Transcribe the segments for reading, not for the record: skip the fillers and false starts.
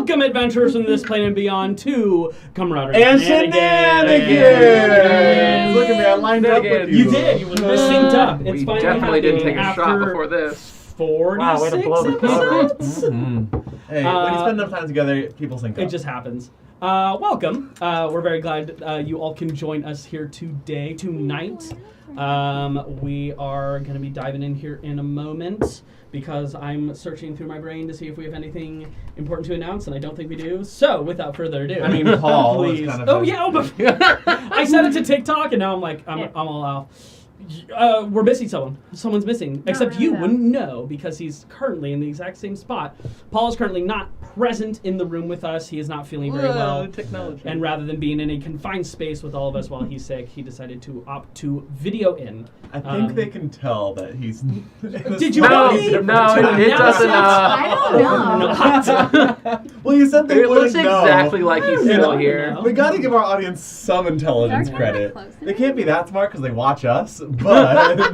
Welcome, adventurers from this plane and beyond, to Camaraderie and Shenanigans! Look at me, I lined up with you. You did. You were synced up. It's we definitely didn't take a shot before this. 46 episodes? Hey, when you spend enough time together, people sync up. It just happens. Welcome. We're very glad you all can join us here tonight. We are going to be diving in here in a moment because I'm searching through my brain to see if we have anything important to announce, and I don't think we do. So, without further ado, I mean, Paul please. was kind of. I said it to TikTok, and now I'm like, I'm all out. We're missing someone. Someone's missing. Except you wouldn't know because he's currently in the exact same spot. Paul is currently not present in the room with us. He is not feeling very well. Technology. And rather than being in a confined space with all of us while he's sick, he decided to opt to video in. I think they can tell that he's. Did you? No, it doesn't. I don't know. Well, you said they It wouldn't looks know. exactly like he's still here. We got to give our audience some intelligence They're credit. close They can't be that smart because they watch us, but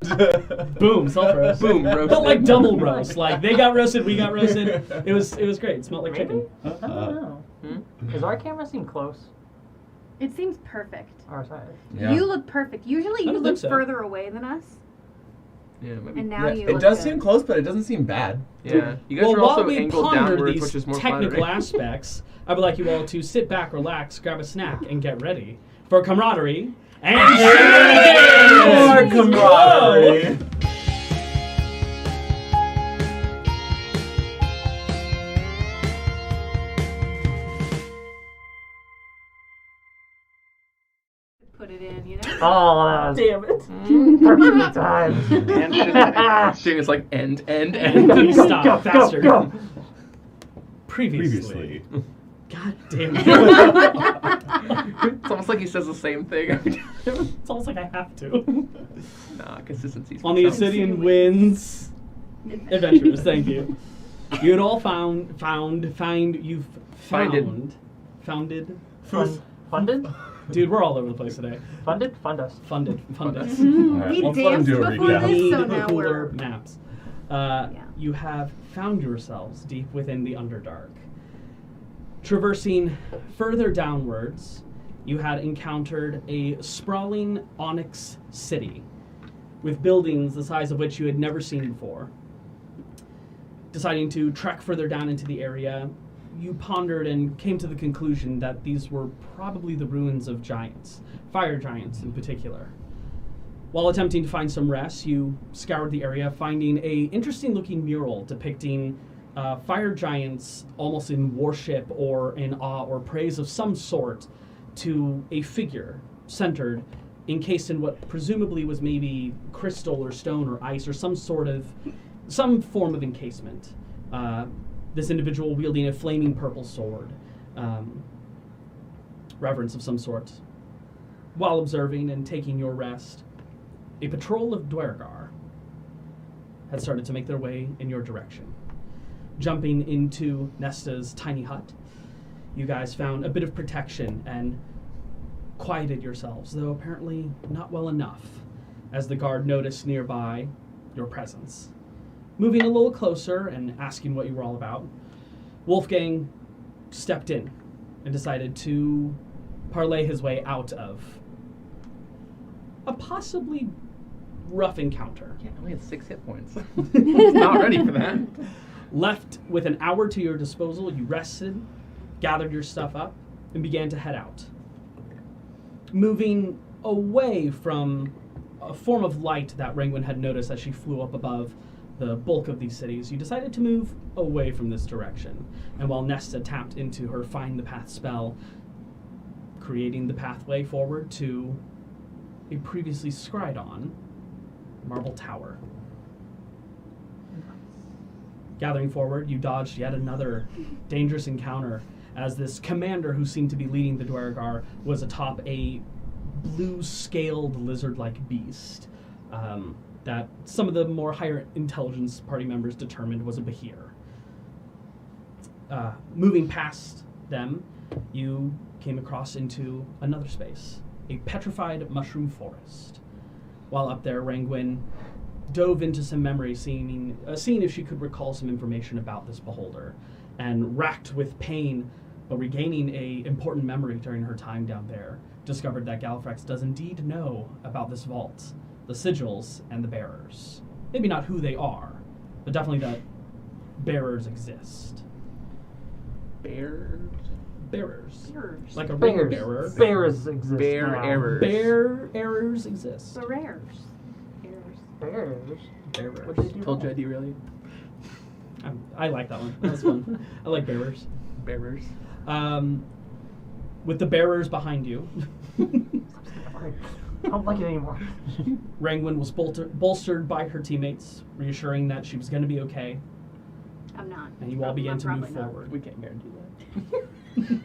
Boom, self roast. Boom, roasted. Felt like double roast. Like they got roasted, we got roasted. It was great. It smelled like chicken. I don't know. Does our camera seem close? It seems perfect. Our side. Yeah. You look perfect. Usually I you don't look think so. further away than us, Yeah, maybe. and now Yeah, you it look does good. seem close, but it doesn't seem bad. Yeah. You guys Well, are while also we angled ponder downwards, these which is more technical flattering. aspects, I would like you all to sit back, relax, grab a snack, and get ready for camaraderie and More shenanigans! camaraderie. Put it in, you know. Oh, that was Damn it! perfect time. Seeing it's like end. Please stop, faster. Go. Previously. God damn it. It's almost like he says the same thing every time. It's almost like I have to. Nah, consistency's On the what counts. Obsidian Winds Adventures, thank you. You had all founded. Funded? Dude, we're all over the place today. Funded? Fund us. Funded. Alright, We let's let him danced do a before recap. this, Need so now cooler we're. maps. Yeah. You have found yourselves deep within the Underdark. Traversing further downwards, you had encountered a sprawling onyx city with buildings the size of which you had never seen before. Deciding to trek further down into the area, you pondered and came to the conclusion that these were probably the ruins of giants, fire giants in particular. While attempting to find some rest, you scoured the area, finding a interesting-looking mural depicting fire giants almost in worship or in awe or praise of some sort to a figure centered, encased in what presumably was maybe crystal or stone or ice or some form of encasement. This individual wielding a flaming purple sword, reverence of some sort. While observing and taking your rest, a patrol of Dwergar had started to make their way in your direction. Jumping into Nesta's tiny hut, you guys found a bit of protection and quieted yourselves, though apparently not well enough, as the guard noticed nearby your presence. Moving a little closer and asking what you were all about, Wolfgang stepped in and decided to parlay his way out of a possibly rough encounter. Yeah, I only had 6 hit points. Not ready for that. Left with an hour to your disposal, you rested, gathered your stuff up, and began to head out. Moving away from a form of light that Rangwin had noticed as she flew up above the bulk of these cities, you decided to move away from this direction. And while Nesta tapped into her Find the Path spell, creating the pathway forward to a previously scryed on marble tower. Gathering forward, you dodged yet another dangerous encounter as this commander who seemed to be leading the Dwergar was atop a blue-scaled lizard-like beast that some of the more higher intelligence party members determined was a Behir. Moving past them, you came across into another space, a petrified mushroom forest. While up there, Rangwin dove into some memory, seeing if she could recall some information about this beholder, and racked with pain, but regaining a important memory during her time down there, discovered that Galafrax does indeed know about this vault, the sigils, and the bearers. Maybe not who they are, but definitely that bearers exist. Bears? Bearers. Bearers. Like a ring Bears. bearer. Bears exist Bear now. errors. Bearers exist. Bearers. Bearers. Bears? Bearers. What did they do Told you wrong? I derailed you. I like that one. That's fun. I like bearers. Bearers. With the bearers behind you, I don't like it anymore. Rangwin was bolstered by her teammates, reassuring that she was going to be okay, I'm not. and you all began to move Probably not. forward. We can't guarantee that.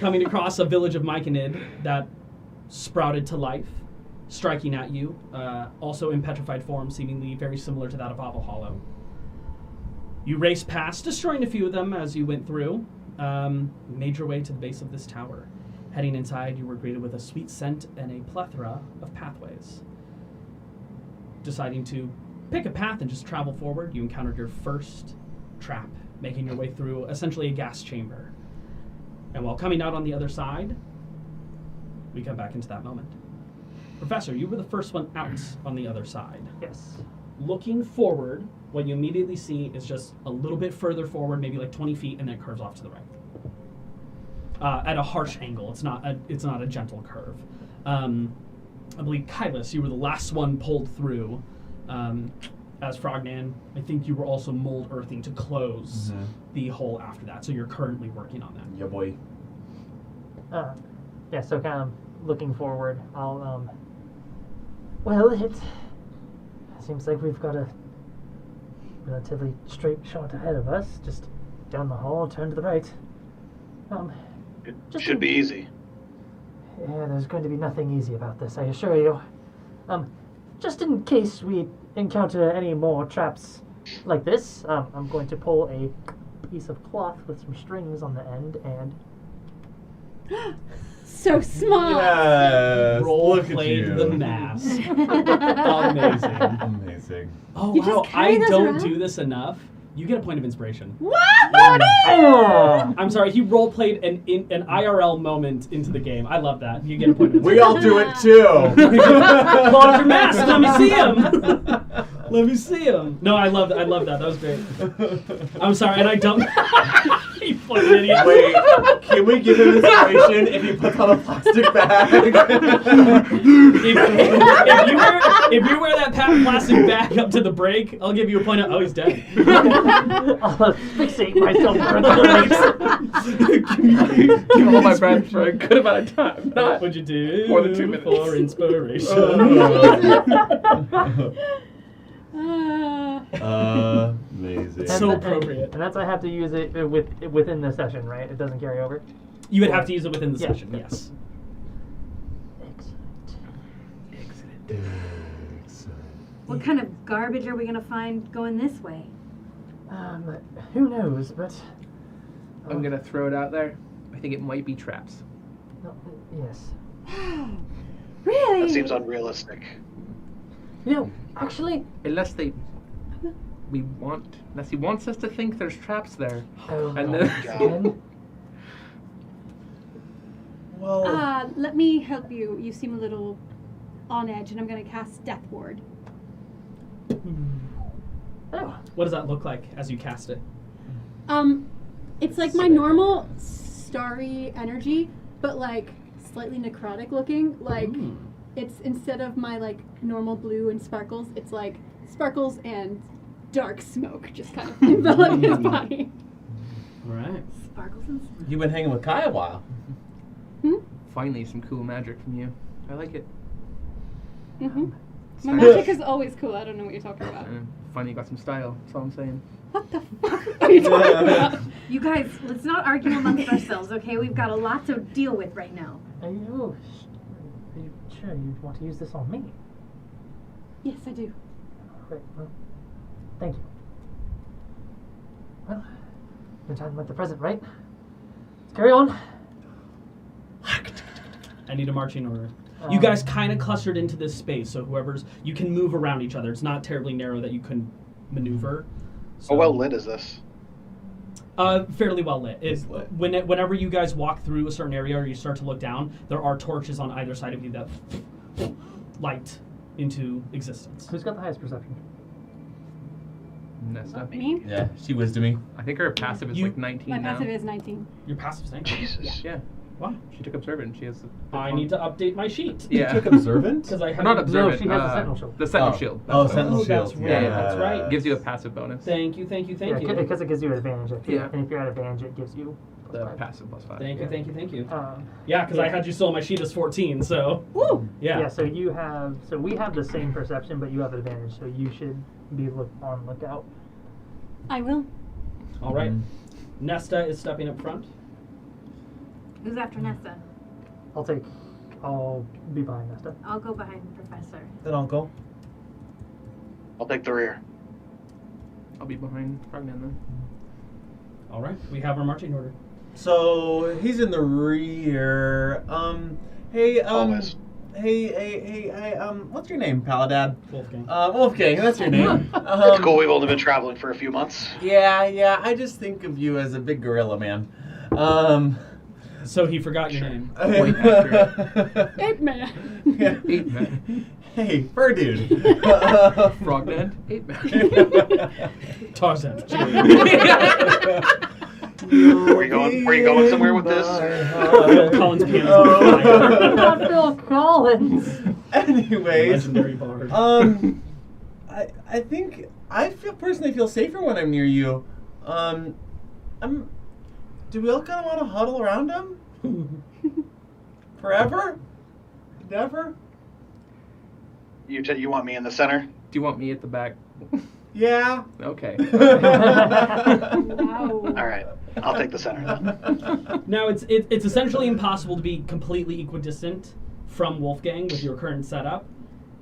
Coming across a village of Myconid that sprouted to life, striking at you, also in petrified form, seemingly very similar to that of Ava Hollow. You raced past, destroying a few of them as you went through, made your way to the base of this tower. Heading inside, you were greeted with a sweet scent and a plethora of pathways. Deciding to pick a path and just travel forward, you encountered your first trap, making your way through essentially a gas chamber. And while coming out on the other side, we come back into that moment. Professor, you were the first one out on the other side. Yes. Looking forward, what you immediately see is just a little bit further forward, maybe like 20 feet, and then it curves off to the right. At a harsh angle. It's not a gentle curve. I believe Kylus, you were the last one pulled through. As Frogman, I think you were also mold earthing to close the hole after that. So you're currently working on that. Yeah, boy. Yeah, so kind of looking forward, I'll, well, it seems like we've got a relatively straight shot ahead of us. Just down the hall, turn to the right. It Just should be easy. Yeah, there's going to be nothing easy about this, I assure you. Just in case we encounter any more traps like this, I'm going to pull a piece of cloth with some strings on the end and... So smart. Yes. Role Look at played you. the mask. Amazing. Amazing. Oh You wow, just carry I those don't around? do this enough. You get a point of inspiration. What? Oh! I'm sorry, he role played an IRL moment into the game. I love that. You get a point of We inspiration. all do it too. Pull off your mask. Let me see him. Let me see him. No, I love that. I love that. That was great. I'm sorry, and I dumped. You fucking idiot. Wait, can we give him inspiration if he puts on a plastic bag? if you wear that plastic bag up to the break, I'll give you a point of. Oh, he's dead. I'll fixate myself for the Give all my breath for a good amount of time. Not What'd you do more than 2 minutes. for inspiration? Amazing. So appropriate. And that's I have to use it within the session, right? It doesn't carry over? You would have to use it within the Yeah. session. Yes. Excellent. What kind of garbage are we gonna find going this way? Who knows, but... I'm gonna throw it out there. I think it might be traps. No, yes. Really? That seems unrealistic. You know, actually... Unless he wants us to think there's traps there. Oh, And no. then- Again? Well, Let me help you. You seem a little on edge, and I'm gonna cast Death Ward. Oh. What does that look like as you cast it? It's like my normal starry energy, but like slightly necrotic looking. Like it's instead of my like normal blue and sparkles, it's like sparkles and dark smoke just kind of envelop his body. All right. Sparkles and sparkles. you've been hanging with Kai a while. Finally, some cool magic from you. I like it. Mm-hmm. It's My time- magic is always cool. I don't know what you're talking about. Finally got some style. That's all I'm saying. What the fuck are you talking about? You guys, let's not argue amongst ourselves, okay? We've got a lot to deal with right now. Are you sure you want to use this on me? Yes, I do. Right, well, thank you. Well, no time like the present, right? Let's carry on. I need a marching order. You guys kind of clustered into this space, so you can move around each other. It's not terribly narrow that you can maneuver. So, How well lit is this? Fairly well lit. It's lit. Whenever you guys walk through a certain area or you start to look down, there are torches on either side of you that light into existence. Who's got the highest perception? Nesta. Me? Yeah, she wisdoming. I think her passive is like 19 My now. passive is 19. Your passive thing. Jesus. Yeah. Wow. She took observant. She has. I need to update my sheet. Yeah. You took observant? Because I Or have not observant. she has a sentinel shield. The sentinel Oh. shield. Oh, That's what it sentinel is. that's shield. right, that's right. Gives you a passive bonus. Thank you. Thank you. Because it gives you advantage. Yeah. And if you're at advantage, it gives you The +5. passive +5. Thank you. Um, Yeah, because I had you still on my sheet as 14, so. Woo! Yeah. So we have the same perception, but you have advantage, so you should be on lookout. I will. All right. Nesta is stepping up front. Who's after Nesta? I'll be behind Nesta. I'll go behind Professor. Then I'll go. I'll take the rear. I'll be behind Frogman then. All right. We have our marching order. So he's in the rear. Hey, Always. hey, what's your name, Paladad? Wolfgang. Wolfgang, that's your name. It's cool. We've only been traveling for a few months. Yeah, I just think of you as a big gorilla man. So he forgot your name. Quite accurate. Ape man. Yeah. 8 man. Hey, fur dude. Frogman. 8 man. Tarzan. Were you going somewhere with this? Phil Collins piano. Not Phil Collins. Anyways, Legendary bard. I think I personally feel safer when I'm near you. Do we all kind of want to huddle around him? Forever? Never? You want me in the center? Do you want me at the back? Yeah. Okay. Wow. All right. I'll take the center then. Now, it's essentially impossible to be completely equidistant from Wolfgang with your current setup.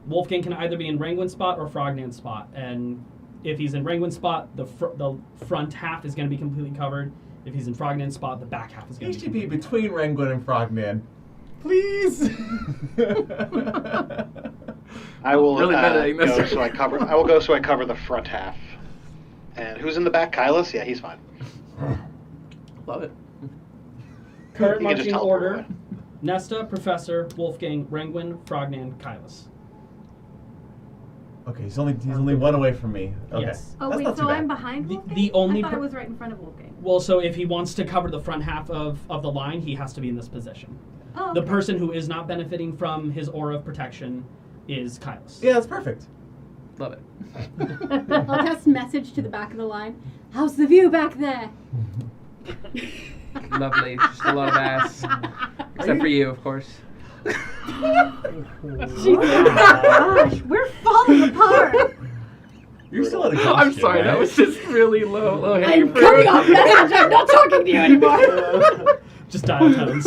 Wolfgang can either be in Rangwin's spot or Frognan's spot, and if he's in Rangwin's spot, the front half is going to be completely covered. If he's in Frognan's spot, the back half is going He to should be be between Rangwin and Frogman. Please. I will Really editing this. go so I cover the front half. And who's in the back? Kylus? Yeah, he's fine. Love it. Current You can just marching teleport order: away. Nesta, Professor, Wolfgang, Rangwin, Frognan, Kylus. Okay, he's only one away from me. Okay. Yes. Oh That's wait, not so too bad. I'm behind The- Wolfgang? the only I thought per- I was right in front of Wolfgang. Well, so if he wants to cover the front half of the line, he has to be in this position. Oh, The okay. person who is not benefiting from his aura of protection is Kylus. Yeah, that's perfect. Love it. I'll cast message to the back of the line. How's the view back there? Lovely. Just a lot of ass. Except for you, of course. Gosh, we're falling apart. You're still at exhaustion. I'm sorry, that right? was just really low hanging I'm cutting off message. I'm not talking to you anymore. Just dial tones.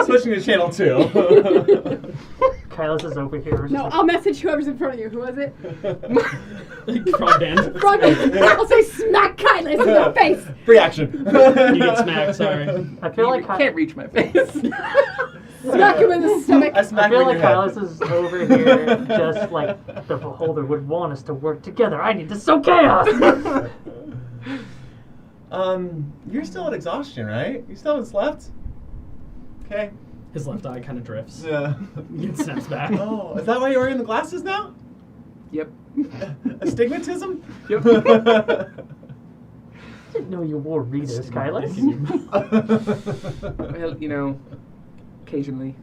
Switching to channel 2. Kylus is over here. No, I'll message whoever's in front of you. Who was it? Frognan. Frogman. I'll say smack Kylus in the face. Free action. You get smacked, sorry. I feel like can't reach my face. Smack him in the stomach. I smack I feel you like in your Kylus head. is over here just like the beholder would want us to work together. I need to sow chaos. You're still at exhaustion, right? You still haven't slept? Okay. His left eye kind of drifts. Yeah. He snaps back. Oh, is that why you're wearing the glasses now? Yep. Astigmatism? Yep. Didn't know you wore readers, Kylus. Well, occasionally.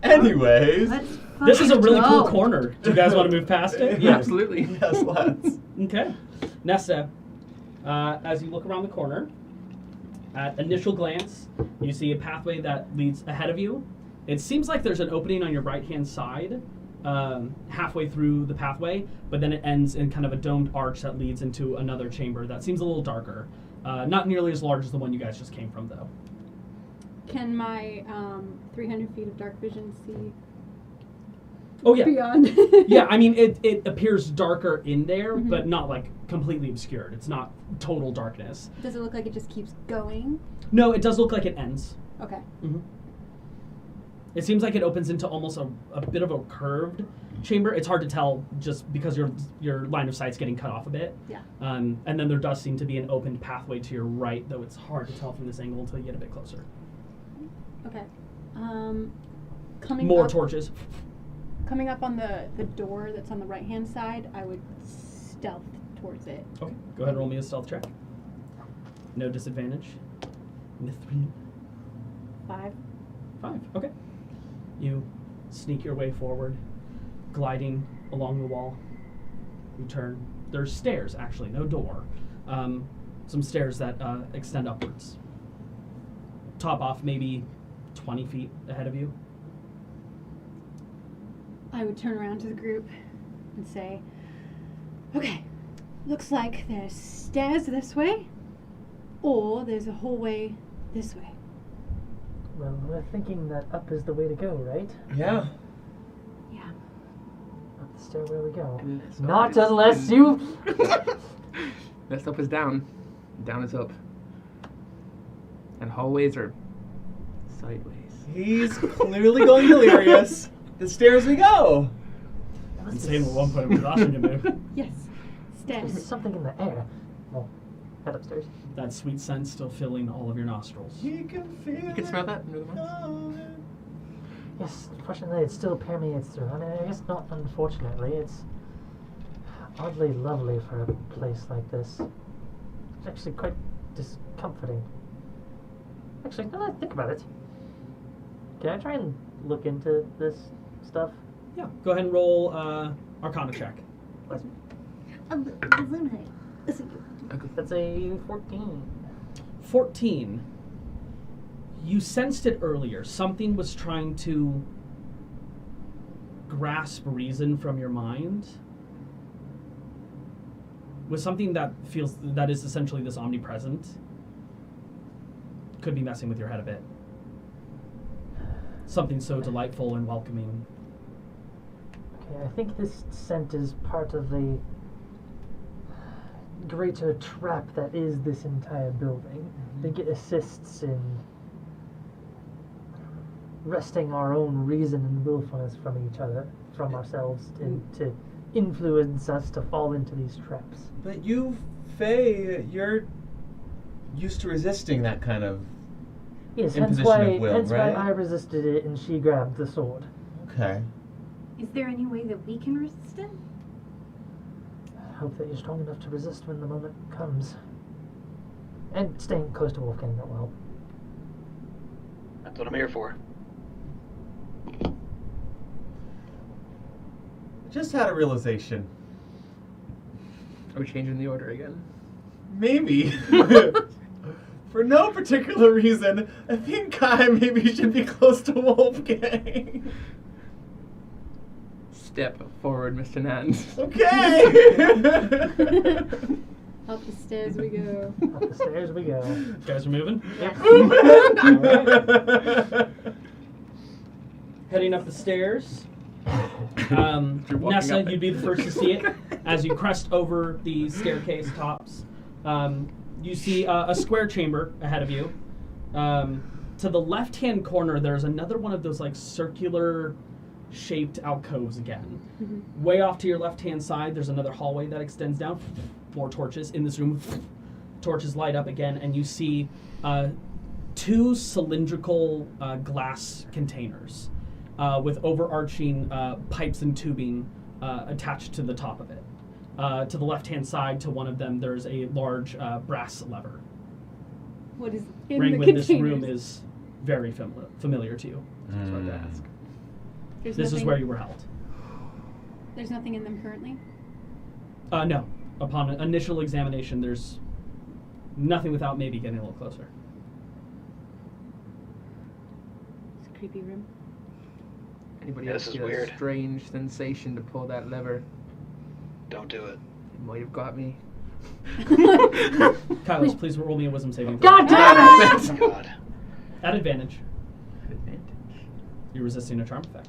Anyways. Let's This is a really cool go. corner. Do you guys want to move past it? Yeah, absolutely. Yes, let's. Okay. Nesta, as you look around the corner, at initial glance, you see a pathway that leads ahead of you. It seems like there's an opening on your right-hand side, halfway through the pathway, but then it ends in kind of a domed arch that leads into another chamber that seems a little darker. Not nearly as large as the one you guys just came from, though. Can my 300 feet of dark vision see Oh, yeah. beyond? Yeah, I mean, it appears darker in there, Mhm. but not, like, completely obscured. It's not total darkness. Does it look like it just keeps going? No, it does look like it ends. Okay. Mm-hmm. It seems like it opens into almost a bit of a curved chamber. It's hard to tell just because your line of sight's getting cut off a bit. Yeah. And then there does seem to be an opened pathway to your right, though it's hard to tell from this angle until you get a bit closer. Okay. Coming More up, torches. Coming up on the door that's on the right-hand side, I would stealth towards it. Okay, go ahead and roll me a stealth check. No disadvantage. Mithril. 5. 5, okay. You sneak your way forward, gliding along the wall. You turn. There's stairs, actually, no door. Some stairs that extend upwards. Top off maybe 20 feet ahead of you. I would turn around to the group and say, okay, looks like there's stairs this way, or there's a hallway this way. Well, we're thinking that up is the way to go, right? Yeah. Yeah. Up the stairway we go. Unless Not up is unless in. you... Unless up is down. Down is up. And hallways are sideways. He's clearly going delirious. The stairs we go. Insane at one point with dndmeme. Yes. There's Stairs. something in the air. Well, head upstairs. That sweet scent still filling all of your nostrils. He can feel You can smell that under the mask? coming. Yes, unfortunately it still permeates through. I mean, I guess not unfortunately. It's oddly lovely for a place like this. It's actually quite discomforting. Actually, now that I think about it, can I try and look into this stuff? Yeah, go ahead and roll Arcana check. That's a 14. 14. You sensed it earlier. Something was trying to grasp reason from your mind. With something that is essentially this omnipresent. Could be messing with your head a bit. Something so delightful and welcoming. Okay, I think this scent is part of the greater trap that is this entire building. I think it assists in wresting our own reason and willfulness from each other, from ourselves, to influence us to fall into these traps. But you, Faye, you're used to resisting that kind of Yes, hence imposition why, of will, hence right? why I resisted it and she grabbed the sword. Okay. Is there any way that we can resist it? I hope that you're strong enough to resist when the moment comes. And staying close to Wolfgang that will help. That's what I'm here for. Just had a realization. Are we changing the order again? Maybe. For no particular reason, I think I maybe should be close to Wolfgang. Step forward, Mr. Nance. Okay. Up the stairs we go. Up the stairs we go. You guys are moving? Heading up the stairs. You're walking Nessa, up it. you'd be the first to see it. As you crest over the staircase tops, you see a square chamber ahead of you. To the left-hand corner, there's another one of those like circular-shaped alcoves again. Mm-hmm. Way off to your left-hand side, there's another hallway that extends down. More torches in this room. Torches light up again, and you see two cylindrical glass containers with overarching pipes and tubing attached to the top of it. To the left-hand side, to one of them, there's a large brass lever. What is in Ring the with containers? this room is very familiar to you. That's what I wanted to ask. There's This is nothing- where you were held. There's nothing in them currently? No. Upon initial examination, there's nothing without maybe getting a little closer. It's a creepy room. Anybody Yeah, else this is get weird. a strange sensation to pull that lever? Don't do it. It might have got me. Kylos, please roll me a wisdom saving throw. God damn it! God. At advantage. Advantage. You're resisting a charm effect.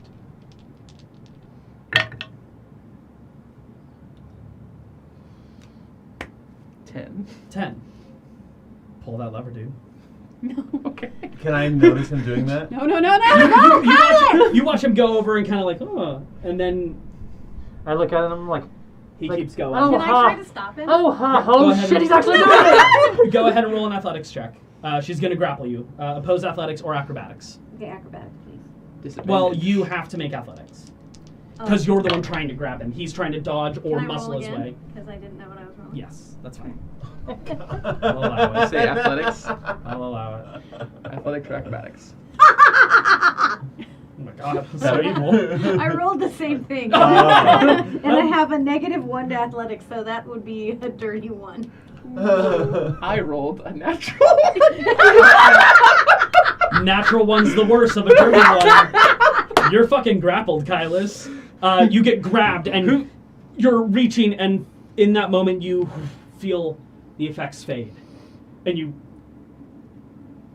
10. 10. Pull that lever, dude. No. Okay. Can I notice him doing that? No, no, no, no, no! You watch him go over and kind of like, and then I look at him and I'm like, he Like, keeps going. oh, Can I try to stop him? oh, ha, Yeah, go oh ahead shit, and- he's actually doing it! Go ahead and roll an athletics check. She's going to grapple you. Oppose athletics or acrobatics. Okay, acrobatic, please. Disadvantage. Well, you have to make athletics. Because you're the one trying to grab him. He's trying to dodge or muscle his way. Because I didn't know what I was rolling. Yes, that's fine. I'll allow it. Say athletics. I'll allow it. Athletics or acrobatics. Oh my god, that's so evil. I rolled the same thing. Oh. And I have a -1 to athletics, so that would be a dirty 1. I rolled a natural. Natural one's the worst of a dirty one. You're fucking grappled, Kylus. You get grabbed and you're reaching, and in that moment you feel the effects fade. And you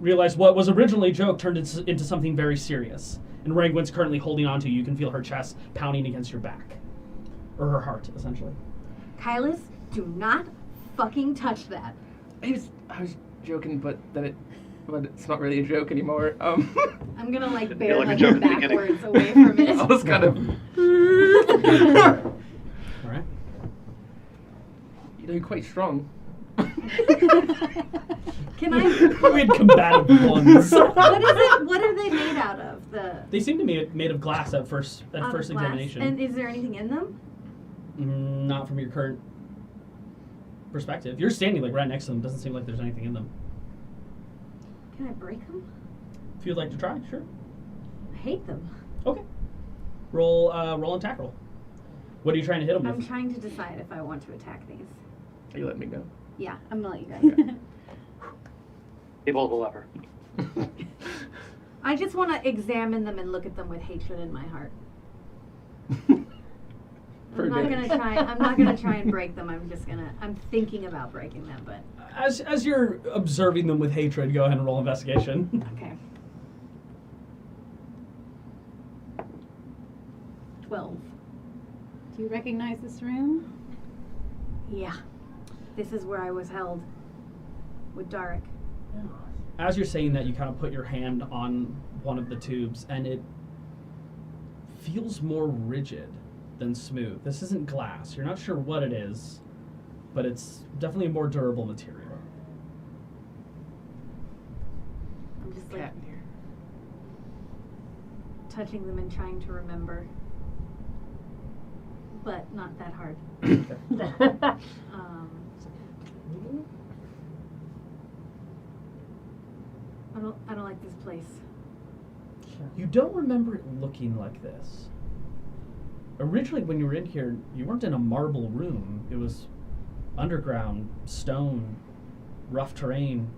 realize what was originally a joke turned into something very serious. And Rangwin's currently holding on to you. You can feel her chest pounding against your back. Or her heart, essentially. Kylus, do not fucking touch that. I was joking, but it's not really a joke anymore. I'm gonna like bear like a hug joke him at the beginning. backwards away from it. I was kind of. Alright. You're doing quite strong. Can I? We had combative ones. What is it? What are they made out of? They seem to be made of glass at first Glass. examination. And is there anything in them? Not from your current perspective. You're standing like right next to them. Doesn't seem like there's anything in them. Can I break them? If you'd like to try, sure. I hate them. Okay. Roll an attack roll. What are you trying to hit them I'm with? trying to decide if I want to attack these. Are you letting me go? Yeah, I'm gonna let you guys. Okay. He pulled the lever. I just want to examine them and look at them with hatred in my heart. For I'm not advantage. gonna try and break them. I'm thinking about breaking them, but As you're observing them with hatred, go ahead and roll investigation. okay. 12. Do you recognize this room? Yeah. This is where I was held with Darek. As you're saying that, you kind of put your hand on one of the tubes, and it feels more rigid than smooth. This isn't glass. You're not sure what it is, but it's definitely a more durable material. I'm just like Cat in here. touching them and trying to remember. But not that hard. I don't like this place. You don't remember it looking like this. Originally, when you were in here, you weren't in a marble room. It was underground, stone, rough terrain.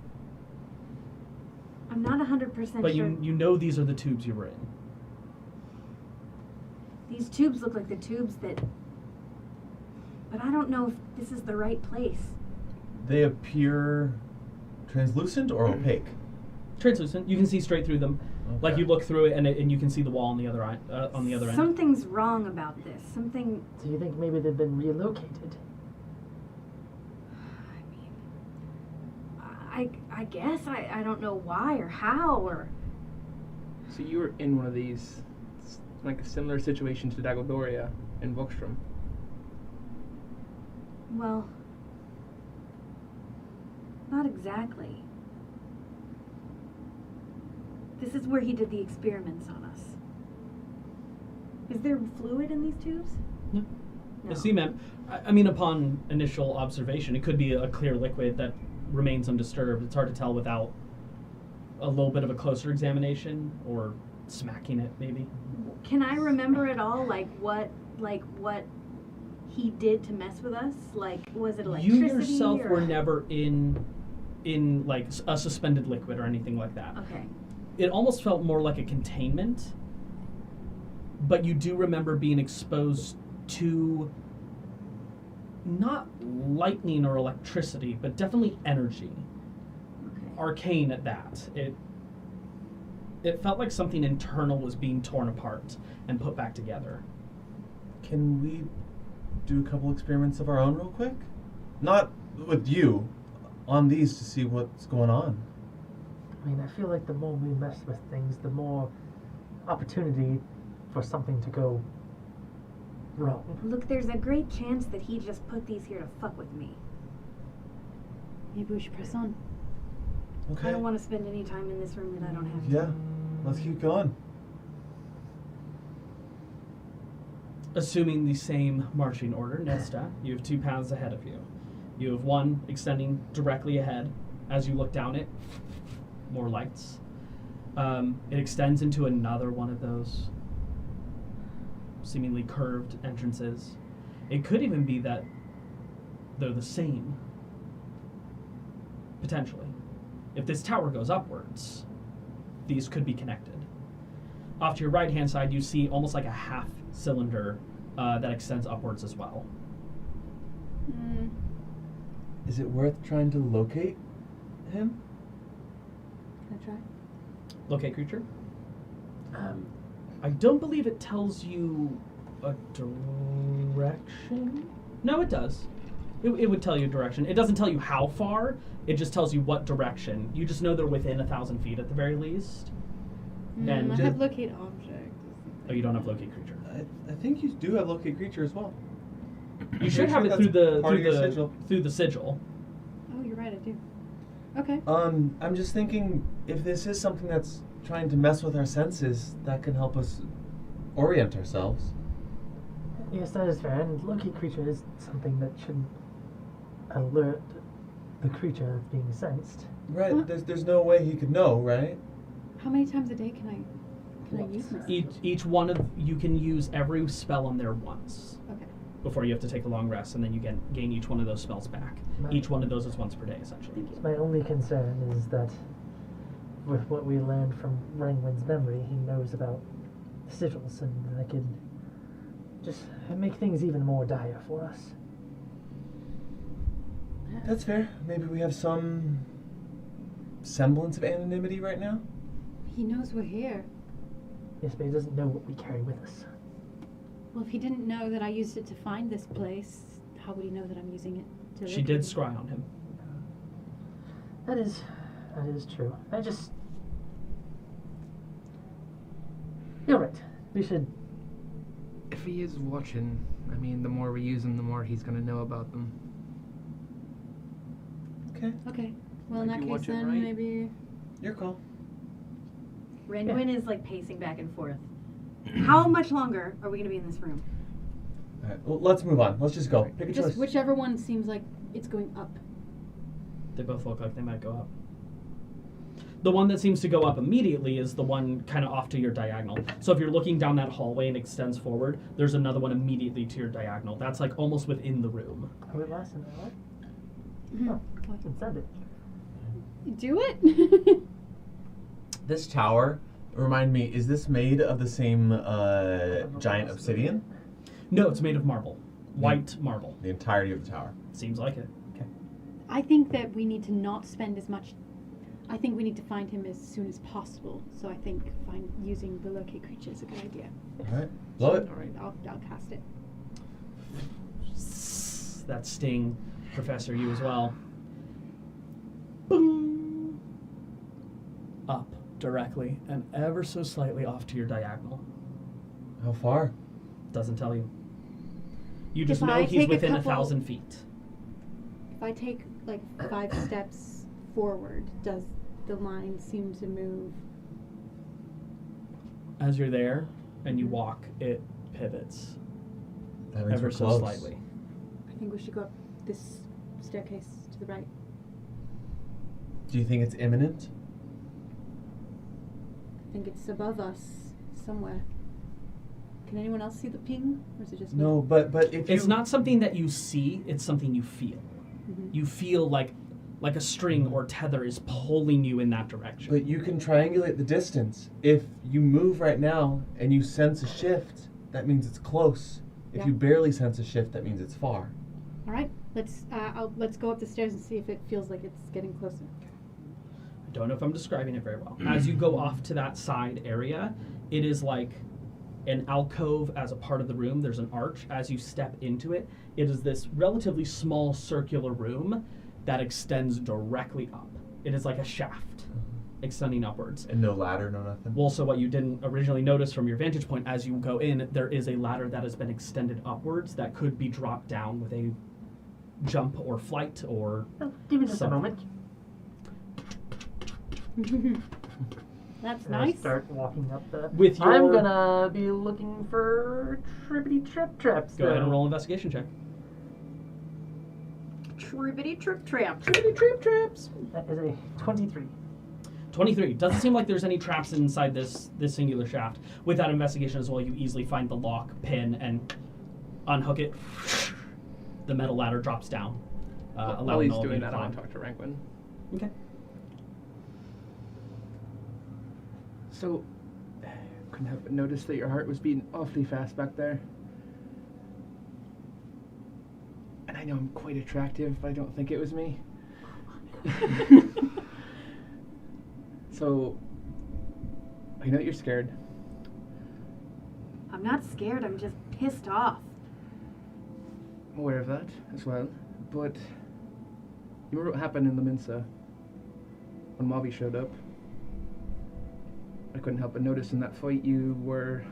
I'm not 100% But sure. you know these are the tubes you were in. These tubes look like the tubes that... But I don't know if this is the right place. They appear translucent or opaque? Translucent. You can see straight through them. Like Okay. you look through it, and you can see the wall on the other end. Something's wrong about this. Something... Do you think maybe they've been relocated? I guess. I don't know why or how or... So you were in one of these, like a similar situation to Dagodoria in Vokstrom. Well... Not exactly. This is where he did the experiments on us. Is there fluid in these tubes? No. No. The cement. I mean, upon initial observation, it could be a clear liquid that remains undisturbed. It's hard to tell without a little bit of a closer examination or smacking it, maybe. Can I remember at all, like what he did to mess with us? Like, was it electricity? You yourself or... were never in like a suspended liquid or anything like that. Okay. It almost felt more like a containment, but you do remember being exposed to not lightning or electricity, but definitely energy. Okay. Arcane at that. It felt like something internal was being torn apart and put back together. Can we do a couple experiments of our own real quick? Not with you, on these to see what's going on. I mean, I feel like the more we mess with things, the more opportunity for something to go wrong. Look, there's a great chance that he just put these here to fuck with me. Maybe we should press on. Okay. I don't want to spend any time in this room that I don't have to. Yeah. Let's keep going. Assuming the same marching order, Nesta, you have 2 paths ahead of you. You have one extending directly ahead. As you look down it, more lights. It extends into another one of those seemingly curved entrances. It could even be that they're the same. Potentially. If this tower goes upwards, these could be connected. Off to your right-hand side, you see almost like a half cylinder that extends upwards as well. Is it worth trying to locate him? Can I try? Locate creature? I don't believe it tells you a direction. No, it does. It would tell you a direction. It doesn't tell you how far. It just tells you what direction. You just know they're within 1,000 feet at the very least. And I have locate object. oh, you don't have locate creature. I think you do have locate creature as well. You should have it that's through the part of your sigil. through the sigil. Oh, you're right, I do. Okay. I'm just thinking if this is something that's trying to mess with our senses, that can help us orient ourselves. Yes, that is fair. And locate creature is something that should alert the creature that's being sensed. Right. Huh? There's no way he could know, right? How many times a day can I use this? Each one of you can use every spell on there once Okay. before you have to take a long rest, and then you gain each one of those spells back. Right. Each one of those is once per day, essentially. My only concern is that with what we learned from Rangwin's memory, he knows about sigils, and that could just make things even more dire for us. That's fair. Maybe we have some semblance of anonymity right now. He knows we're here. Yes, but he doesn't know what we carry with us. Well, if he didn't know that I used it to find this place, how would he know that I'm using it to She locate did me? scry on him. That is true. You're right. We should. If he is watching, I mean, the more we use him, the more he's going to know about them. Okay. Okay. Well, in Might that be case, watching, then right? maybe. Your call. Renwin is like pacing back and forth. How much longer are we going to be in this room? All right. Well, let's move on. Let's just go. Pick a Just choice. whichever one seems like it's going up. They both look like they might go up. The one that seems to go up immediately is the one kind of off to your diagonal. So if you're looking down that hallway and extends forward, there's another one immediately to your diagonal. That's like almost within the room. Are we last in that one? Mhm. Oh, I can send it. Do it. This tower, remind me, is this made of the same giant obsidian? No, it's made of marble. White marble. The entirety of the tower. Seems like it. Okay. I think that we need to not spend as much. I think we need to find him as soon as possible. So I think using the locate creature is a good idea. All right. Blow it. All right, I'll cast it. That sting, Professor, you as well. Boom. Up directly and ever so slightly off to your diagonal. How far? Doesn't tell you. You just If know I he's take a within couple- 1,000 feet. If I take like 5 steps forward, does the line seem to move? As you're there and you walk, it pivots That means ever we're so close. slightly. I think we should go up this staircase to the right. Do you think it's imminent? I think it's above us somewhere. Can anyone else see the ping, or is it just me? No, but if you... It's not something that you see, it's something you feel. Mhm. You feel like a string or tether is pulling you in that direction. But you can triangulate the distance. If you move right now and you sense a shift, that means it's close. If Yeah. you barely sense a shift, that means it's far. All right, let's go up the stairs and see if it feels like it's getting closer. I don't know if I'm describing it very well. As you go off to that side area, it is like an alcove as a part of the room. There's an arch. As you step into it, it is this relatively small circular room that extends directly up. It is like a shaft. extending upwards. And no ladder, no nothing? Well, so what you didn't originally notice from your vantage point, as you go in, there is a ladder that has been extended upwards that could be dropped down with a jump or flight or Oh, give me just a something. moment. That's And I nice. start walking up the. With your- I'm gonna be looking for trippity trip traps. Go ahead and roll investigation check. Trippity trip trap. Trip traps. That is a 23. 23. Doesn't seem like there's any traps inside this singular shaft. With that investigation as well, you easily find the lock, pin, and unhook it. The metal ladder drops down, While allowing he's all of you doing to that, I'll climb. talk to Ranquin. Okay. So, couldn't help but notice that your heart was beating awfully fast back there. And I know I'm quite attractive, but I don't think it was me. So, I know that you're scared. I'm not scared, I'm just pissed off. I'm aware of that as well. But, you remember what happened in the Mensa when Mavi showed up? I couldn't help but notice in that fight you were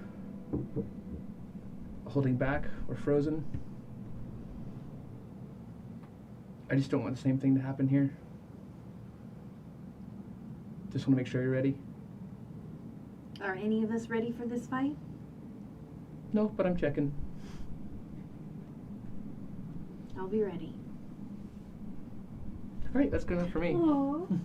holding back or frozen. I just don't want the same thing to happen here. Just want to make sure you're ready. Are any of us ready for this fight? No, but I'm checking. I'll be ready. Alright, that's good enough for me. Aww.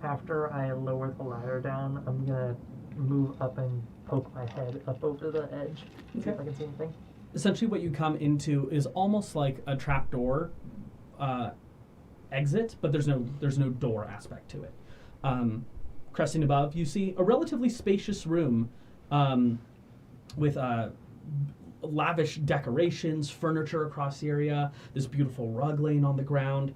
After I lower the ladder down, I'm gonna move up and poke my head up over the edge. See if I can see anything. Essentially, what you come into is almost like a trapdoor exit, but there's no door aspect to it. Cresting above, you see a relatively spacious room with lavish decorations, furniture across the area. This beautiful rug laying on the ground.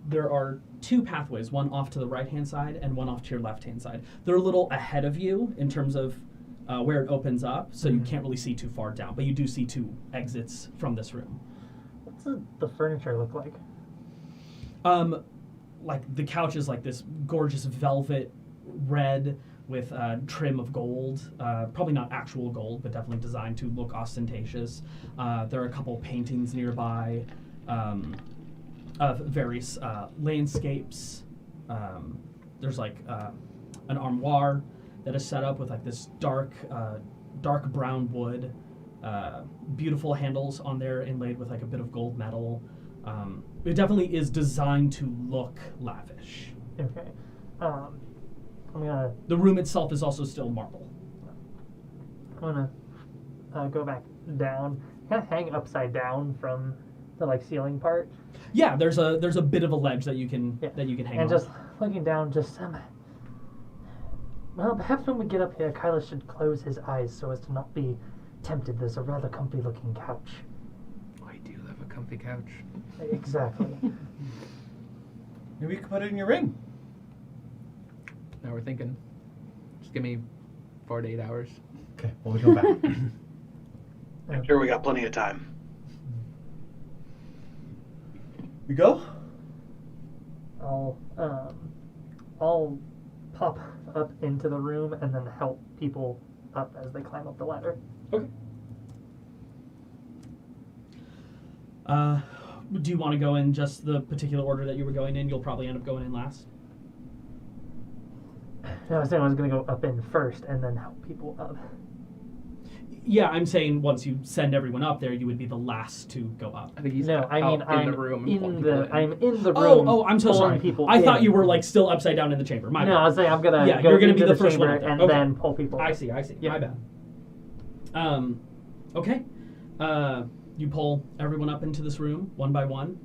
There are two pathways, one off to the right-hand side and one off to your left-hand side. They're a little ahead of you in terms of where it opens up, so you can't really see too far down, but you do see two exits from this room. What's the furniture look like? Like the couch is like this gorgeous velvet red with trim of gold, probably not actual gold, but definitely designed to look ostentatious. There are a couple paintings nearby of various landscapes. There's like an armoire that is set up with like this dark brown wood, beautiful handles on there inlaid with like a bit of gold metal. It definitely is designed to look lavish. Okay. I'm gonna The room itself is also still marble. go back down, kind of hang upside down from the like ceiling part, Yeah, there's a bit of a ledge that you can hang and on. just looking down. Well, perhaps when we get up here, Kyla should close his eyes so as to not be tempted. There's a rather comfy-looking couch. I do love a comfy couch. Exactly. Maybe you could put it in your ring. Now we're thinking. Just give me 4 to 8 hours. Okay, well, we go back. I'm sure we got plenty of time. We go? I'll pop up into the room and then help people up as they climb up the ladder. Okay. Do you want to go in just the particular order that you were going in? You'll probably end up going in last. No, I was saying I was going to go up in first and then help people up. Yeah, I'm saying once you send everyone up there, you would be the last to go up. I think he's No, I mean out I'm in the room. and pulling in people the I'm in the Oh, room. I'm so pulling sorry. People I thought in. you were like still upside down in the chamber. My No, bad. I was saying I'm gonna Yeah, go you're gonna be into the first one chamber up there. and Okay. then pull people. I see. Yeah. My bad. Okay. You pull everyone up into this room one by one.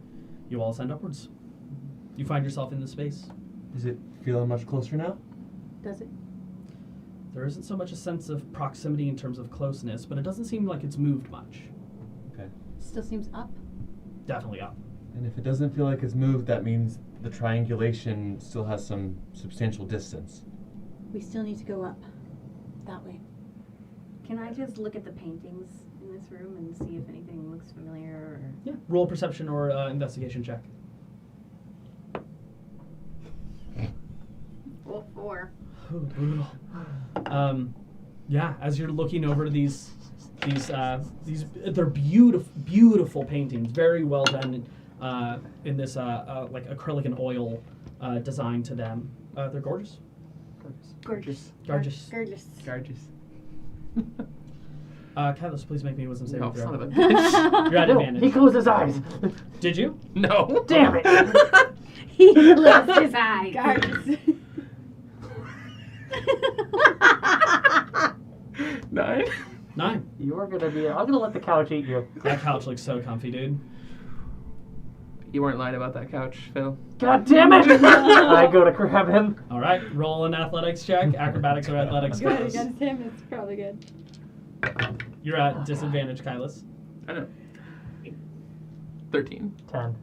You all ascend upwards. You find yourself in the space. Is it feeling much closer now? Does it? There isn't so much a sense of proximity in terms of closeness, but it doesn't seem like it's moved much. Okay. Still seems up. Definitely up. And if it doesn't feel like it's moved, that means the triangulation still has some substantial distance. We still need to go up. That way. Can I just look at the paintings in this room and see if anything looks familiar? Or... Yeah. Roll a perception or investigation check. Oh, 4. Ooh, brutal. Yeah, as you're looking over these, they're beautiful paintings, very well done in this like acrylic and oil design to them. They're gorgeous. Gorgeous. Gorgeous. Gorgeous. Gorgeous. Kylos, please make me a wisdom saving No, throw. son of a bitch. You're at No, advantage. he closed his eyes. Did you? No. Damn it. He closed his eyes. Gorgeous. 9. 9. You're gonna be. I'm gonna let the couch eat you. That couch looks so comfy, dude. You weren't lying about that couch, Phil. God damn it! I go to grab him. All right, roll an athletics check. Acrobatics or athletics. Good Kylos. against him. It's probably good. You're at disadvantage, Kylos. I know. 13. 10.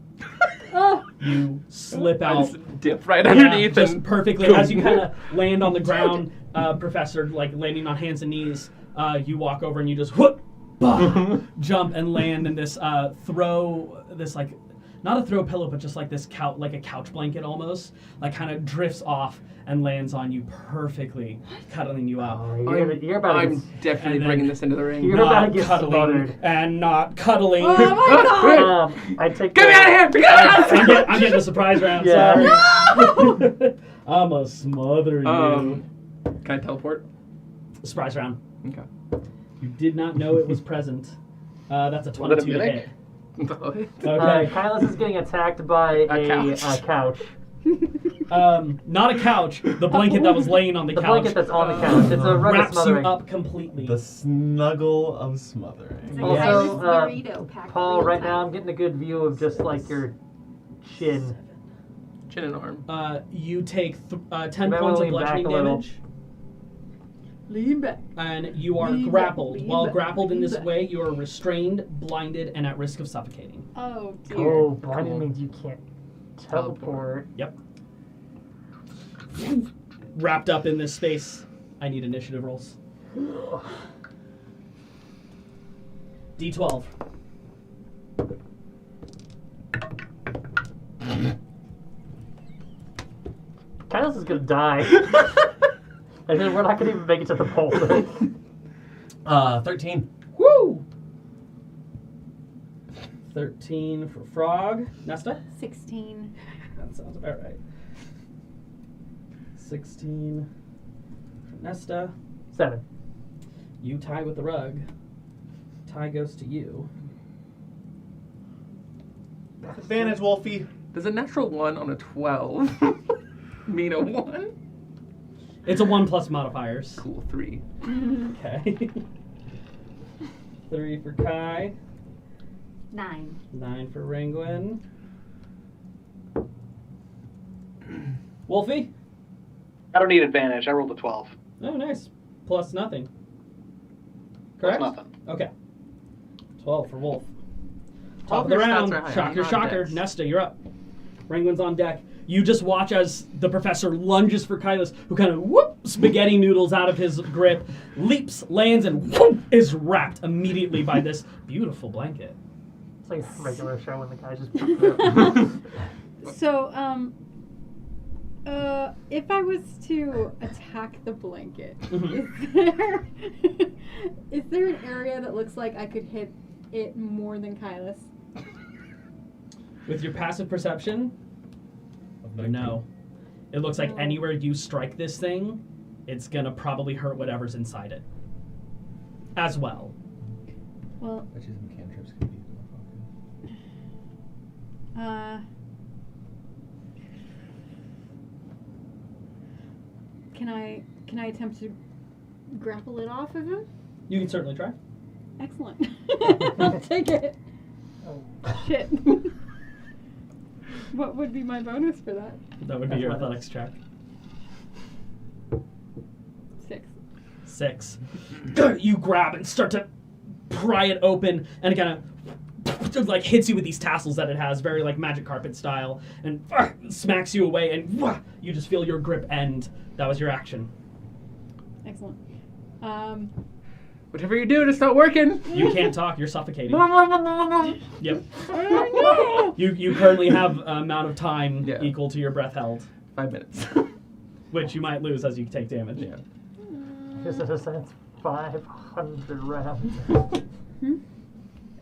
Oh, You slip I out. just dip right underneath just and perfectly as you kind of land on the ground, Professor, like landing on hands and knees. You walk over and you just whoop, bah, jump and land in this throw. This like not a throw pillow, but just like this couch, like a couch blanket almost. Like kind of drifts off and lands on you perfectly, cuddling you up. Oh, you're about to I'm get, definitely and then bringing this into the ring. You're about to Not get cuddling slaughtered. and not cuddling. oh my god! I take. Get me out of here! Get out of here! I'm getting a surprise round. Yeah. Sorry. I'm a smother you. Can I teleport? Surprise round. Okay. You did not know it was present. That's a 22 to hit. Okay. Kylos is getting attacked by A couch. a couch. Not a couch. The blanket that was laying on the The couch blanket that's on the couch. It's a rugged wraps smothering. you up completely. The snuggle of smothering. It's like Also, Kylo's burrito packed Paul, real right tight. now I'm getting a good view of just like your chin. Chin and arm. You take 10 might points wanna of lean back bludgeoning a little. damage, Lean back. and you are Lean back, grappled. lean While back, grappled in lean this back. way, you are restrained, blinded, and at risk of suffocating. Oh dear. Oh, blinded Cool. means you can't teleport. Yep. Wrapped up in this space, I need initiative rolls. D12. Kylos is gonna die. And then we're not gonna even make it to the pole. 13. Woo! 13 for Frog. Nesta? 16. That sounds about right. 16 for Nesta. 7. You tie with the rug. Tie goes to you. Advantage, Wolfie. Does a natural 1 on a 12 mean a 1? It's a 1 plus modifiers. Cool, 3. Okay. 3 for Kai. 9. 9 for Ranguin. Wolfie? I don't need advantage. I rolled a 12. Oh, nice. Plus nothing. That's Correct? nothing. Okay. 12 for Wolf. All Top of the your stats round. are high. Shocker, I'm on shocker. dex. Nesta, you're up. Ranguin's on deck. You just watch as the professor lunges for Kylos, who kind of whoop spaghetti noodles out of his grip, leaps, lands, and whoop, is wrapped immediately by this beautiful blanket. It's like a regular show when the guy just. So, if I was to attack the blanket, is there an area that looks like I could hit it more than Kylos? With your passive perception, no. It looks like Oh. anywhere you strike this thing, it's gonna probably hurt whatever's inside it. As well. Well, Which is cantrips could be can I attempt to grapple it off of him? You can certainly try. Excellent. I'll take it. Shit. What would be my bonus for that? That would be your athletics check. 6. 6. You grab and start to pry it open, and it kind of like hits you with these tassels that it has, very like magic carpet style, and smacks you away, and you just feel your grip end. That was your action. Excellent. Whatever you do to start working. You can't talk. You're suffocating. Yep. No! You currently have an amount of time Yeah. equal to your breath held. 5 minutes. which you might lose as you take damage. Yeah. I guess that's 500 rounds.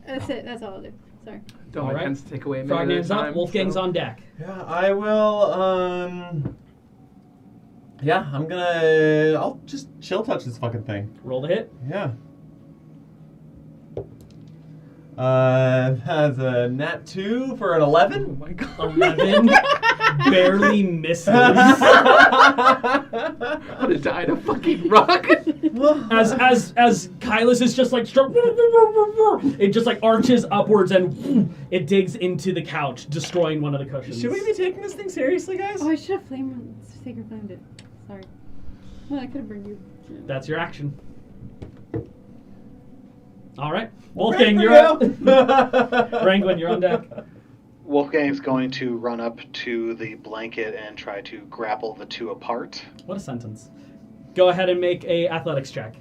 That's it. That's all I'll do. Sorry. Don't All let right. Hens take away a Frog minute name's at a up. time. Wolfgang's so- on deck. Yeah, I will. Yeah, I'll just chill touch this fucking thing. Roll the hit. Yeah. That's a nat 2 for an 11. Oh my god. 11 barely misses. I would have died of fucking rock. As Kylus is just like struck, it just like arches upwards and it digs into the couch, destroying one of the cushions. Should we be taking this thing seriously, guys? Oh, I should have sacred flamed it. Sorry. Well, I could have burned you. That's your action. All right, Wolfgang, you're Go. up. Ranglin, you're on deck. Wolfgang's going to run up to the blanket and try to grapple the two apart. What a sentence. Go ahead and make a athletics check.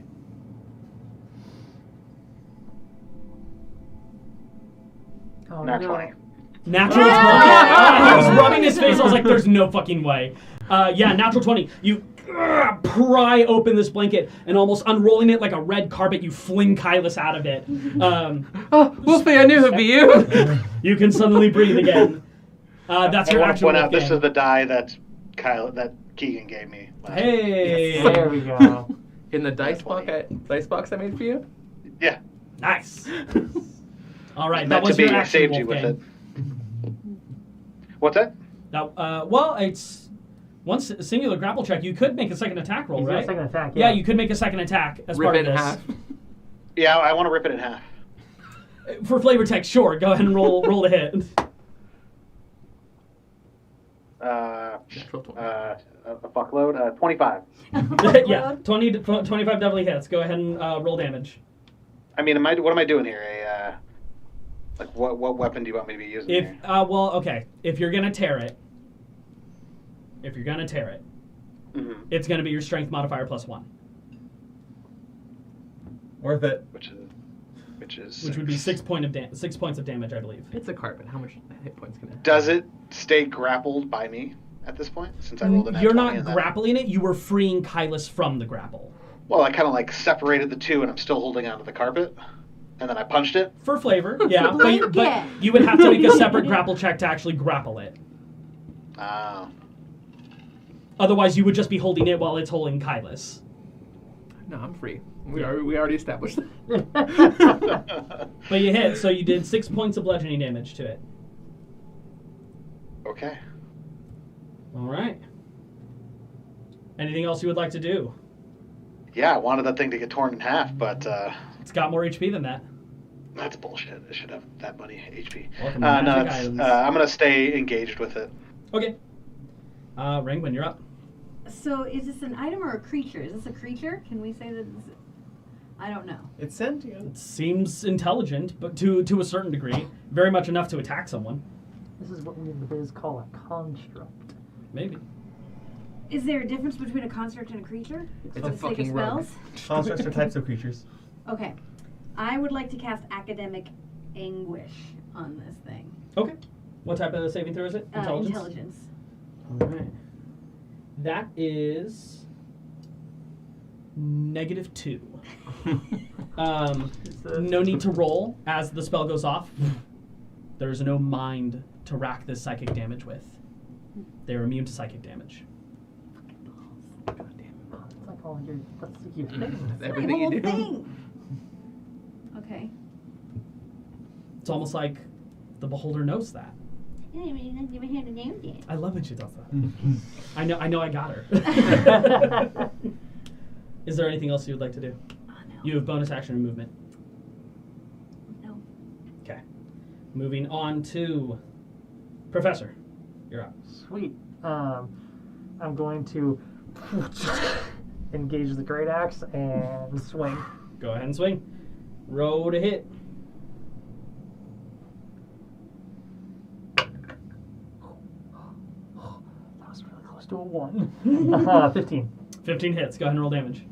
Oh, Nat no. 20. Natural 20. He was rubbing his face. I was like, there's no fucking way. Yeah, natural 20. You pry open this blanket and almost unrolling it like a red carpet, you fling Kylus out of it. Oh, Wolfie, I knew it'd be you. You can suddenly breathe again. That's I your want to action. point out this Wolfgang. is the die that Keegan gave me. Hey. There we go. In the dice box I made for you? Yeah. Nice. All right, that Meant to was be. your I action, saved you with Wolfgang. it. What's that? Now, well, it's once a singular grapple check. You could make a second attack roll, He's got a right? second attack, Yeah, yeah. you could make a second attack as Rip part it of in this. half. Yeah, I want to rip it in half. For flavor text, sure. Go ahead and roll the hit. Natural 20. A fuckload. 25. Yeah, 20 to 25 definitely hits. Go ahead and roll damage. I mean, what am I doing here? Like, what weapon do you want me to be using If here? well, okay. If you're gonna tear it, Mm-hmm. it's gonna be your strength modifier +1, Worth it. Which which would be 6 points of damage, I believe. It's a carpet. How much hit points can it have? Does it stay grappled by me at this point? Since I rolled a nat You're 20 not and then- grappling it. You were freeing Kylus from the grapple. Well, I kind of like separated the two, and I'm still holding onto the carpet, and then I punched it. For flavor, yeah, but Blanket. you would have to make a separate grapple check to actually grapple it. Otherwise, you would just be holding it while it's holding Kylus. No, I'm free. We already established that. But you hit, so you did 6 points of bludgeoning damage to it. Okay. All right. Anything else you would like to do? Yeah, I wanted that thing to get torn in half, but It's got more HP than that. that's bullshit. It should have that many HP. Welcome to No, Magic it's, Items. I'm gonna stay engaged with it. Okay. Ringwin, you're up. So is this an item or a creature? Is this a creature? Can we say that this I don't know. It's sentient. It seems intelligent, but to a certain degree. Very much enough to attack someone. This is what we in the biz call a construct. Maybe. Is there a difference between a construct and a creature? It's For a the sake of fucking rug. spells? Constructs are types of creatures. Okay. I would like to cast Academic Anguish on this thing. Okay. What type of saving throw is it? Intelligence. All right. That is -2. No need to roll as the spell goes off. There's no mind to rack this psychic damage with. They're immune to psychic damage. It's like all your, that's like your thing. Everything you do. Thing. Okay. It's almost like the beholder knows that. I love when she does that. I know I got her. Is there anything else you would like to do? Oh, no. You have bonus action and movement. No. Okay. Moving on to Professor. You're up. Sweet. I'm going to engage the great axe and swing. Go ahead and swing. Roll to hit. That was really close to a 1. 15. 15 hits. Go ahead and roll damage.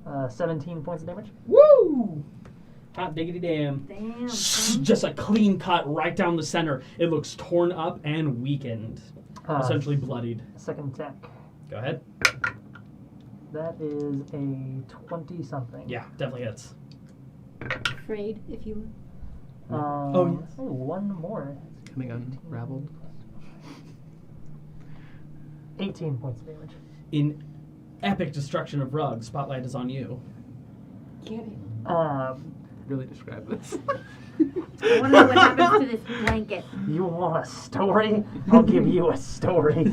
Uh, 17 points of damage. Woo! Hot diggity damn. Damn. Just a clean cut right down the center. It looks torn up and weakened. Essentially bloodied. Second attack. Go ahead. That is a 20-something. Yeah, definitely hits. Afraid, if you would. Oh, yes. One more. Coming unraveled. 18 points of damage. In epic destruction of Rug, Spotlight is on you. Get it. Really describe this. I want to know what happens to this blanket. You want a story? I'll give you a story.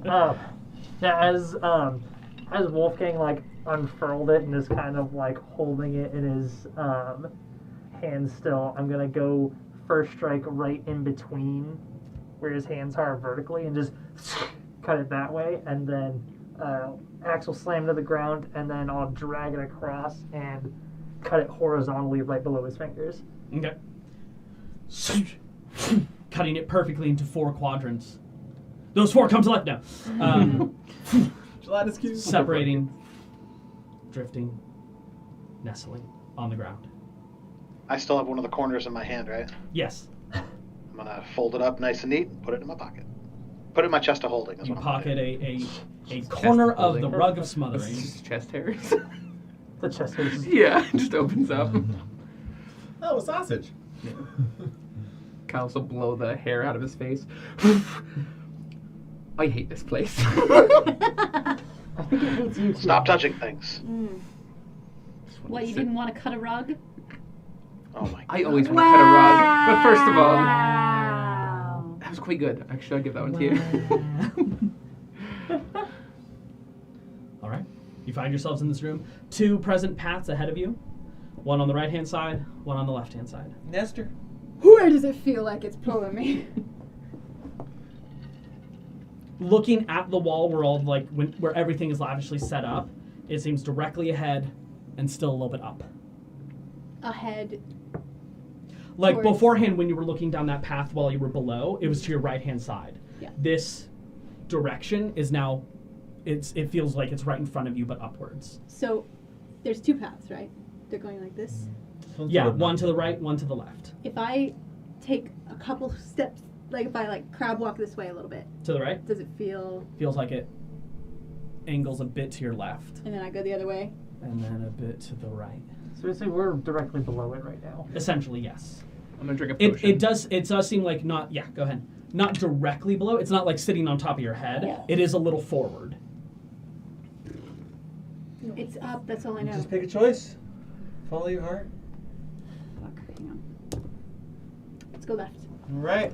Now, as Wolfgang like unfurled it and is kind of like holding it in his hands still, I'm gonna go first strike right in between where his hands are vertically and just cut it that way, and then Axel slam to the ground, and then I'll drag it across and cut it horizontally right below his fingers. Okay. Cutting it perfectly into 4 quadrants. Those 4 come to life now. Gelatinous cube. Separating, drifting, nestling on the ground. I still have one of the corners in my hand, right? Yes. I'm gonna fold it up nice and neat and put it in my pocket. Put it in my chest of holding. Is You what I'm pocket gonna do. a corner of of the holding. rug of It's smothering. just chest hairs. The chest hairs. Yeah, it just opens up. Oh, a sausage. Kyle's will blow the hair out of his face. I hate this place. I think it hates you too. Stop touching things. What, you didn't want to cut a rug? Oh my god. I always want to cut a rug. But first of all, Wow. that was quite good. Actually, I'll give that one to you. All right. You find yourselves in this room. 2 present paths ahead of you. One on the right-hand side, one on the left-hand side. Nestor. Where does it feel like it's pulling me? Looking at the wall where all where everything is lavishly set up, it seems directly ahead and still a little bit up. Ahead. Like Towards- beforehand, when you were looking down that path while you were below, it was to your right-hand side. Yeah. This direction is now, it feels like it's right in front of you, but upwards. So, there's 2 paths, right? They're going like this. Yeah, one to the right, one to the left. If I take a couple steps, like if I like crab walk this way a little bit, To the right, does it feel? feels like it angles a bit to your left, And then I go the other way. and then a bit to the right. So basically, we're directly below it right now. Essentially, yes. I'm gonna drink a potion. It does seem like not, yeah, go ahead. Not directly below. It's not like sitting on top of your head. Yeah. It is a little forward. It's up. That's all I know. Just pick a choice. Follow your heart. Fuck. Hang on. Let's go left. All right.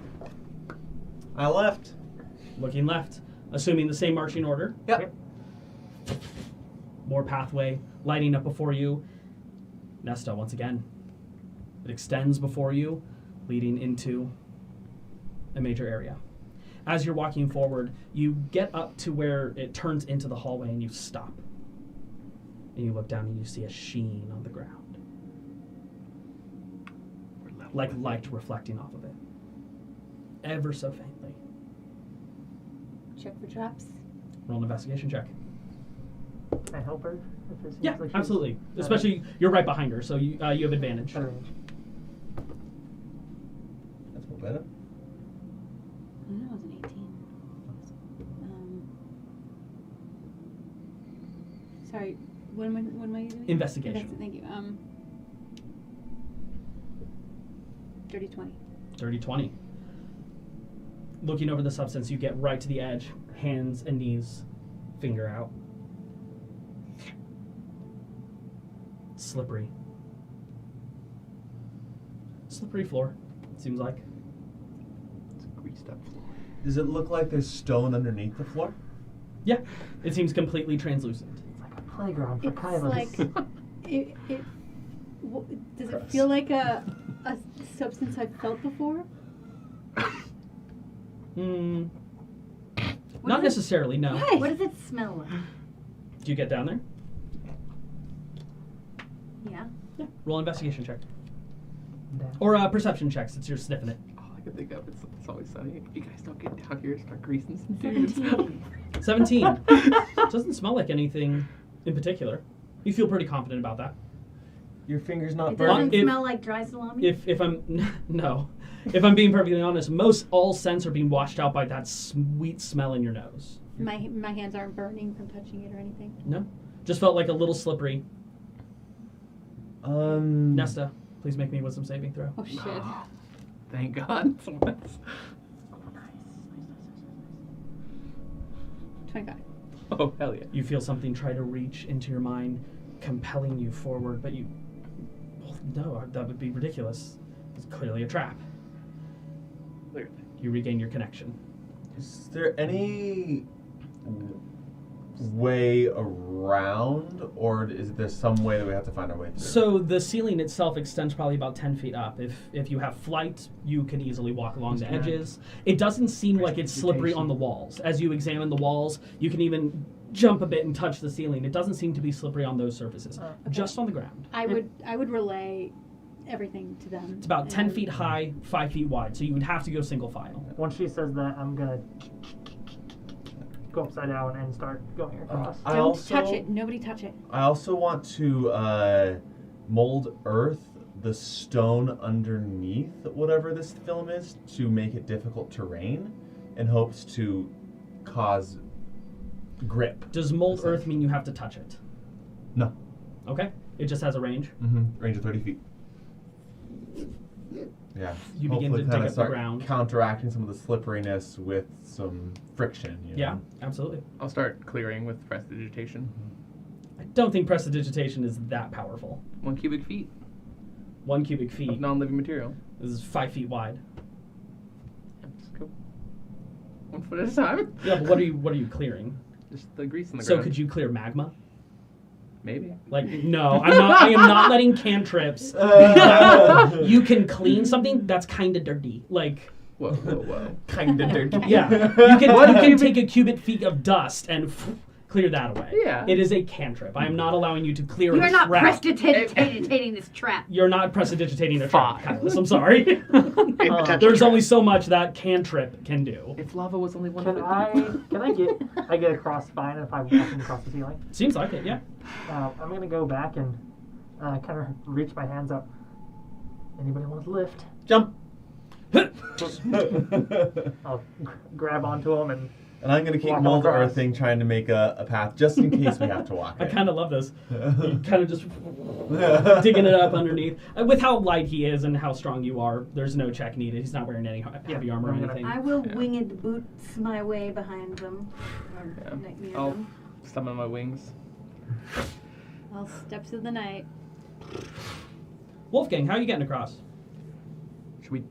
I left. Looking left, assuming the same marching order. Yep. More pathway lighting up before you. Nesta, once again. It extends before you, leading into a major area. As you're walking forward, you get up to where it turns into the hallway and you stop. And you look down and you see a sheen on the ground. Like light reflecting off of it. Ever so faintly. Check for traps. Roll an investigation check. Can I help her? If it seems Yeah, like she's absolutely. better- Especially, you're right behind her, so you have advantage. better range. That's more better. I know it was an 18. Sorry. What am I doing? Investigation. Thank you. Dirty 20. Dirty 20. Looking over the substance, you get right to the edge, hands and knees, finger out. Slippery. Slippery floor, it seems like. It's a greased up floor. Does it look like there's stone underneath the floor? Yeah, it seems completely translucent. It's like a playground for It's Kylos. like does it Gross. feel like a substance I've felt before? Hmm. What Not does it- necessarily, no. What does it smell like? Do you get down there? Yeah. Yeah. Roll an investigation check. Down. Or perception check, since you're sniffing it. All I can think of is It's Always Sunny. You guys don't get down here and start greasing some dudes. 17. 17. Doesn't smell like anything in particular. You feel pretty confident about that. Your finger's not It burning? doesn't smell like dry salami. If I'm no, if I'm being perfectly honest, all scents are being washed out by that sweet smell in your nose. My hands aren't burning from touching it or anything. No, just felt like a little slippery. Nesta, please make me a wisdom saving throw. Oh shit. Thank God. 25. Oh, hell yeah. You feel something try to reach into your mind, compelling you forward, but you. Well, no, that would be ridiculous. It's clearly a trap. You regain your connection. Is there any way around, or is there some way that we have to find our way through? So the ceiling itself extends probably about 10 feet up. If you have flight, you can easily walk along the edges. It doesn't seem like it's slippery on the walls. As you examine the walls, you can even jump a bit and touch the ceiling. It doesn't seem to be slippery on those surfaces, just on the ground. I would relay everything to them. It's about 10 feet high, 5 feet wide, so you would have to go single file. Once she says that, I'm gonna go upside down and start going across. Don't touch it. Nobody touch it. I also want to mold earth the stone underneath whatever this film is to make it difficult terrain in hopes to cause grip. Does mold earth mean you have to touch it? No. Okay. It just has a range. Range of 30 feet. Yeah. You begin to dig kinda up the start ground. counteracting some of the slipperiness with some friction. You know? Yeah, absolutely. I'll start clearing with prestidigitation. I don't think prestidigitation is that powerful. 1 cubic feet 1 cubic feet. of non-living material. This is 5 feet wide. Just go 1 foot at a time. Yeah, but what are you clearing? Just the grease in the So ground. could you clear magma? Maybe. Like, no, I am not letting cantrips. You can clean something that's kind of dirty. Like, Whoa. Kinda dirty. yeah, you can take a cubic feet of dust and clear that away. Yeah. It is a cantrip. I am not allowing you to clear You a are not trap. prestidigitating this trap. You're not prestidigitating a trap, Kylus. I'm sorry. potential There's trap. only so much that cantrip can do. If lava was only 1 Can foot I get across fine if I'm walking across the ceiling? Seems like it, yeah. I'm gonna go back and kind of reach my hands up. Anybody want to lift? Jump. I'll grab onto him and And I'm going to keep Walk mold across. earthing, trying to make a path just in case we have to walk I it. kind of love this. You kind of just digging it up underneath. With how light he is and how strong you are, there's no check needed. He's not wearing any heavy armor or I'm gonna- anything. I will winged boots my way behind them. Or Yeah. near I'll them. summon my wings. All steps of the night. Wolfgang, how are you getting across? Should we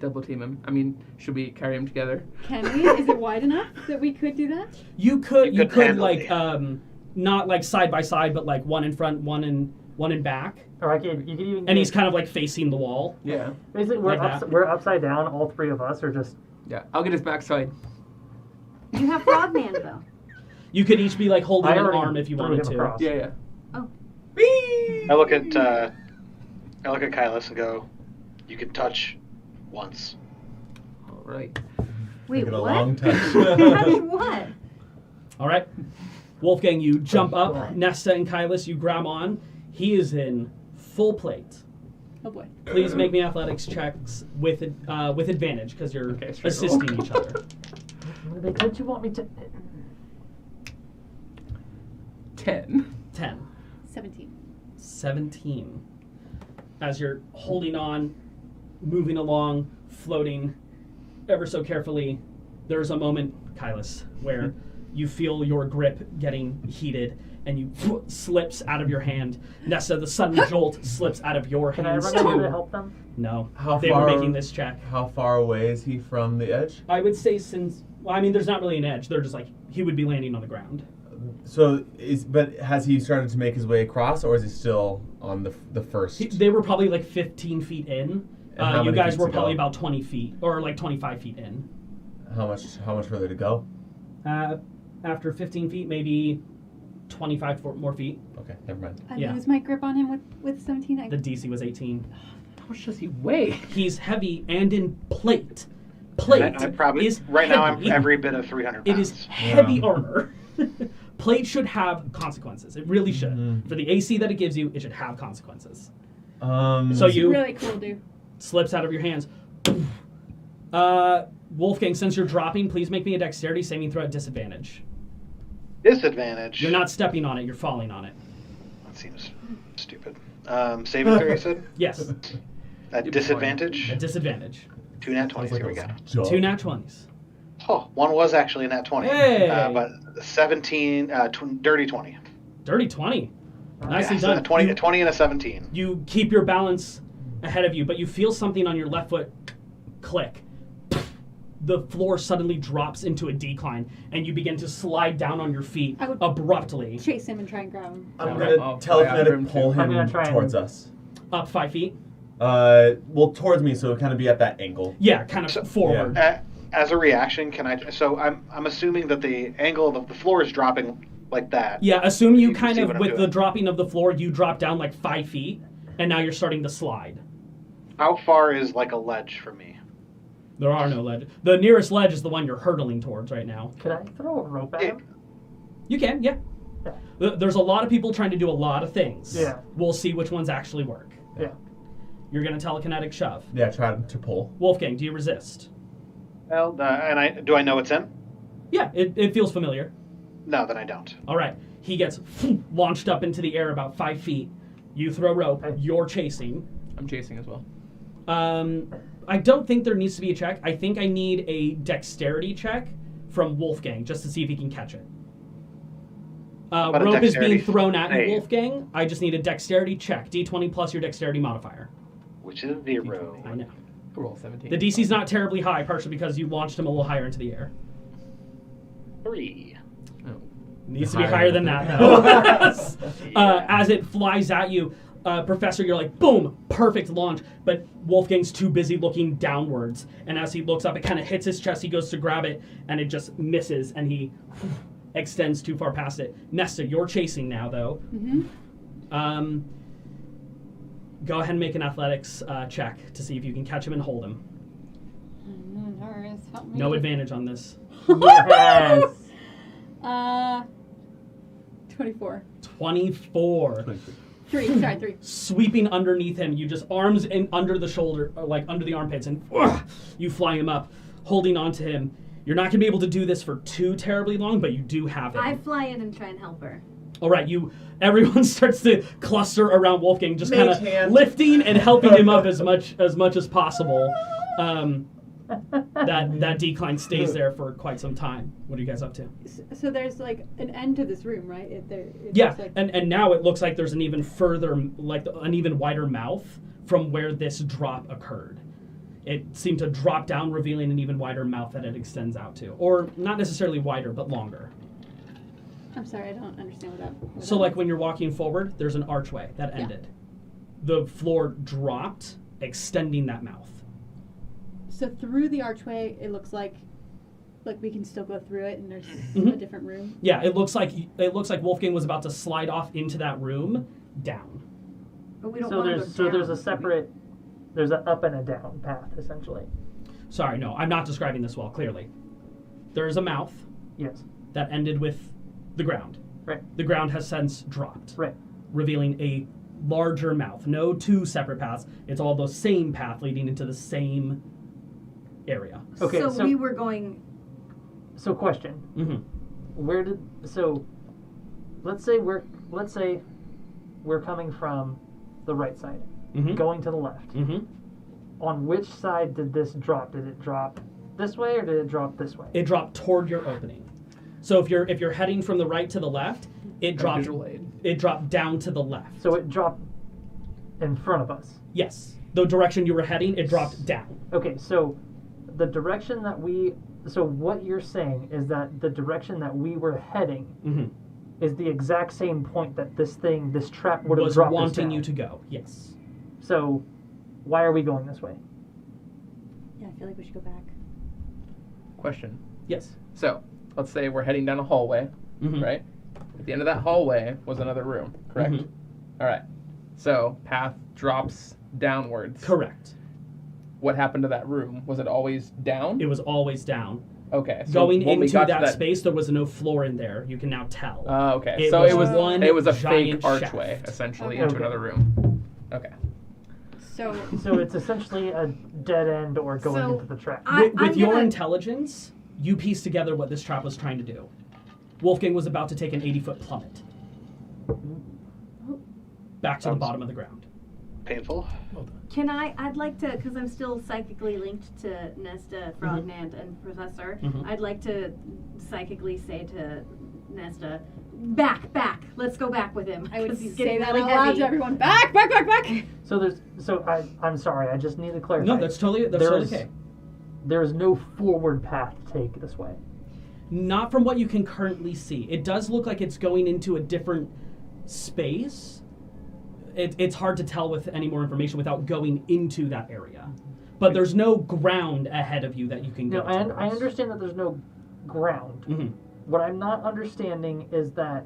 double team him? I mean, should we carry him together? Can we? Is it wide enough that we could do that? You could You could handle like it. not like side by side, but like one in front, one in back, or you could even. and he's kind of like facing the wall. Yeah. basically like that. we're upside down. All three of us are just. Yeah. I'll get his backside. You have Frogman though. You could each be like holding I an already arm if you threw wanted him to. across. Yeah. I look at Kylus and go, "You can touch once." All right. Wait, Make it a what? long touch. Touch what? All right, Wolfgang, you jump up. Nesta and Kylus, you grab on. He is in full plate. Oh boy. Please make me athletics checks with advantage because you're Okay, straight assisting each other. Don't you want me to? 10. 10. 17. 17. As you're holding on, moving along, floating ever so carefully, there's a moment, Kylus, where you feel your grip getting heated and you slips out of your hand. Nessa, the sudden jolt slips out of your Can I hands run over to too. help them? No, How they far- were making this check. How far away is he from the edge? I would say there's not really an edge. They're just like, he would be landing on the ground. So, but has he started to make his way across, or is he still on the first? They were probably like 15 feet in. And how You many guys feet were to probably go? about 20 feet, or like 25 feet in. How much further to go? After 15 feet, maybe 25 more feet. Okay, never mind. I Yeah. lose my grip on him with 17. The DC was 18. How much does he weigh? He's heavy and in plate. Plate I probably is right now I'm heavy. every bit of 300 It pounds. is heavy armor. Plate should have consequences. It really should. For the AC that it gives you, it should have consequences. So you Really cool, dude. slips out of your hands. Wolfgang, since you're dropping, please make me a dexterity saving throw at disadvantage. Disadvantage. You're not stepping on it, you're falling on it. That seems stupid. Saving throw, you said? Yes, At disadvantage? at disadvantage. 2 nat 20s. Here we go. 2 nat 20s. Oh, one was actually a nat 20. Hey! But 17, dirty 20. Dirty 20. Nicely Yeah, so done. a 20 and a 17. You keep your balance ahead of you, but you feel something on your left foot click. The floor suddenly drops into a decline, and you begin to slide down on your feet I would- abruptly. Chase him and try and grab him. I'm Alright, gonna I'll fly after him telekinetic too. pull I'm gonna him try and- towards us. Up 5 feet. Well, towards me, so kind of be at that angle. Yeah, kind of So- forward. As a reaction, can I? So I'm assuming that the angle of the floor is dropping like that. Yeah, assume you You can kind see of, what I'm with the doing. dropping of the floor, you drop down like 5 feet, and now you're starting to slide. How far is like a ledge from me? There are no ledges. The nearest ledge is the one you're hurtling towards right now. Could I throw a rope at him? You can, yeah. Yeah. There's a lot of people trying to do a lot of things. Yeah. We'll see which ones actually work. Yeah. You're going to telekinetic shove. Yeah, try to pull. Wolfgang, do you resist? Well, and do I know it's in? Yeah, it feels familiar. No, then I don't. All right. He gets launched up into the air about 5 feet. You throw rope. You're chasing. I'm chasing as well. I don't think there needs to be a check. I think I need a dexterity check from Wolfgang just to see if he can catch it. About a Rope is being dexterity thrown at you, save. Wolfgang. I just need a dexterity check. D20 plus your dexterity modifier. Which is 0. I know. Roll 17. The DC's not terribly high, partially because you launched him a little higher into the air. 3. Oh. Needs to be Higher higher than than that, though. As it flies at you, Professor, you're like, boom, perfect launch. But Wolfgang's too busy looking downwards. And as he looks up, it kind of hits his chest. He goes to grab it, and it just misses, and he extends too far past it. Nesta, you're chasing now, though. Mm-hmm. Go ahead and make an athletics check to see if you can catch him and hold him. Doris, help me. No advantage on this. Yes. 24. 24. 3. Sweeping underneath him, you just arms in under the shoulder, or like under the armpits, and you fly him up, holding on to him. You're not going to be able to do this for too terribly long, but you do have it. I fly in and try and help her. All right, everyone starts to cluster around Wolfgang, just kind Mage of hand. lifting and helping him up as much as possible. That decline stays there for quite some time. What are you guys up to? So there's like an end to this room, right? It Yeah, looks like- and now it looks like there's an even further, like an even wider mouth from where this drop occurred. It seemed to drop down, revealing an even wider mouth that it extends out to. Or not necessarily wider, but longer. I'm sorry, I don't understand what that. So like when you're walking forward, there's an archway that Yeah. ended. The floor dropped, extending that mouth. So through the archway, it looks like we can still go through it, and there's Mhm. a different room. Yeah, it looks like Wolfgang was about to slide off into that room, down. But we don't So want to there's go down. a separate, there's an up and a down path essentially. Sorry, no, I'm not describing this well, clearly. There is a mouth Yes. that ended with the ground. Right. The ground has since dropped, Right. revealing a larger mouth. No two separate paths. It's all the same path leading into the same area. Okay. so So we were going. so question. Mm-hmm. Where did let's say we're coming from the right side, Mm-hmm. going to the left. Mm-hmm. On which side did this drop? Did it drop this way or did it drop this way? It dropped toward your opening. So if you're heading from the right to the left, it dropped Visual aid. it dropped down to the left. So it dropped in front of us. Yes, the direction you were heading, it dropped down. Okay, so the direction that so what you're saying is that the direction that we were heading Mm-hmm. is the exact same point that this trap would have Was dropped us wanting down. you to go. Yes. So why are we going this way? Yeah, I feel like we should go back. Question. Yes. So, let's say we're heading down a hallway, Mm-hmm. right? At the end of that hallway was another room, correct? Mhm. All right. So, path drops downwards. Correct. What happened to that room? Was it always down? It was always down. Okay. So Going when we into got to that space, there was no floor in there. You can now tell. Okay. It So was it was one a fake giant archway, shaft. essentially, Okay. into another room. Okay. So So it's essentially a dead end or going So, into the trap. I- With I'm your gonna- intelligence, you piece together what this trap was trying to do. Wolfgang was about to take an 80-foot plummet. Back to the bottom of the ground. Painful. I'd like to, because I'm still psychically linked to Nesta, Frognant, and Professor, Mhm. I'd like to psychically say to Nesta, back, let's go back with him. I would 'cause he's say getting that really out loud heavy. to everyone. Back! I'm sorry, I just need to clarify. No, that's totally okay. There is no forward path to take this way. Not from what you can currently see. It does look like it's going into a different space. It's hard to tell with any more information without going into that area. But there's no ground ahead of you that you can go No, and I towards. understand that there's no ground. Mhm. What I'm not understanding is that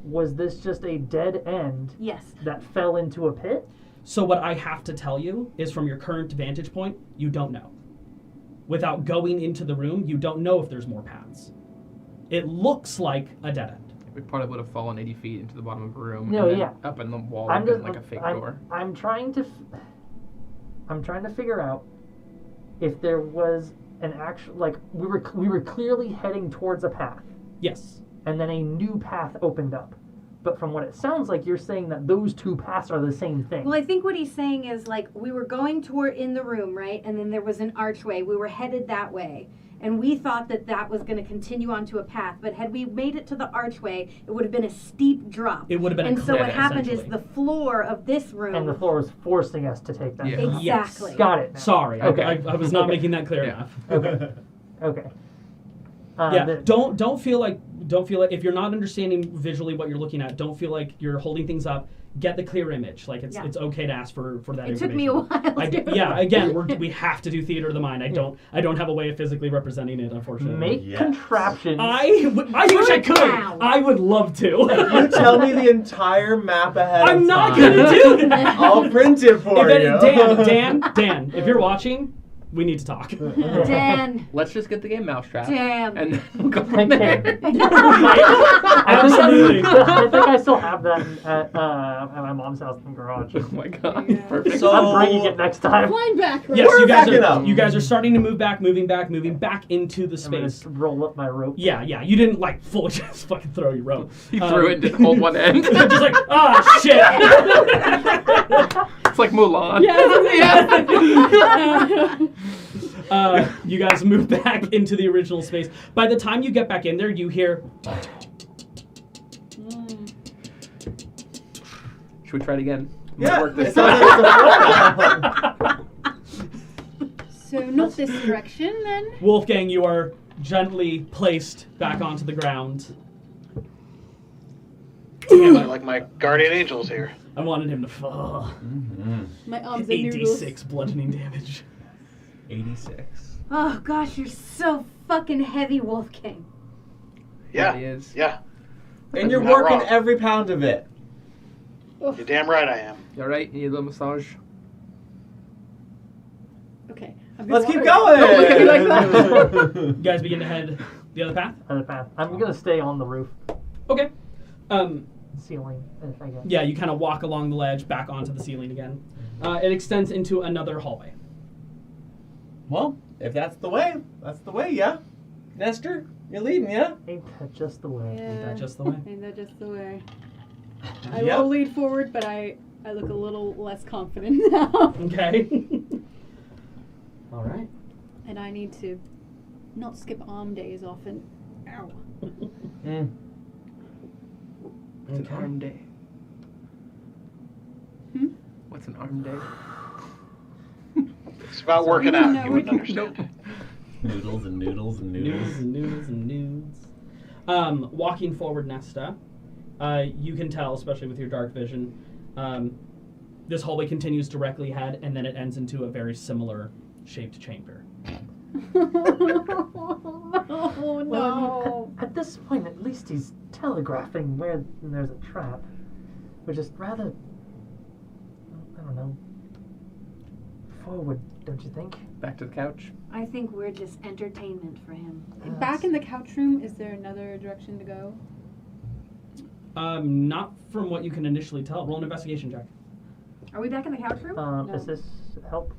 was this just a dead end Yes. that fell into a pit? So what I have to tell you is from your current vantage point, you don't know. Without going into the room, you don't know if there's more paths. It looks like a dead end. We probably would have fallen 80 feet into the bottom of a room. No, and then yeah. Up in the wall, I'm and just like a fake I'm, door. I'm trying to figure out if there was an actual, like, we were clearly heading towards a path, Yes. and then a new path opened up. But from what it sounds like, you're saying that those two paths are the same thing. Well, I think what he's saying is, like, we were going toward in the room, right? And then there was an archway. We were headed that way. And we thought that was going to continue onto a path. But had we made it to the archway, it would have been a steep drop. It would have been a And so cliff, what happened is essentially. the floor of this room. And the floor was forcing us to take that. Yeah. path. Exactly. Got it. now. Sorry, Okay. I was not Okay. making that clear Yeah. enough. Okay. Okay. Yeah, don't feel like if you're not understanding visually what you're looking at, don't feel like you're holding things up. Get the clear image. Like it's Yeah. it's okay to ask for that It information. took me a while. Yeah, again, we have to do theater of the mind. I don't have a way of physically representing it, unfortunately. Make Yes. contraptions. I wish I could. Now. I would love to. You tell me the entire map ahead I'm of not time. gonna do that. I'll print it for If you. Dan, if you're watching, we need to talk. Dan. Let's just get the game mousetrap. Damn. And then we'll go from there. Absolutely. I think I still have that at my mom's house in the garage. Oh my god. Yeah. Perfect. So- I'm bringing it next time. Flying back. Right? Yes, We're backing up. you guys are starting to moving back into the I'm gonna space. roll up my rope. Yeah, you didn't like fully just fucking throw your rope. He threw it and didn't hold one end. Just like, ah, shit. It's like Mulan. You guys move back into the original space. By the time you get back in there, you hear. Should we try it again? Yeah, Work this it's not time. So not this direction then. Wolfgang, you are gently placed back onto the ground. Damn, I like my guardian angels here. I wanted him to fall. My arms are noodles. 8d6 bludgeoning damage. 86. Oh gosh, you're so fucking heavy, Wolfgang. Yeah. He is. Yeah. And you're Not working wrong. every pound of it. You're damn right I am. You alright? You need a little massage? Okay. Let's keep going! Don't look at me like that. You guys begin to head the other path? Other path. I'm gonna stay on the roof, Okay. ceiling, if I guess. Yeah, you kind of walk along the ledge back onto the ceiling again. It extends into another hallway. Well, if that's the way, yeah. Nestor, you're leading, yeah? Ain't that just the way? Ain't Yeah. that just the way? Ain't that just the way? I Yep. will lead forward, but I look a little less confident now. Okay. All right. And I need to not skip arm days often. Ow. Mm. What's an arm day? Hmm? What's an arm day? It's about working out. No, You wouldn't understand. Noodles and noodles and News noodles. and news and news. Walking forward, Nesta, you can tell, especially with your dark vision, this hallway continues directly ahead, and then it ends into a very similar shaped chamber. Oh Well, I no. mean, at this point, at least he's telegraphing where there's a trap, which is rather, I don't know, forward don't you think? Back to the couch. I think we're just entertainment for him. Back in the couch room, is there another direction to go? Not from what you can initially tell. Roll an investigation check. Are we back in the couch room? No. Does this help?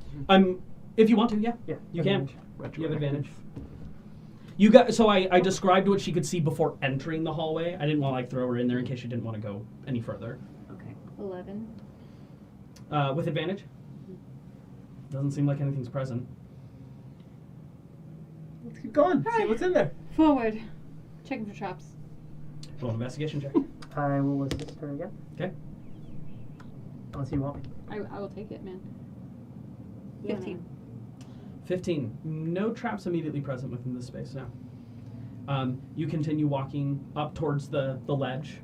If you want to, yeah. Yeah. You can. advantage. You have advantage. You got. So I described what she could see before entering the hallway. I didn't want to like throw her in there in case you didn't want to go any further. Okay. 11. With advantage. Doesn't seem like anything's present. Let's keep going. See what's in there. Forward. Checking for traps. Roll an investigation check. I will assist her again. Okay. Unless you want me. I will take it, man. Yeah, 15. 15. No traps immediately present within this space now. You continue walking up towards the ledge,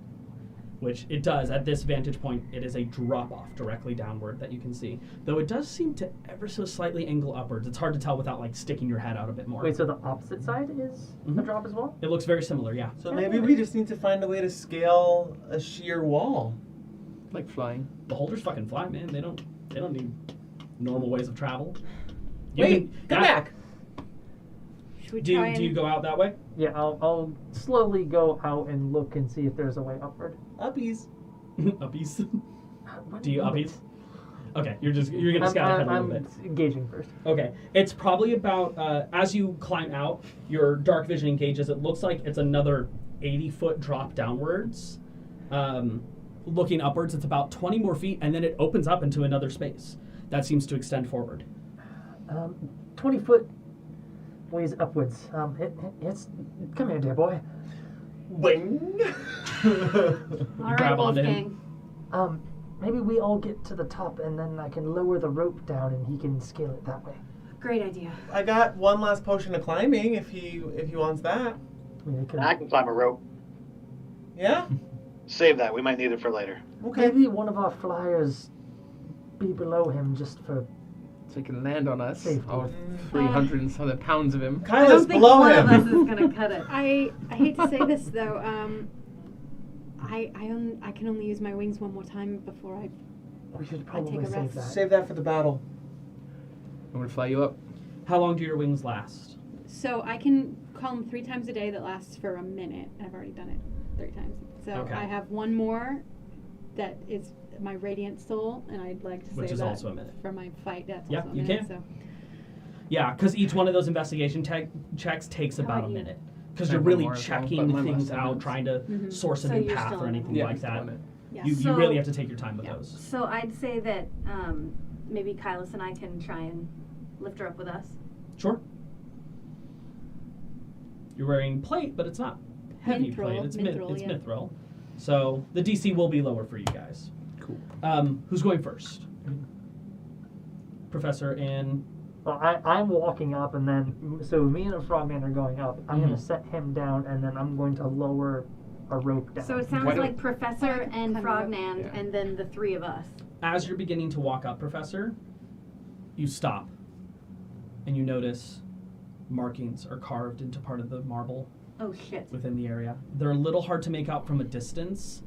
which it does. At this vantage point, it is a drop-off directly downward that you can see. Though it does seem to ever so slightly angle upwards. It's hard to tell without like sticking your head out a bit more. Wait, so the opposite side is a drop as well? It looks very similar, yeah. So maybe we just need to find a way to scale a sheer wall. Like flying. The holders fucking fly, man. They don't need normal ways of travel. Wait, come back. Should we Do try you go out that way? Yeah, I'll slowly go out and look and see if there's a way upward. Uppies. Uppies. One Do you moment. uppies? Okay, you're gonna scout ahead a little bit. I'm engaging first. Okay, it's probably about as you climb out, your dark vision engages. It looks like it's another 80-foot drop downwards. Looking upwards, it's about 20 more feet, and then it opens up into another space that seems to extend forward. 20 foot ways upwards. It's come here, dear boy. Wing. All You right, grab onto him. Wolfgang. Maybe we all get to the top and then I can lower the rope down and he can scale it that way. Great idea. I got one last potion of climbing if he wants that. I mean, I can climb a rope. Yeah? Save that. We might need it for later. Okay. Maybe one of our flyers be below him just for. So he can land on us. Safety. All 300 and something pounds of him. I Kyla's don't think below one him. of us is gonna cut it. I hate to say this though. I can only use my wings one more time before I. We should take probably a save rest. that. Save that for the battle. I'm gonna fly you up. How long do your wings last? So I can call them 3 times a day. That lasts for a minute. I've already done it 3 times. So Okay. I have one more. That is my radiant soul, and I'd like to Which save is that also a minute. for my fight. That's Yeah, also a you minute, can. So. Yeah, because each one of those investigation checks takes about a you- minute. Because I you're have one really more as well, checking but mine things lasts 10 out, minutes. trying to Mhm. source a So new you're path still or on anything Yeah, like still that. on it. Yeah. You So- really have to take your time with Yeah. those. So I'd say that maybe Kylas and I can try and lift her up with us. Sure. You're wearing plate, but it's not heavy Mithril, plate. It's mithril, yeah. mithril. So the DC will be lower for you guys. Cool. Who's going first? Professor and Well, I'm walking up and then. So me and the frogman are going up. I'm going Mhm. to set him down and then I'm going to lower a rope down. So it sounds Why don't- like Professor and Climb Frogman, Yeah. and then the 3 of us. as you're beginning to walk up, Professor, you stop and you notice markings are carved into part of the marble Oh shit. within the area. They're a little hard to make out from a distance,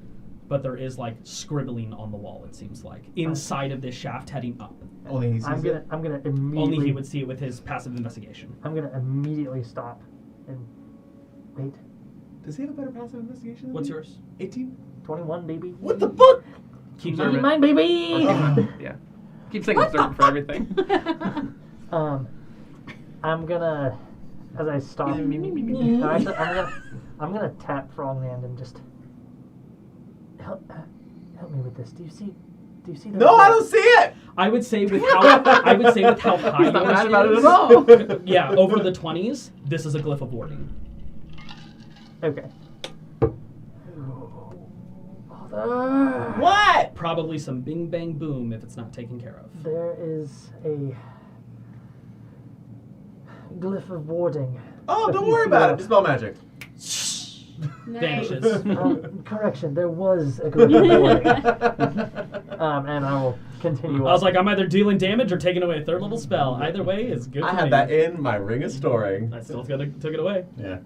but there is like scribbling on the wall, it seems like, inside of this shaft heading up. Only he sees I'm gonna immediately. Only he would see it with his passive investigation. I'm gonna immediately stop and wait. Does he have a better passive investigation than What's me? yours? 18? 21, baby. What the fuck? Keep Keep in moving. mind, baby. Yeah. Keep saying observant for everything. I'm gonna, as I stop. No, actually, I'm gonna tap Frogman and just help me with this. Do you see the? No, I don't see it! I would say with how high He's not yours mad about it is, at all. yeah, over the 20s, this is a glyph of warding. Okay. Father. What? Probably some bing bang boom if it's not taken care of. There is a glyph of warding. Oh, If don't you worry about feel- it. Dispel magic. Vanishes. Correction, there was a glyph of warding. And I will continue I was on. like, I'm either dealing damage or taking away a 3rd level spell. Either way is good I for had me. that in my ring of storing. I still took it away. Yeah.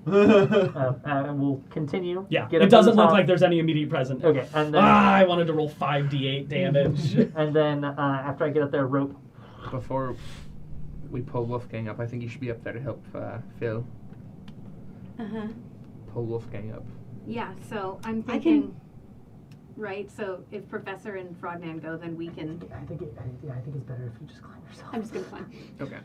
And we'll continue. Yeah, Get up it to the doesn't look top. like there's any immediate present. Okay, and then I wanted to roll 5d8 damage. and then after I get up there, rope. Before we pull Wolfgang up, I think you should be up there to help Phil. Uh-huh. Pull Wolfgang up. Yeah, so I'm I thinking, can- right, so if Professor and Frogman go, then we can... I think it's better if you just climb yourself. I'm just gonna climb. Okay.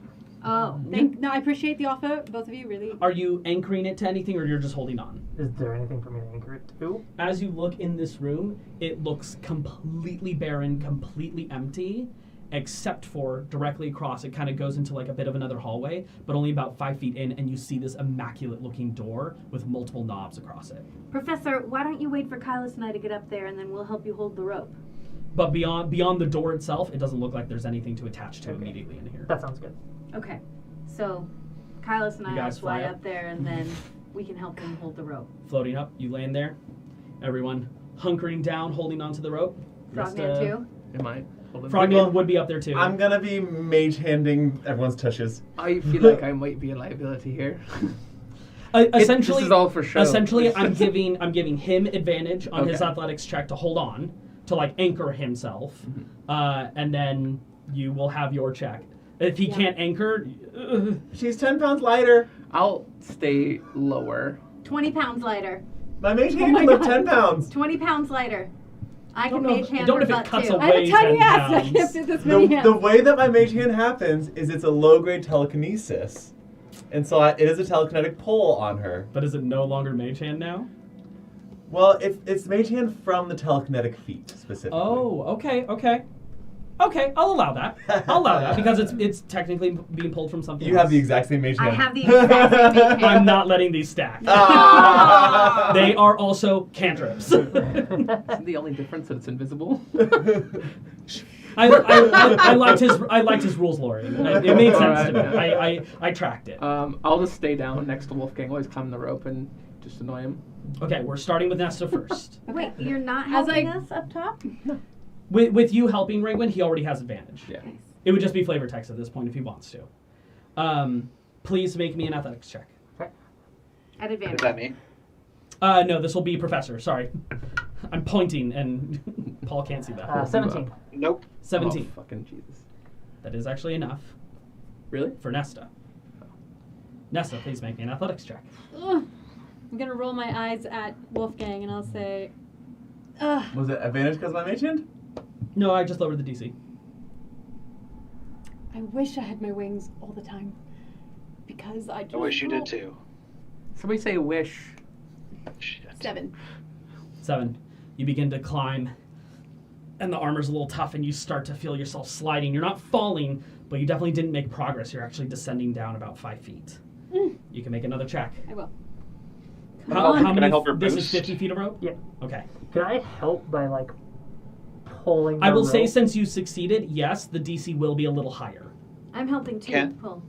Oh, No, I appreciate the offer, both of you, really. Are you anchoring it to anything, or you're just holding on? Is there anything for me to anchor it to? As you look in this room, it looks completely barren, completely empty, except for directly across. It kind of goes into like a bit of another hallway, but only about 5 feet in, and you see this immaculate-looking door with multiple knobs across it. Professor, why don't you wait for Kylas and I to get up there, and then we'll help you hold the rope. But beyond the door itself, it doesn't look like there's anything to attach to Okay. immediately in here. That sounds good. Okay, so Kylas and You I will guys fly fly up up? there, and then we can help them hold the rope. Floating up, you land there. Everyone hunkering down, holding onto the rope. Frogman too? Am I? Holding Frogman would be up there too. I'm gonna be mage handing everyone's tushes. I feel like I might be a liability here. Essentially, this is all for show. Essentially, I'm giving him advantage on his Okay. athletics check to hold on, to like anchor himself, and then you will have your check. If he can't anchor, She's 10 pounds lighter. I'll stay lower. 20 pounds lighter. My mage hand can lift 10 pounds. 20 pounds lighter. I don't can know mage if- hand don't her know if it butt cuts too. away. I have a tiny 10 ass. I pounds. can't fit this many The hands. way that my mage hand happens is it's a low-grade telekinesis. And so it is a telekinetic pull on her. but is it no longer mage hand now? Well, it's mage hand from the telekinetic feat, specifically. Oh, okay. I'll allow that. I'll allow that because it's technically being pulled from something. You have else. the exact same mage I hand. have the exact same mage hand. I'm not letting these stack. Ah! They are also cantrips. Isn't the only difference that it's invisible? I liked his rules, Lori. It made sense to me. I tracked it. I'll just stay down next to Wolfgang, always climb the rope and just annoy him. Okay, we're starting with Nesta first. Wait, you're not As helping I- us up top? With you helping Ringwin, he already has advantage. Yeah. It would just be flavor text at this point if he wants to. Please make me an athletics check. At Is advantage. that me? No, this will be Professor. Sorry. I'm pointing and Paul can't see that. 17. Nope. 17. Oh, fucking Jesus. That is actually enough Really? for Nesta. Nesta, please make me an athletics check. Ugh. I'm gonna roll my eyes at Wolfgang and I'll say, ugh. Was it advantage because of my mage hand? No, I just lowered the DC. I wish I had my wings all the time. Because I just I wish you did too. Somebody say wish. Shit. 7. 7. You begin to climb, and the armor's a little tough, and you start to feel yourself sliding. You're not falling, but you definitely didn't make progress. You're actually descending down about 5 feet. You can make another check. I will. How Can many? I help her This boost? is 50 feet of rope? Yeah. Okay. Can I help by like pulling? I the will say, rope? since you succeeded, yes, the DC will be a little higher. I'm helping too. Can- Pull.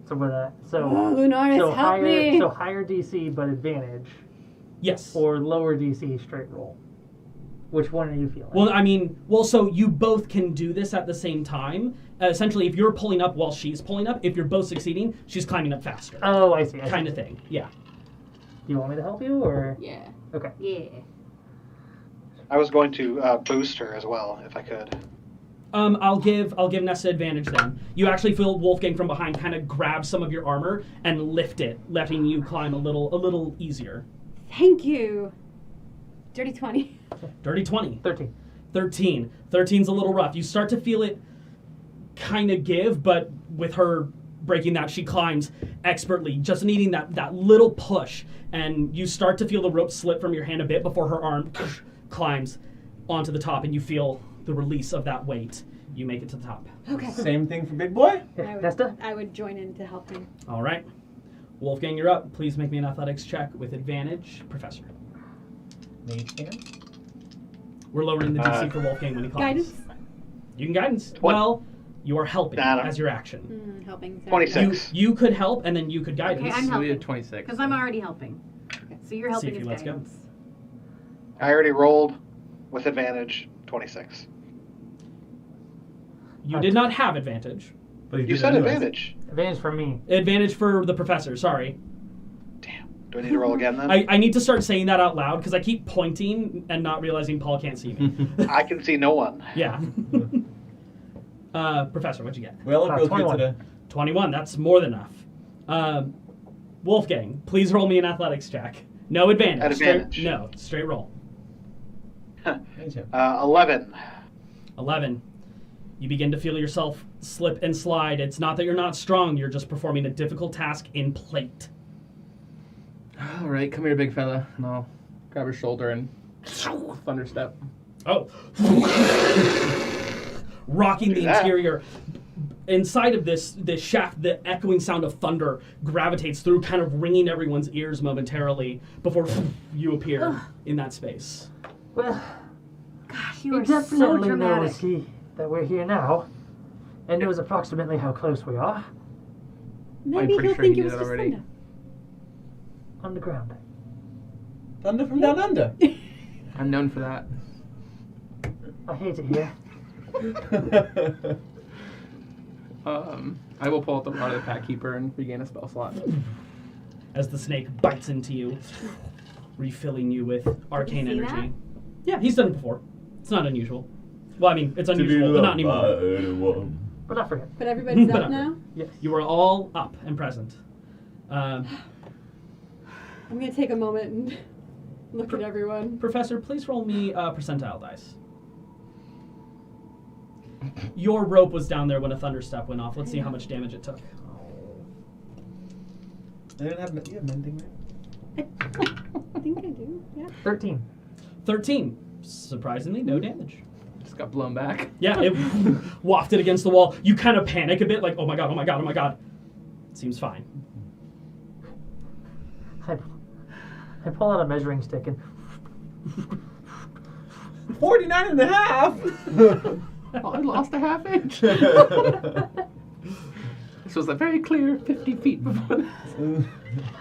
So with that, so Oh, Lunaris, so help higher me! so higher DC but advantage, Yes. or lower DC straight roll. Which one are you feeling? Well, so you both can do this at the same time. Essentially, if you're pulling up while she's pulling up, if you're both succeeding, she's climbing up faster. Oh, I see. Kind of thing. Yeah. Do you want me to help you or? Yeah. Okay. Yeah. I was going to boost her as well, if I could. I'll give Nesta advantage then. You actually feel Wolfgang from behind kind of grab some of your armor and lift it, letting you climb a little easier. Thank you. Dirty 20. Dirty 20. 13. 13. 13's a little rough. You start to feel it kind of give, but with her breaking that, she climbs expertly, just needing that little push, and you start to feel the rope slip from your hand a bit before her arm climbs onto the top, and you feel the release of that weight. You make it to the top. Okay. Same thing for big boy? Nesta? I would join in to help him. All right. Wolfgang, you're up. Please make me an athletics check with advantage. Professor. Mage hand? We're lowering the DC for Wolfgang when he climbs. Guidance? You can guidance. Well, you are helping Nah, no. as your action. Helping. 26. You could help, and then you could guidance. Okay, I'm So we helping. have 26. Because I'm already helping. So you're See helping if as he lets go. guidance. I already rolled with advantage 26. You did not have advantage. But You did said anyways. advantage. Advantage for me. Advantage for the professor, sorry. Damn. Do I need to roll again then? I need to start saying that out loud because I keep pointing and not realizing Paul can't see me. I can see no one. Yeah. Professor, what'd you get? Well, it broke 21. here today. 21, that's more than enough. Wolfgang, please roll me an athletics check. No advantage. At advantage. Straight roll. 11. 11. You begin to feel yourself slip and slide. It's not that you're not strong, you're just performing a difficult task in plate. All right, come here, big fella, and I'll grab her shoulder and thunderstep. Oh. Rocking the interior. Inside of this shaft, the echoing sound of thunder gravitates through, kind of ringing everyone's ears momentarily before you appear in that space. Well, Gosh, you he are so definitely dramatic. knows that we're here now, and knows approximately how close we are. Maybe pretty he'll sure think he it knew was that just already. thunder. On the ground. Thunder from down under. I'm known for that. I hate it here. I will pull out the rod of the pack keeper and regain a spell slot. As the snake bites into you, refilling you with arcane see energy. that? Yeah, he's done it before. It's not unusual. Well, I mean, it's unusual, but not anymore. But I forget. But everybody's But up now? Yes. You are all up and present. I'm going to take a moment and look at everyone. Professor, please roll me percentile dice. Your rope was down there when a thunderstep went off. Let's see how much damage it took. You have mending, right? I think I do, yeah. 13. 13. Surprisingly, no damage. Just got blown back. Yeah, it wafted against the wall. You kind of panic a bit, like, oh my god, oh my god, oh my god. Seems fine. I pull out a measuring stick and 49 and a half! Oh, I lost a half inch. This was a very clear 50 feet before this.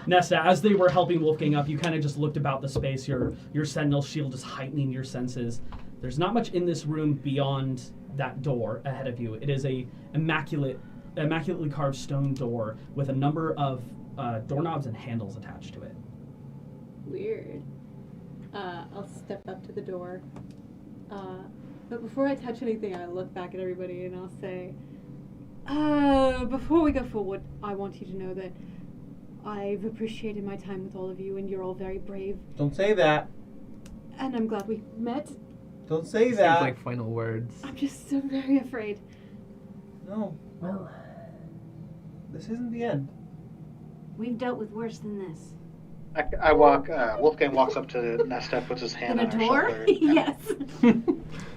Nesta, as they were helping Wolfgang up, you kind of just looked about the space, your sentinel shield just heightening your senses. There's not much in this room beyond that door ahead of you. It is a immaculately carved stone door with a number of doorknobs and handles attached to it. Weird. I'll step up to the door. But before I touch anything, I look back at everybody and I'll say, before we go forward, I want you to know that I've appreciated my time with all of you and you're all very brave. Don't say that. And I'm glad we met. Don't say Seems that. like final words. I'm just so very afraid. No, well, this isn't the end. We've dealt with worse than this. I walk. Wolfgang walks up to Nesta, puts his hand In a on her door? shoulder. Yes.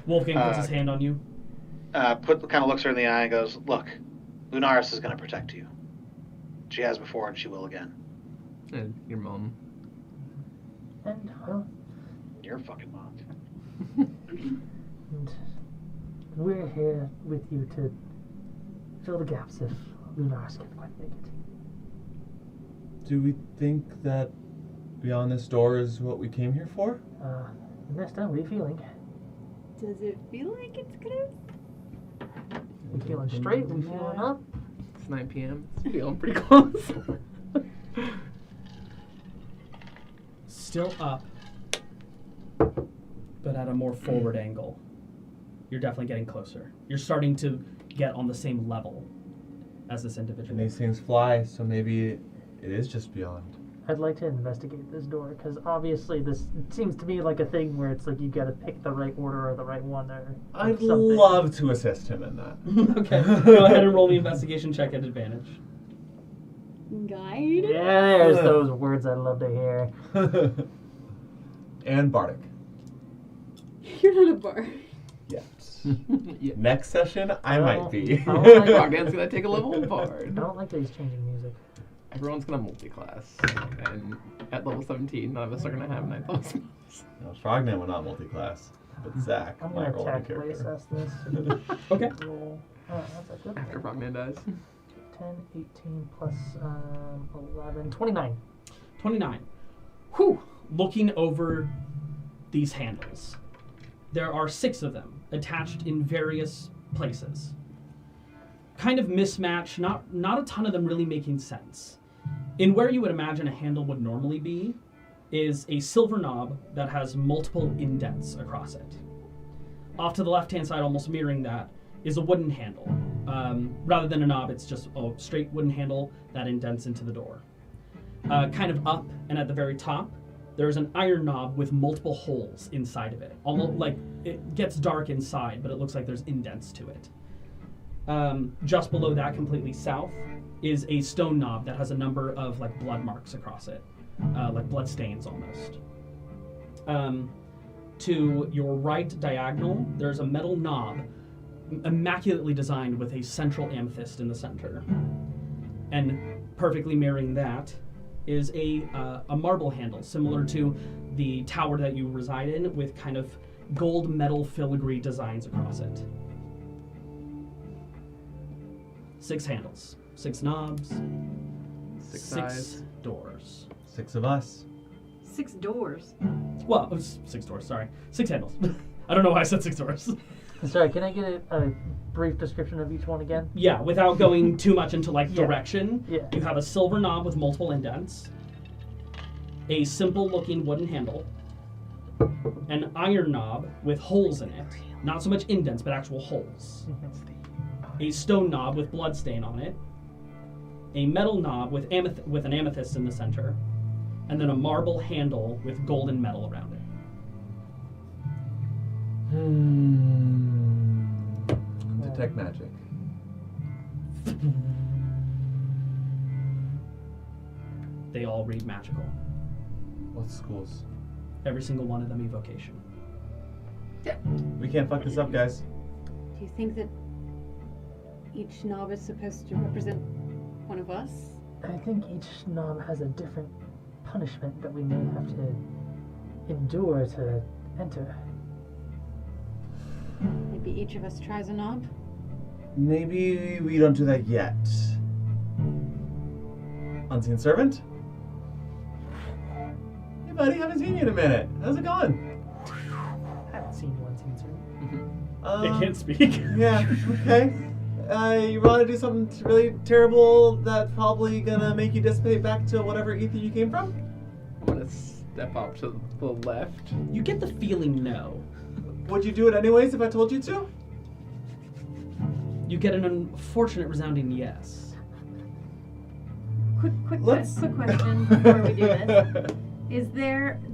Wolfgang puts his hand on you. Kind of looks her in the eye and goes, "Look, Lunaris is going to protect you. She has before, and she will again. And your mom. and well, Your fucking mom." and we're here with you to fill the gaps if Lunaris can't quite make it. Do we think that beyond this door is what we came here for? Nesta, what are you feeling? Does it feel like it's close? We feeling straight? We feeling up? It's 9 p.m. It's feeling pretty close. Still up, but at a more forward angle. You're definitely getting closer. You're starting to get on the same level as this individual. And these things fly, so maybe it is just beyond. I'd like to investigate this door, because obviously this seems to me like a thing where it's like you gotta pick the right order or the right one or I'd something. love to assist him in that. Okay, go ahead and roll the investigation check at advantage. Guide? Yeah, there's those words I'd love to hear. And Bardic. You're not a bar. Yes. Yeah. Next session, I might be. I don't like Bogdan's gonna take a level I bard. don't like that he's changing music. Everyone's gonna multi-class. And at level 17, none of us are gonna have 9th level spells. No, Frogman will not multi-class, but Zach I'm might gonna roll a tactically character. assess this. Okay. Roll. That's a good. After Frogman dies. 10, 18 plus 11, 29. 29. Whew! Looking over these handles, there are 6 of them attached in various places. Kind of mismatch, not a ton of them really making sense. In where you would imagine a handle would normally be is a silver knob that has multiple indents across it. Off to the left-hand side, almost mirroring that, is a wooden handle. Rather than a knob, it's just a straight wooden handle that indents into the door. Kind of up and at the very top, there's an iron knob with multiple holes inside of it. Almost like it gets dark inside, but it looks like there's indents to it. Just below that, completely south, is a stone knob that has a number of like blood marks across it, like blood stains almost. To your right diagonal, there's a metal knob, immaculately designed with a central amethyst in the center. And perfectly mirroring that is a marble handle, similar to the tower that you reside in, with kind of gold metal filigree designs across it. 6 handles, 6 knobs, 6 doors. 6 of us. 6 doors. Well, it was 6 doors, sorry. 6 handles. I don't know why I said 6 doors. Sorry, can I get a brief description of each one again? Yeah, without going too much into like Yeah. direction, Yeah. you have a silver knob with multiple indents, a simple looking wooden handle, an iron knob with holes in it, not so much indents, but actual holes, a stone knob with blood stain on it, a metal knob with an amethyst in the center, and then a marble handle with golden metal around it. Detect magic. They all read magical. What schools? Every single one of them evocation. We can't fuck this up, guys. Do you think that each knob is supposed to represent one of us? I think each knob has a different punishment that we may have to endure to enter. Maybe each of us tries a knob? Maybe we don't do that yet. Unseen servant? Hey buddy, haven't seen you in a minute. How's it going? Haven't seen one since. They can't speak. Yeah, okay. You want to do something really terrible that's probably gonna make you dissipate back to whatever ether you came from? I'm gonna step up to the left. You get the feeling no. Would you do it anyways if I told you to? You get an unfortunate resounding yes. Quick Let's- question before we do this.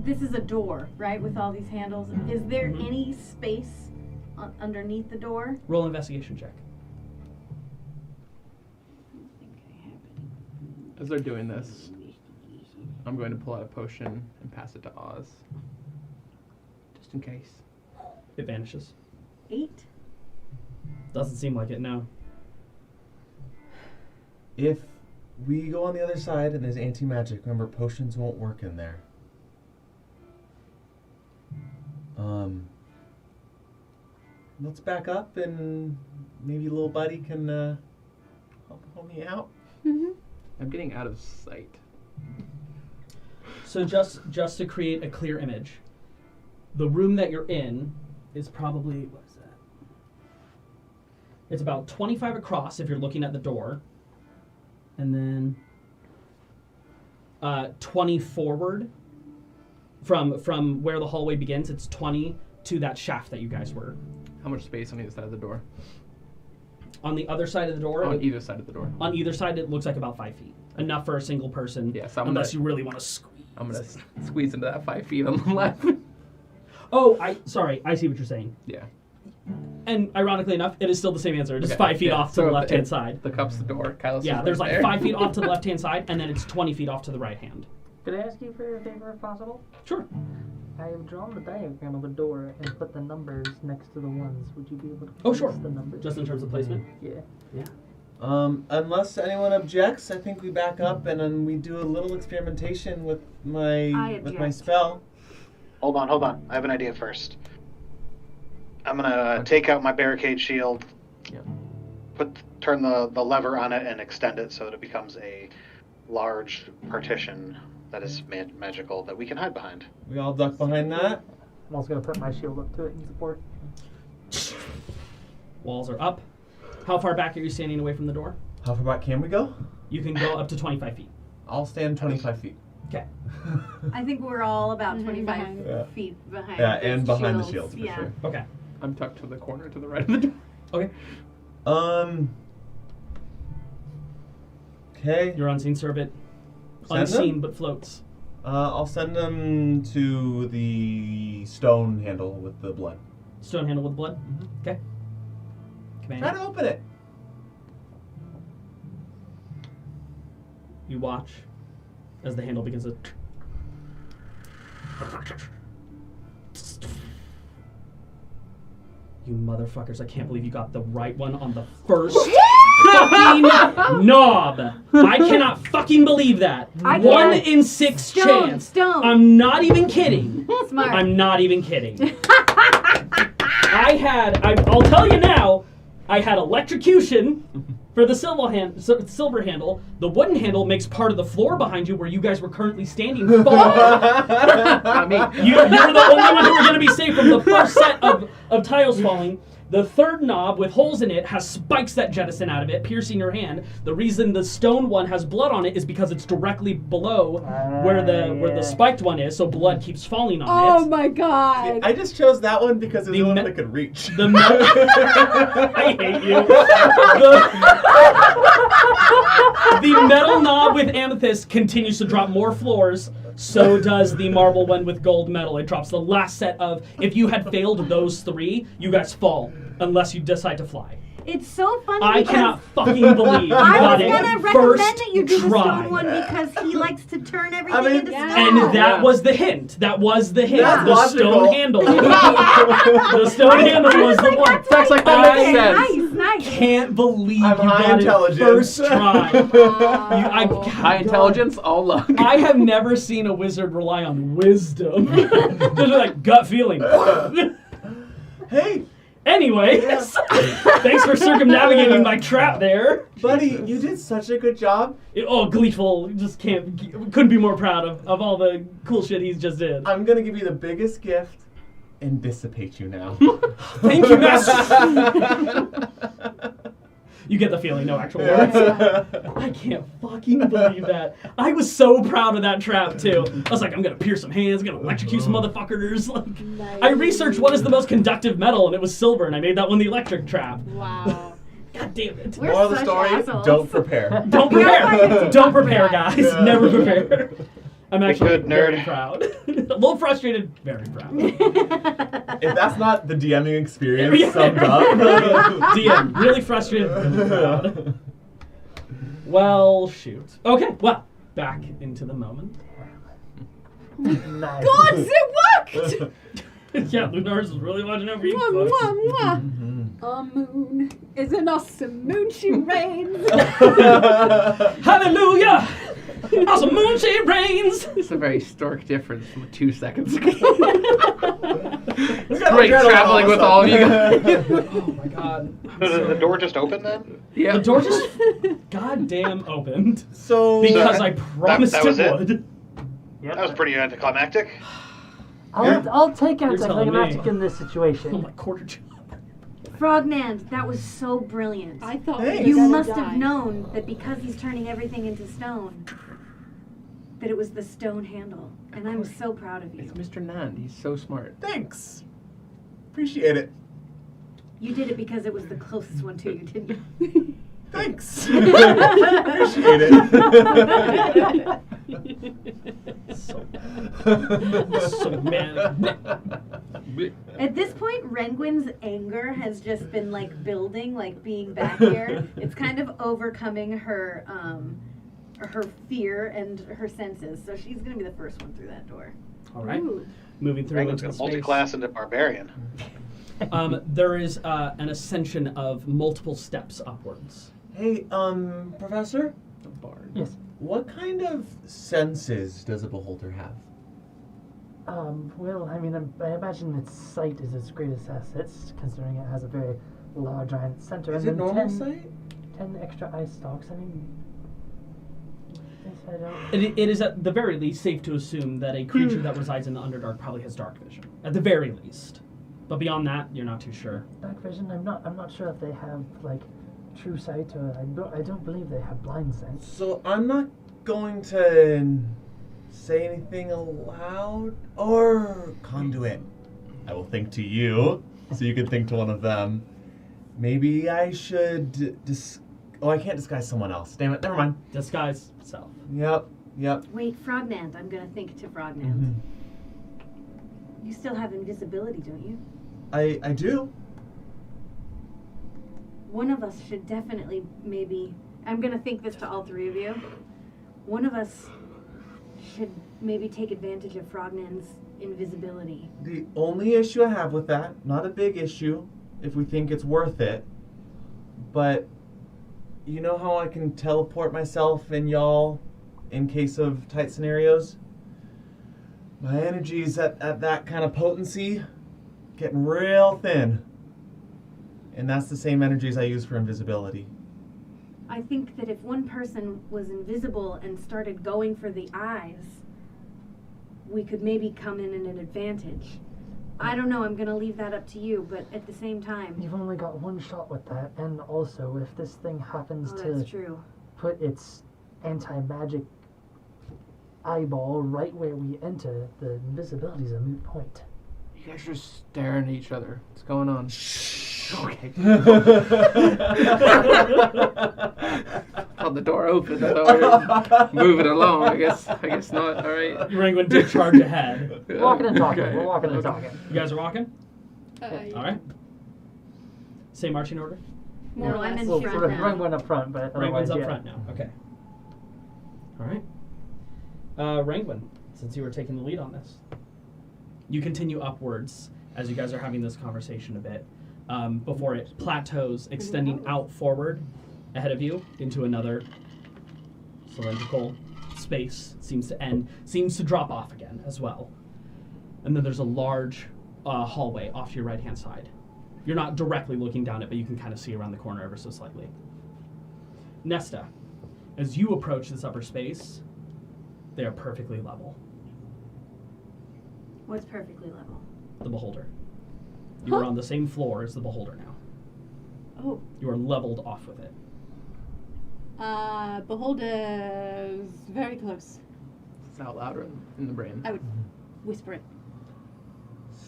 This is a door, right, with all these handles. Is there Mhm. any space underneath the door? Roll an investigation check. As they're doing this, I'm going to pull out a potion and pass it to Oz. Just in case. It vanishes. 8? Doesn't seem like it, no. If we go on the other side and there's anti-magic, remember potions won't work in there. Let's back up and maybe little buddy can help me out. Mm-hmm. I'm getting out of sight. So just to create a clear image, the room that you're in is probably, what is that? It's about 25 across if you're looking at the door, and then 20 forward from where the hallway begins. It's 20 to that shaft that you guys were. How much space on either side of the door? On the other side of the door, On either side of the door. on either side, it looks like about 5 feet. Enough for a single person, Yeah, so I'm unless gonna- you really want to squeeze. I'm gonna squeeze into that 5 feet on the left. Oh, sorry, I see what you're saying. Yeah. And ironically enough, it is still the same answer, just Okay, 5 feet yeah, off to so the if left-hand side. The cup's the door. Kyle's Yeah, right there's like there. 5 feet off to the left-hand side, and then it's 20 feet off to the right hand. Could I ask you for a favor if possible? Sure. I have drawn the diagram of a door and put the numbers next to the ones. Would you be able to Oh, place sure. the numbers? Just in terms of placement? Yeah. Unless anyone objects, I think we back up and then we do a little experimentation with I my object. spell. Hold on. I have an idea first. I'm gonna take out my barricade shield, Yeah. turn the lever on it, and extend it so that it becomes a large partition that is magical that we can hide behind. We all duck behind that. I'm also going to put my shield up to it in support. Walls are up. How far back are you standing away from the door? How far back can we go? You can go up to 25 feet. I'll stand 25 feet. Okay. I think we're all about Mhm, 25 behind. Yeah. feet behind. Yeah, those and behind the shields. shields for Yeah. sure. Okay. I'm tucked to the corner to the right of the door. Okay. Okay. Your unseen servant. Send Unseen them? but floats. I'll send them to the stone handle with the blood. Stone handle with blood. Okay. Command. Try to open it. You watch as the handle begins to. You motherfuckers, I can't believe you got the right one on the first fucking knob. I cannot fucking believe that. I 1 can't. in 6 Stone, chance. stone. I'm not even kidding. Smart. I'm not even kidding. I'll tell you now, I had electrocution for the silver handle. The wooden handle makes part of the floor behind you where you guys were currently standing fall. I mean, You're the only one who are going to be safe from the first set of tiles falling. The third knob with holes in it has spikes that jettison out of it, piercing your hand. The reason the stone one has blood on it is because it's directly below where the spiked one is, so blood keeps falling on Oh it. my god. I just chose that one because it was the one me- that I could reach. The metal, I hate you. The metal knob with amethyst continues to drop more floors. So does the marble one with gold metal. It drops the last set of. If you had failed those 3, you guys fall unless you decide to fly. It's so funny I because cannot fucking believe you I got was it gonna first recommend that you do the try. stone one because he likes to turn everything into yeah. stone. And that was the hint. That was the hint. That's The logical. stone handle. The stone handle was the one. Sounds like that makes sense. Nice. Can't believe I'm you high got intelligence. it first try. Wow. High intelligence, all luck. I have never seen a wizard rely on wisdom. They're like gut feeling. Hey, Anyways, thanks for circumnavigating my trap there. buddy, you did such a good job. Gleeful. Just couldn't be more proud of all the cool shit he's just did. I'm gonna give you the biggest gift and dissipate you now. Thank you, Master. You get the feeling, no actual words. I can't fucking believe that. I was so proud of that trap too. I was like, I'm gonna pierce some hands, I'm gonna electrocute some motherfuckers. Like, Nice. I researched what is the most conductive metal, and it was silver, and I made that one the electric trap. Wow. God damn it. We're Moral of the such story, assholes. don't prepare. Don't prepare. Don't prepare, guys. Yeah. Never prepare. I'm actually good, very nerd. proud. A little frustrated, very proud. If that's not the DMing experience Yeah. summed up. DM, really frustrated, really proud. Well, shoot. Okay, well, back into the moment. Nice. God, it worked! Yeah, Lunars is really watching out for you Mwah, folks. mwah, mwah. Our moon is an awesome moon, she reigns. Hallelujah! Awesome moon, she reigns! It's a very stark difference from 2 seconds ago. We got Great adrenaline traveling with all of you guys. Oh my god. Did the door just open then? Yeah. The door just goddamn opened. So Because I promised that was it it? would. Yep. That was pretty anticlimactic. I'll take You're telling anticlimactic me. in this Oh situation. my quarter job. Frogman, that was so brilliant. I thought Thanks. we You were gonna must die. have known that because he's turning everything into stone, that it was the stone handle. And I'm so proud of you. It's Mr. Nand. He's so smart. thanks. Appreciate it. You did it because it was the closest one to you, didn't you? Thanks. Appreciate it. So mad. At this point, Renguin's anger has just been like building, like being back here. It's kind of overcoming her fear and her senses. So she's gonna be the first one through that door. All right. Ooh. Moving through Dragon's into gonna the space. multi-class into barbarian. There is an ascension of multiple steps upwards. Hey, Professor, The bard. Yes. what kind of senses does a beholder have? Well, I mean, I imagine its sight is its greatest assets, considering it has a very large giant center. Is and it then normal 10 sight? 10 extra eye stalks. I mean, yes, I don't. It is at the very least safe to assume that a creature that resides in the Underdark probably has dark vision. At the very least. But beyond that, you're not too sure. Dark vision. I'm not sure if they have like true sight, or I don't believe they have blind sense. So I'm not going to say anything aloud or conduit. I will think to you, so you can think to one of them. Maybe I should Oh, I can't disguise someone else. Damn it. Never mind. Disguise self. Yep. Wait, Frognand. I'm gonna think to Frognand. Mm-hmm. You still have invisibility, don't you? I do. One of us should definitely maybe. I'm gonna think this to all three of you. One of us should maybe take advantage of Frognand's invisibility. The only issue I have with that, not a big issue, if we think it's worth it, but you know how I can teleport myself and y'all in case of tight scenarios? My energy's at that kind of potency, getting real thin. And that's the same energies I use for invisibility. I think that if one person was invisible and started going for the eyes, we could maybe come in at an advantage. I don't know, I'm gonna leave that up to you, but at the same time... You've only got one shot with that, and also if this thing happens that's true. Put its anti-magic eyeball right where we enter, the invisibility's a moot point. You guys are just staring at each other. What's going on? Okay. Held the door open. I thought we were moving along. I guess not. All right. Ringwin did charge ahead. We're walking and talking. Okay. We're walking and talking. You guys are walking? Yeah. All right. Same marching order? No, I'm in Well, front now. Ring went up front, but Ringwin's otherwise, up yeah. front now. Okay. All right. Ringwin, since you were taking the lead on this, you continue upwards as you guys are having this conversation a bit before it plateaus, extending out forward ahead of you into another cylindrical space. Seems to drop off again as well. And then there's a large hallway off to your right-hand side. You're not directly looking down it, but you can kind of see around the corner ever so slightly. Nesta, as you approach this upper space, they are perfectly level. What's perfectly level? The beholder. You are on the same floor as the beholder now. Oh. You are leveled off with it. Beholder's very close. It's out louder in the brain. I would whisper it.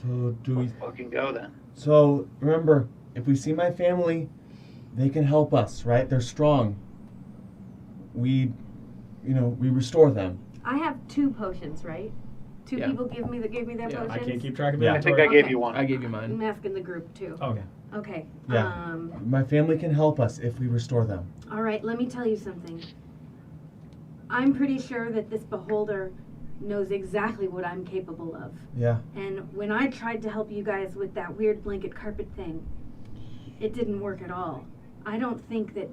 So do we... Fucking go then. So remember, if we see my family, they can help us, right? They're strong. We restore them. I have 2 potions, right? Two Yeah. people gave me their Yeah, I potions? can't keep track of Yeah. I inventory. think I gave Okay. you one. I gave you I'm mine. asking the group too. Okay. Okay. Yeah. My family can help us if we restore them. All right, let me tell you something. I'm pretty sure that this beholder knows exactly what I'm capable of. Yeah. And when I tried to help you guys with that weird blanket carpet thing, it didn't work at all. I don't think that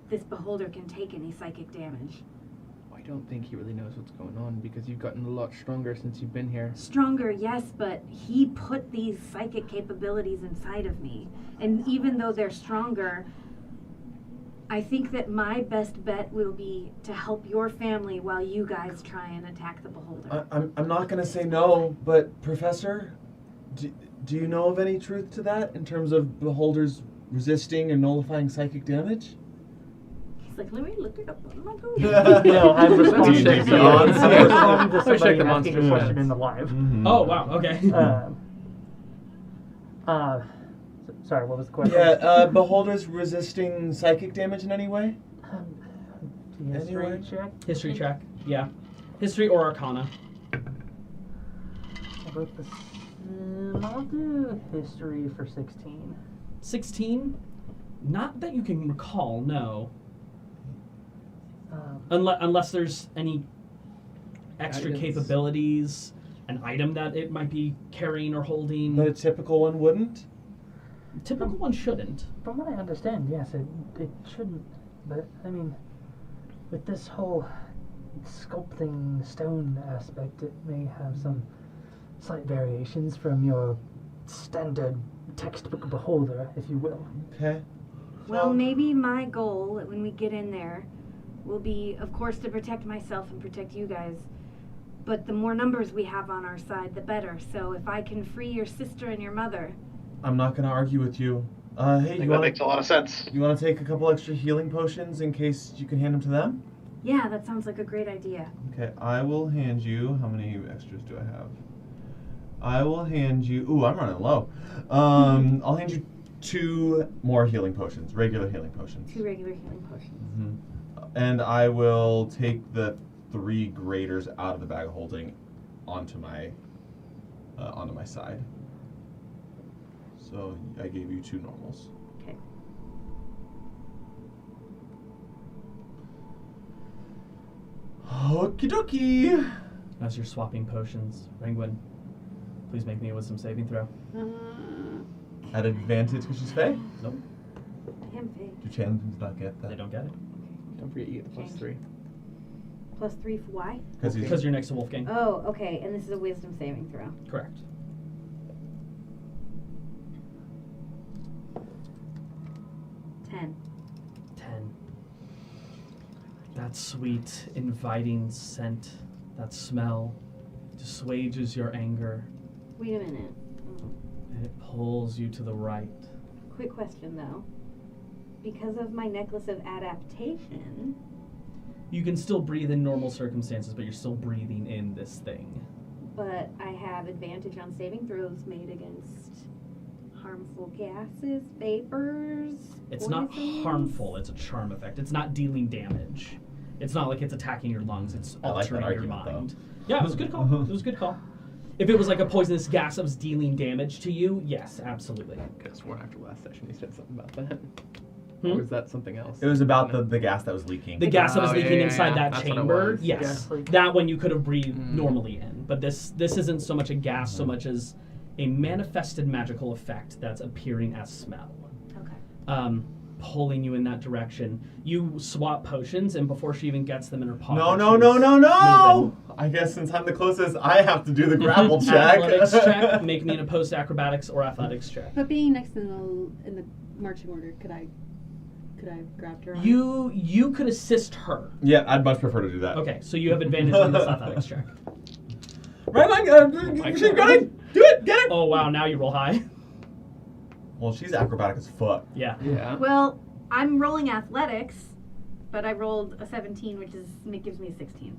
this beholder can take any psychic damage. I don't think he really knows what's going on because you've gotten a lot stronger since you've been here. Stronger, yes, but he put these psychic capabilities inside of me. And even though they're stronger, I think that my best bet will be to help your family while you guys try and attack the beholder. I'm not going to say no, but Professor, do you know of any truth to that in terms of beholders resisting and nullifying psychic damage? He's like, let me look it up on my Google. No, I'm responding check to the somebody, monsters? I'm responding to Let me check somebody the asking a monsters question stats. in the live. Mm-hmm. Oh, wow, okay. Sorry, what was the question? Yeah, beholders resisting psychic damage in any way? History Anyway. check? History check. Yeah. History or Arcana. How about this? I'll do history for 16. 16? Not that you can recall, no. Um, Unless there's any extra Guidance. capabilities, an item that it might be carrying or holding. But a typical one wouldn't? Typical one shouldn't. From what I understand, yes, it shouldn't. But, I mean, with this whole sculpting stone aspect, it may have some slight variations from your standard textbook beholder, if you will. Okay. Well, maybe my goal when we get in there will be, of course, to protect myself and protect you guys. But the more numbers we have on our side, the better. So if I can free your sister and your mother... I'm not going to argue with you. Hey, I you think that want makes a lot of sense. to take a couple extra healing potions in case you can hand them to them? Yeah, that sounds like a great idea. Okay, I will hand you... How many extras do I have? I will hand you... Ooh, I'm running low. I'll hand you 2 more healing potions, regular healing potions. 2 regular healing potions. Mm-hmm. And I will take the 3 graders out of the bag of holding onto my side. So I gave you 2 normals. Okay. Okie dokie. As you're swapping potions, Penguin, please make me a wisdom saving throw. At advantage because she's Fae? Nope, I am fake. Do challenges not get that? they don't get it. Don't forget you get the +3. +3 for why? Because you're next to Wolfgang. Oh, okay. And this is a wisdom saving throw. Correct. 10. 10. That sweet, inviting scent, that smell, assuages your anger, Wait a minute. Oh. and it pulls you to the right. Quick question though. Because of my necklace of adaptation, You can still breathe in normal circumstances, but you're still breathing in this thing. but I have advantage on saving throws made against harmful gases, vapors. It's not poisons. harmful, it's a charm effect. It's not dealing damage. It's not like it's attacking your lungs, it's I like that altering your argument, mind. though. Yeah, it was a good call. It was a good call. If it was like a poisonous gas that was dealing damage to you, yes, absolutely. Could have sworn after last session he said something about that. Hmm? Or was that something else? It was about the gas that was leaking. The gas that was Oh, yeah, leaking yeah, inside yeah. that That's what it chamber, was. yes. Gas leak. That one you could have breathed Mm. normally in. But this isn't so much a gas so much as a manifested magical effect that's appearing as smell. Okay. Pulling you in that direction. You swap potions, and before she even gets them in her pocket, No! moving. I guess since I'm the closest, I have to do the grapple check. Athletics check. Make me an opposed acrobatics or athletics check. But being next in the marching order, could I have grabbed her? arm? You could assist her. Yeah, I'd much prefer to do that. Okay, so you have advantage on this athletics check. Right, Mike? She's gonna do it! Get it! Oh wow, now you roll high. Well, she's acrobatic as fuck. Yeah. Yeah. Well, I'm rolling athletics, but I rolled a 17, which gives me a 16.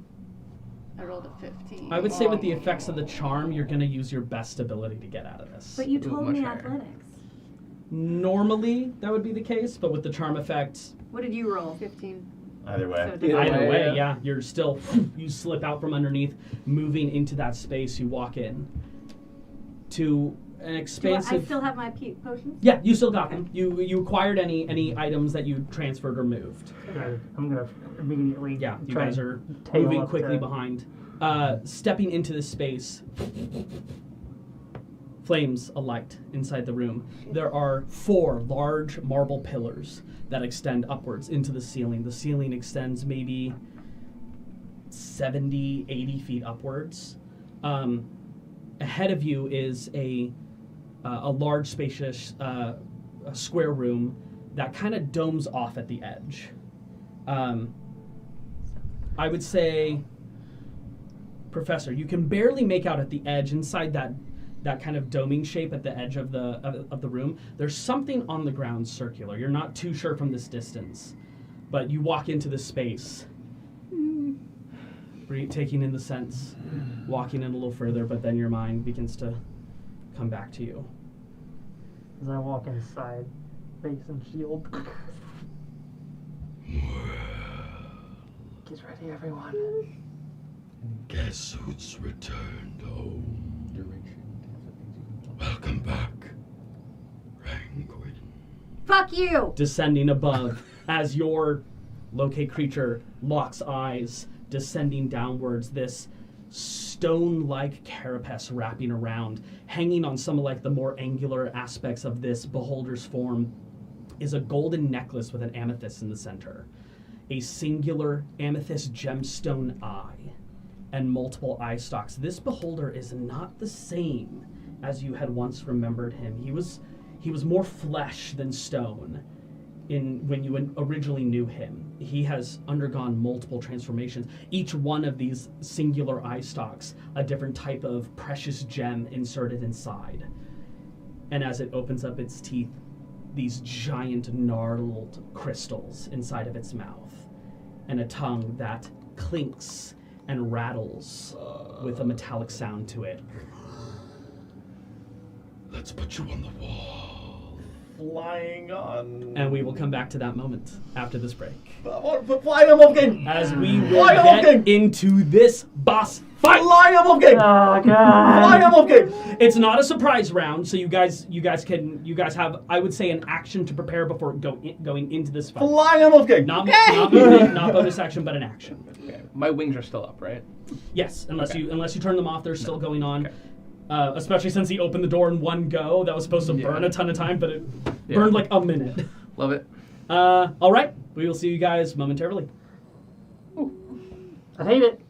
I rolled a 15. I would say with the effects of the charm, you're gonna use your best ability to get out of this. But you Ooh, told much me higher. athletics. Normally, that would be the case, but with the charm effect, What did you roll? 15. Either way. So it doesn't Either either way, way, yeah. yeah, you're still, you slip out from underneath, moving into that space, you walk in to an Do expansive... I still have my potions? Yeah, you still got them. You acquired any items that you transferred or moved. I'm gonna immediately. Yeah, you try guys and are tail moving up quickly to- behind. Stepping into this space, flames alight inside the room. There are 4 large marble pillars that extend upwards into the ceiling. The ceiling extends maybe 70, 80 feet upwards. Ahead of you is a large, spacious a square room that kind of domes off at the edge. I would say, Professor, you can barely make out at the edge inside that kind of doming shape at the edge of the room. There's something on the ground circular. You're not too sure from this distance, but you walk into this space, taking in the sense, walking in a little further, but then your mind begins to come back to you. As I walk inside, base and shield. Get ready, everyone. Guess who's returned home? Welcome back, Ranguin. Fuck you! Descending above as your locate creature locks eyes, descending downwards, this stone-like carapace wrapping around, hanging on some of like the more angular aspects of this beholder's form is a golden necklace with an amethyst in the center, a singular amethyst gemstone eye, and multiple eye stalks. This beholder is not the same as you had once remembered him. He was more flesh than stone when you originally knew him. He has undergone multiple transformations. Each one of these singular eye stalks, a different type of precious gem inserted inside. And as it opens up its teeth, these giant gnarled crystals inside of its mouth, and a tongue that clinks and rattles with a metallic sound to it. Let's put you on the wall. flying on. And we will come back to that moment after this break. Flying on Wolfgang! As we will Flying on get Wolfgang! into this boss fight. Flying on Wolfgang! Oh god. Flying on Wolfgang! It's not a surprise round, so you guys have, I would say, an action to prepare before going into this fight. Flying on Wolfgang! Not movement, not bonus action, but an action. Okay. My wings are still up, right? Yes, unless you turn them off, they're still going on. Okay. Especially since he opened the door in one go. That was supposed to burn a ton of time, but it burned like a minute. Love it. All right, we will see you guys momentarily. I hate it.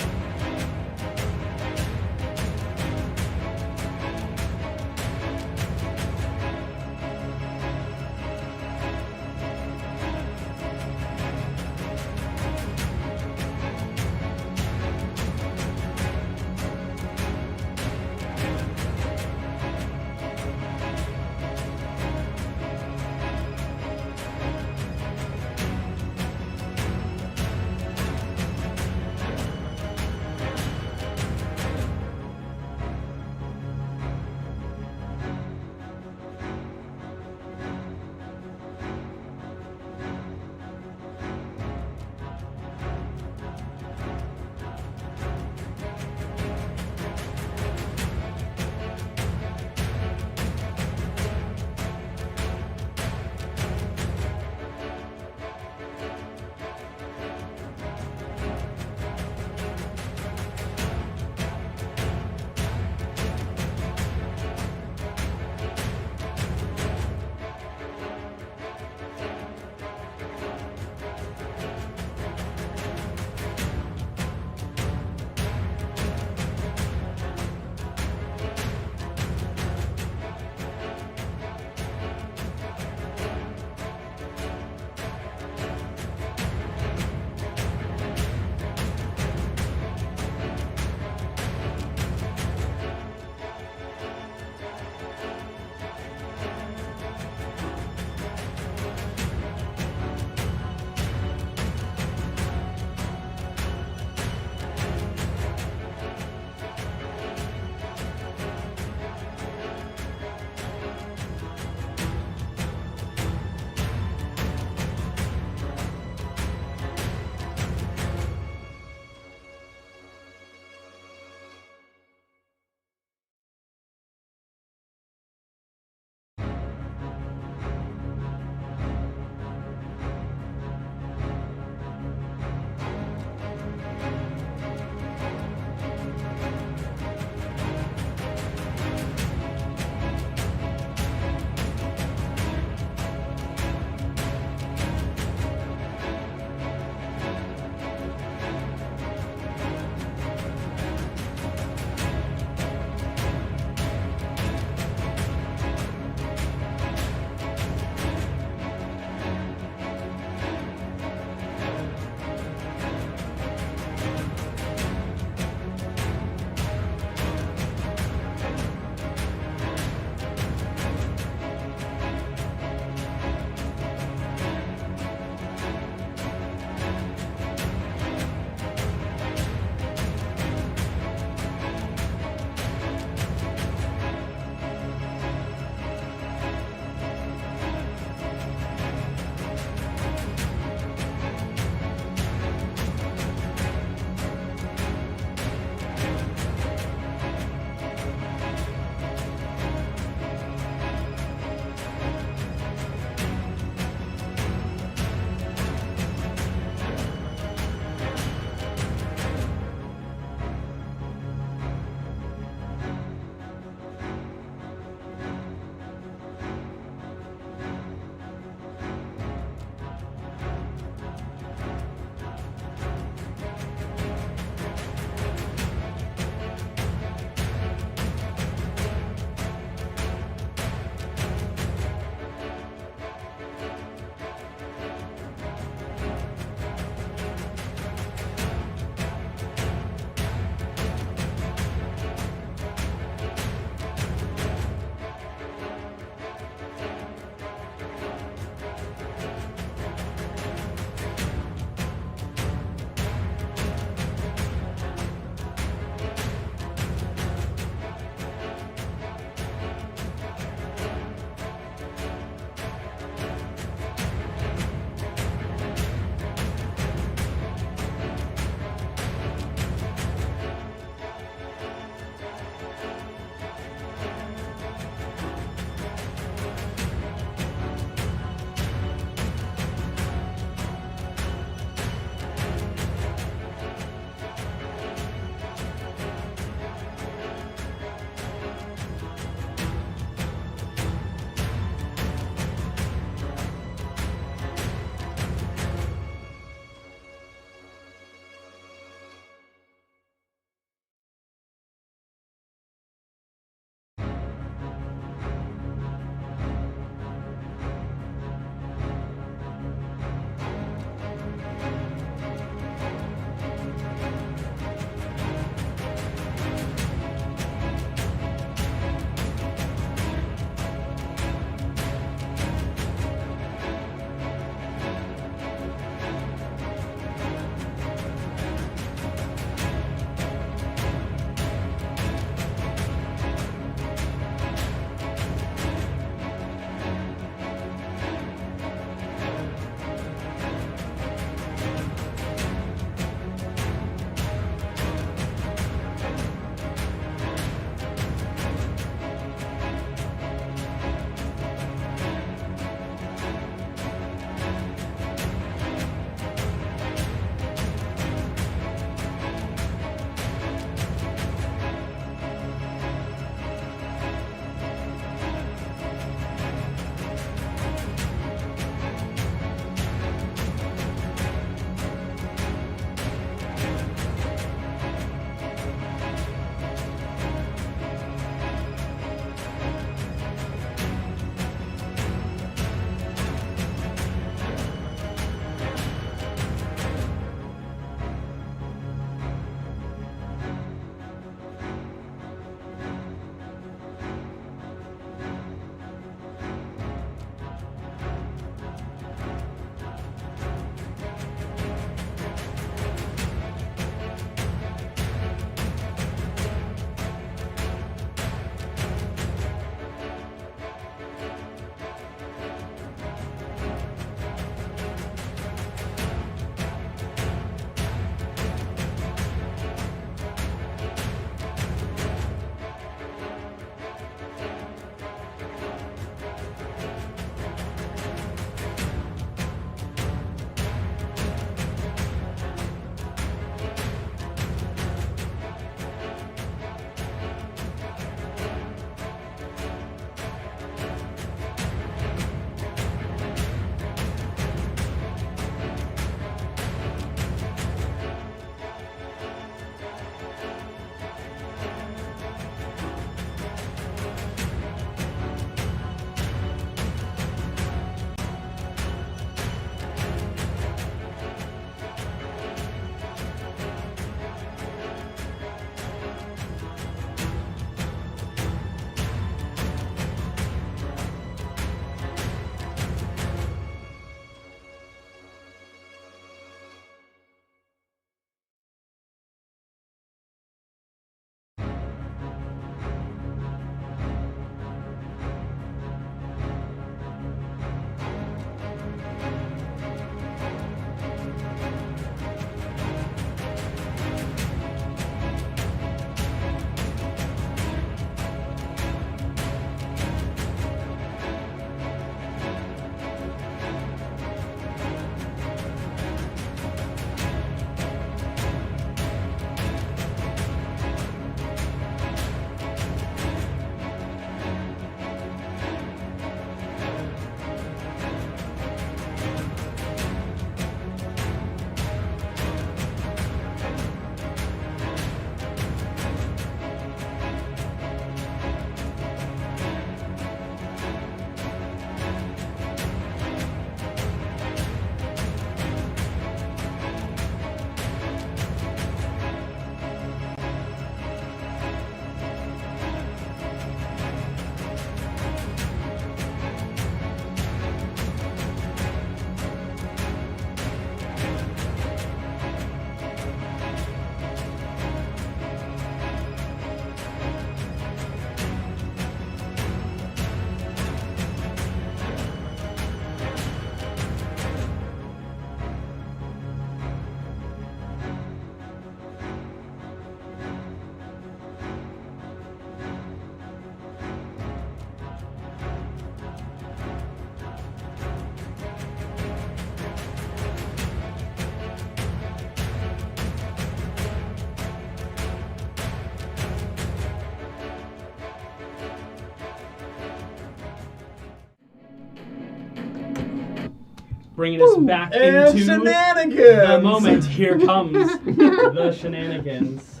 bringing us back And into shenanigans! the moment. Here comes the shenanigans.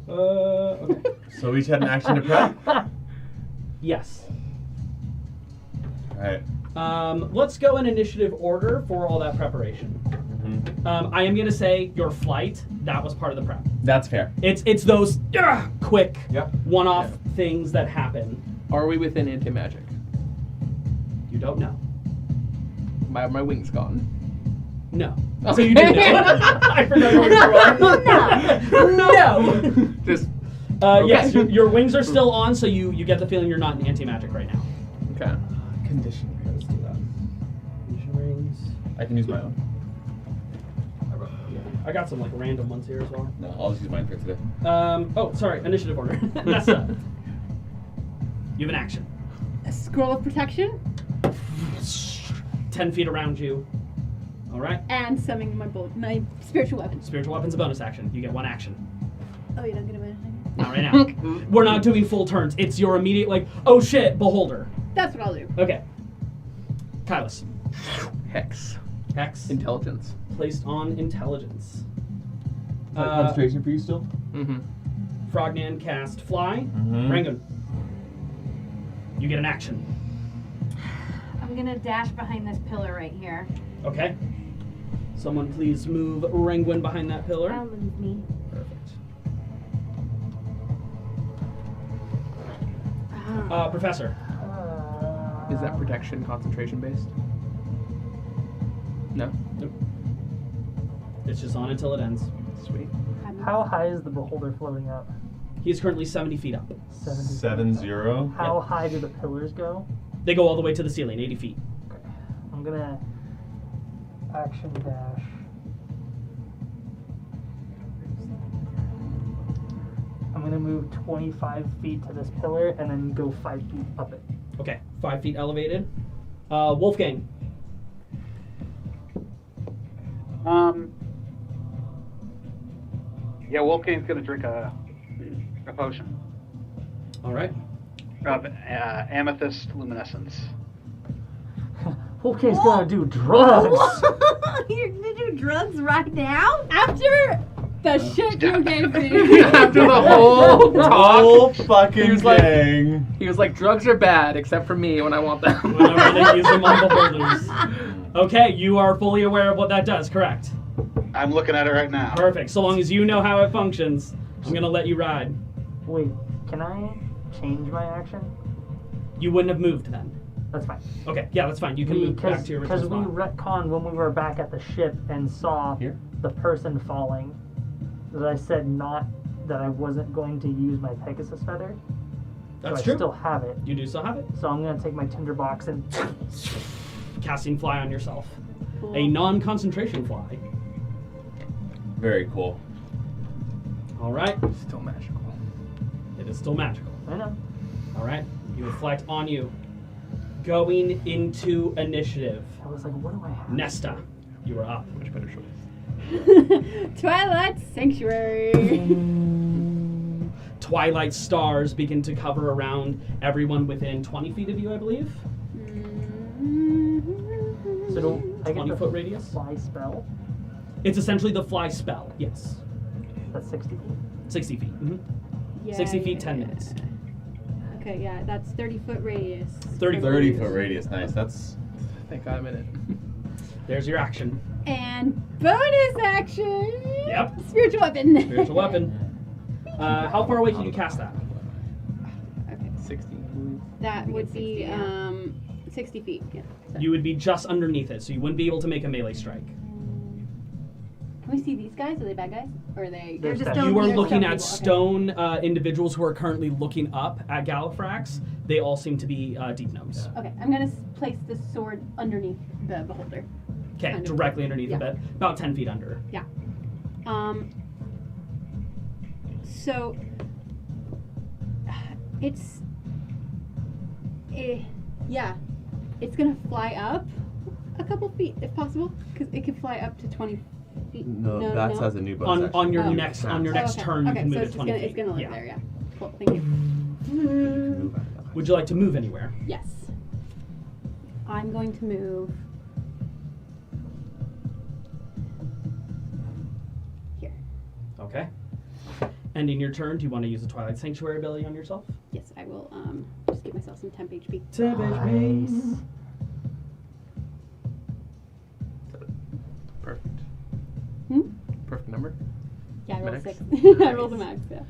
Okay. So we each had an action to prep? Yes. Alright. Let's go in initiative order for all that preparation. I am gonna say your flight, that was part of the prep. That's fair. It's those quick Yep. one-off things that happen. Are we within anti-magic? You don't know. My wings gone. No. Okay. So you didn't know. I forgot you were No. Just Yes, your wings are still on, so you get the feeling you're not in anti-magic right now. okay. Condition. Let's do that. Condition rings. I can use my own. I got some like random ones here as well. No, I'll just use mine for today. Oh, sorry, initiative order. Nesta. You have an action. A scroll of protection 10 feet around you. All right. and summoning my spiritual weapon. Spiritual weapon's a bonus action. You get one action. Oh, you don't get a bonus. Not right now. We're not doing full turns. It's your immediate like, oh shit, beholder. That's what I'll do. Okay. Kylus. Hex. Hex. Intelligence. Placed on intelligence. Concentration for you still? Mm-hmm. Frognan cast fly. Mhm. Rangoon. You get an action. I'm gonna dash behind this pillar right here. Okay. Someone please move Rangoon behind that pillar. That'll move me. Perfect. Ah. Professor. Is that protection concentration based? No. Nope. It's just on until it ends. Sweet. How high is the beholder floating up? He's currently 70 feet up. 7-0. How high do the pillars go? They go all the way to the ceiling, 80 feet. Okay. I'm gonna action dash. I'm gonna move 25 feet to this pillar and then go 5 feet up it. Okay, 5 feet elevated. Wolfgang. Yeah, Wolfgang's gonna drink a potion All right. of amethyst luminescence. Wolfgang's gonna do drugs! You're gonna do drugs right now? After the shit you gave me. After the whole talk, Whole fucking He was like- gang. he was like, "Drugs are bad, except for me when I want them." Whenever they use them on beholders. Okay, you are fully aware of what that does, correct? I'm looking at it right now. Perfect. So long as you know how it functions, I'm gonna let you ride. Wait, can I change my action? You wouldn't have moved then. That's fine. Okay, yeah, that's fine. You can move back to your Because original we spot. retconned when we were back at the ship and saw Here? the person falling, that I said that I wasn't going to use my Pegasus feather. That's so true. I still have it. You do still have it. So I'm gonna take my tinderbox and Casting fly on yourself. Cool. A non-concentration fly. Very cool. All right. Still magical. It is still magical. I know. All right. You reflect on you. Going into initiative. I was like, what do I have? Nesta, you are up. Much better choice. Twilight Sanctuary. Twilight stars begin to cover around everyone within 20 feet of you, I believe. So do I get 20-foot the radius. fly spell? It's essentially the fly spell. Yes. That's 60 feet. 60 feet. Yeah, 60 feet, yeah, 10 yeah. minutes. Okay, yeah, that's 30-foot radius. 30 foot 30-foot radius. Nice. That's Thank God I'm in it. There's your action. And bonus action. Yep. Spiritual weapon. Spiritual weapon. How far away can you cast that? Okay, 60. that would 60, be yeah. 60 feet. Yeah. So. You would be just underneath it, so you wouldn't be able to make a melee strike. Can we see these guys? Are they bad guys? Or are they? They're just stone. You are They're looking stone at people, okay. stone individuals who are currently looking up at Galafrax. They all seem to be deep gnomes. Okay, I'm gonna place the sword underneath the beholder. Okay, Kind of. directly underneath Yeah. the bed, about 10 feet under. Yeah. So it's yeah, it's gonna fly up a couple feet if possible, because it could fly up to 20 feet. no. That has a new bonus. On action. your Oh. next Oh, okay. turn, you okay, can so move it's it just 20 gonna, feet. it's gonna live Yeah. there, yeah. Cool, thank you. Move out of that. Would you like to move anywhere? Yes. I'm going to move here. Okay. Ending your turn, do you want to use the Twilight Sanctuary ability on yourself? Yes, I will just give myself some temp HP. Nice. Perfect. Hmm? Perfect number. Yeah, I rolled Max? 6. I rolled a max, yeah.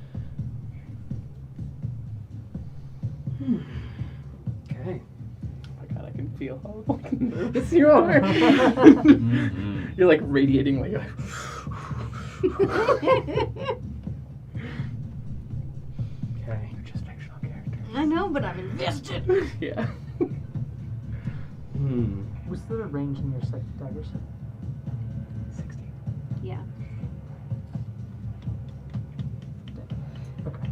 Okay. Oh my god, I can feel how fucking nervous you are. You're like radiating like. Okay. You're just fictional characters. I know, but I'm invested. Yeah. What's the range in your psychic daggers? 60. Yeah. Okay.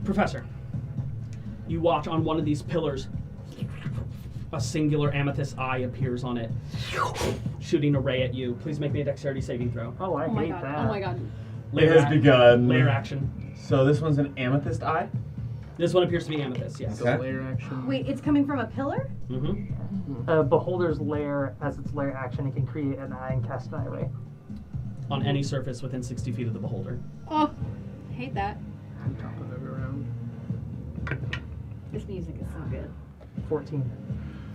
Professor, you watch on one of these pillars, a singular amethyst eye appears on it, shooting a ray at you. Please make me a dexterity saving throw. Oh, I Oh my hate god. that. Oh my god. It has begun. Layer action. So this one's an amethyst eye? This one appears to be amethyst, yes. So Okay. layer action. Wait, it's coming from a pillar? Mm-hmm. Beholder's lair, as its lair action, it can create an eye and cast an eye ray. On any surface within 60 feet of the beholder. Oh, hate that. On top of every round. This music is so good. 14.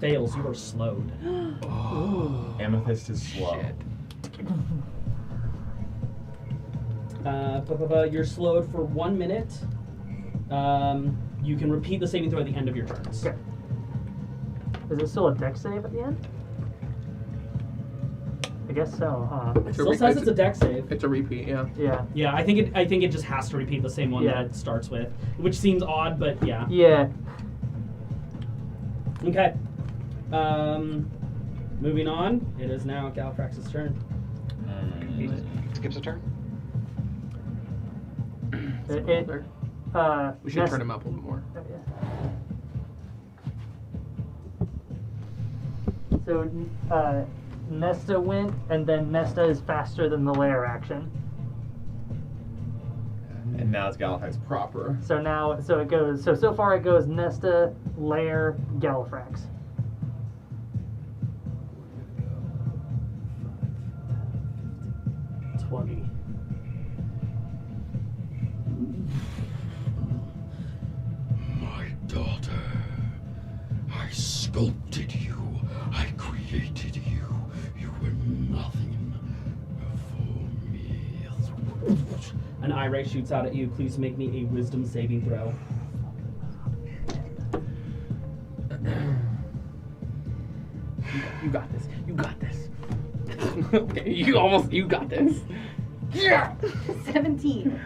Fails, you are slowed. Amethyst is slow. Shit. You're slowed for 1 minute. You can repeat the saving throw at the end of your turns. Okay. Is it still a dex save at the end? I guess so, huh? It still says it's a dex save. It's a repeat, yeah. Yeah. Yeah, I think it just has to repeat the same one Yeah. that it starts with, which seems odd, but yeah. Yeah. Okay. Moving on. It is now Galafrax's turn. He skips a turn. We should turn him up a little more. So, Nesta went, and then Nesta is faster than the lair action. And now it's Galafrax proper. So now, so it goes, so far it goes Nesta, Lair, Galafrax. My daughter, I sculpted you. I created you. You were nothing before me. An eye ray shoots out at you. Please make me a wisdom saving throw. You got this. You got this. Okay, you got this. Yeah! 17.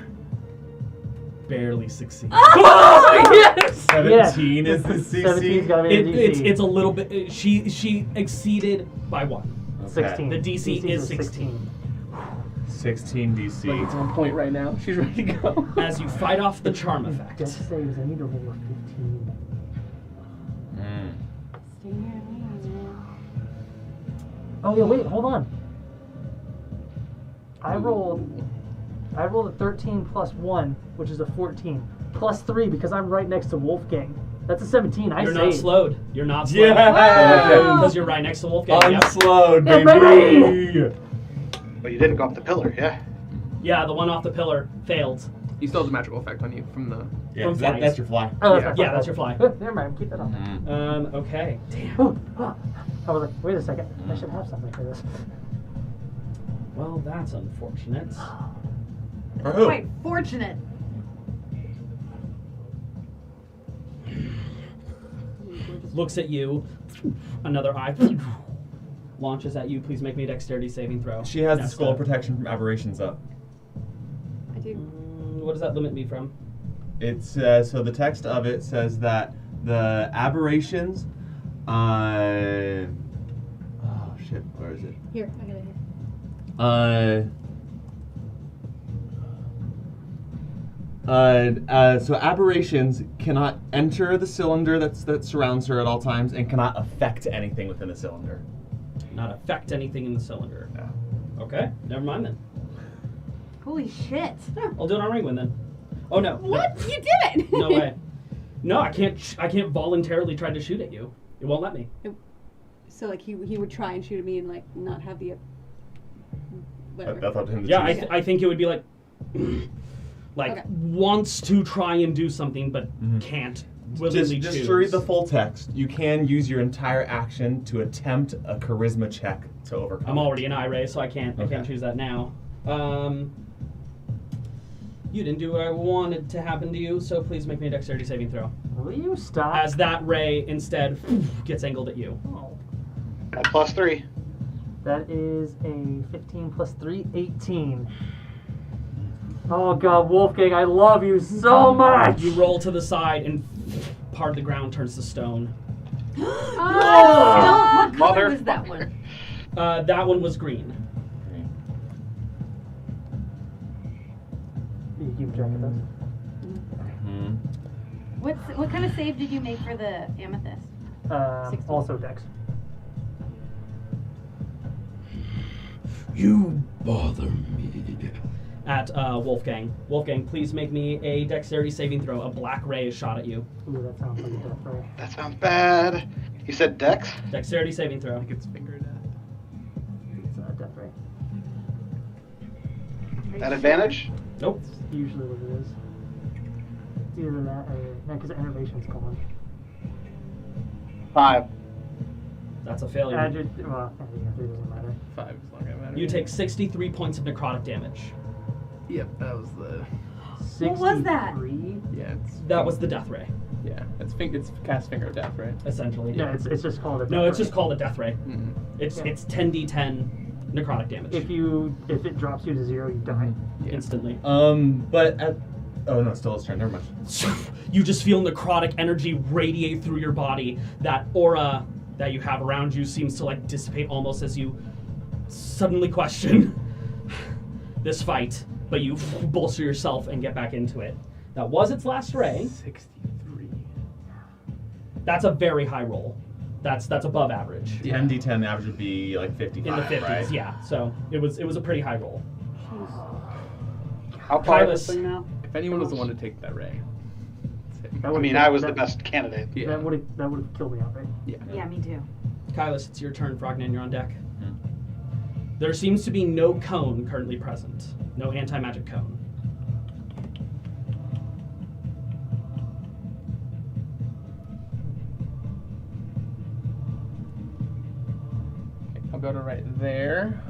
Barely succeed. Yes! 17 is the CC. 17's gotta be the DC. It's a little bit. She exceeded by 1. Okay. 16. The DC is 16. 16 DC. Like it's on point right now. She's ready to go. As you fight off the charm effect. Dex saves, I need to roll a 15. Stay near me, man. Oh yeah, wait, hold on. I rolled a 13 plus 1, which is a 14. Plus 3 because I'm right next to Wolfgang. That's a 17. I You're saved. not slowed. You're not slowed. Yeah! Because you're right next to Wolfgang. Yep. Unslowed, Yeah, baby! But you didn't go off the pillar, yeah. Yeah, the one off the pillar failed. You still has a magical effect on you from the. Yeah, From flight. that's your fly. Oh, Yeah. Yeah, that's your fly. Never mind, keep that on. Okay. Oh, I was like, wait a second, I should have something for this. Well, that's unfortunate. For who? Quite fortunate. Looks at you. Another eye launches at you. Please make me a dexterity saving throw. She has the Nesta. skull protection from aberrations up. I do. What does that limit me from? It says, so the text of it says that the aberrations, oh shit, where is it? Here, I got it here. So aberrations cannot enter the cylinder that surrounds her at all times and cannot affect anything within the cylinder. Not affect anything in the cylinder. No. Okay, never mind then. Holy shit. I'll do it on Ringwind then. Oh no. What? You did it! No way. No, I can't. I can't voluntarily try to shoot at you. It won't let me. So like he would try and shoot at me and like not have the whatever. That's up to him to Yeah, choose. I think it would be like, Okay. wants to try and do something but can't willingly Just choose. to read the full text, you can use your entire action to attempt a charisma check to overcome. I'm it. already an I-ray, so I can't choose that now. You didn't do what I wanted to happen to you, so please make me a dexterity saving throw. Will you stop? As that ray instead gets angled at you. Oh. At +3. That is a 15 plus 3, 18. Oh god, Wolfgang, I love you so much! You roll to the side and part of the ground turns to stone. Oh, what color Mother- was that one? That one was green. You keep track of those? Mhm. What kind of save did you make for the amethyst? 16. Also Dex. You bother me. At Wolfgang. Wolfgang, please make me a dexterity saving throw. A black ray is shot at you. Ooh, that sounds like a death ray. That sounds bad. You said Dex? Dexterity saving throw. I think it's finger death. It's a death ray. At advantage? Nope. It's usually what it is. It's either that or... No, because the enervation's gone. 5. That's a failure. Well, it doesn't matter. 5 is not gonna matter. You take 63 points of necrotic damage. Yep, that was the. What was that? 63? Yeah, it's. That was the death ray, Yeah, it's cast finger of death, right? essentially. Yeah, it's just called a death No, it's ray. just called a death ray. Mm. It's Yeah. it's 10d10 necrotic damage If it drops you to 0, you die. Yeah. instantly. But at oh no, still his turn. Never mind. You just feel necrotic energy radiate through your body. That aura that you have around you seems to like dissipate almost as you suddenly question this fight, but you bolster yourself and get back into it. That was its last ray. 63. That's a very high roll. That's above average. Yeah. 10d10 average would be like 55. In the 50s, right? yeah. So it was a pretty high roll. How far is this Kylus. thing now? If anyone was the one to take that ray, it's him. That I would've mean, killed- I was the that- best candidate. Yeah. That would have killed me outright. Yeah. Yeah, me too. Kylus, it's your turn. Frognan, you're on deck. Mhm. There seems to be no cone currently present. No anti-magic cone. I'll go to right there.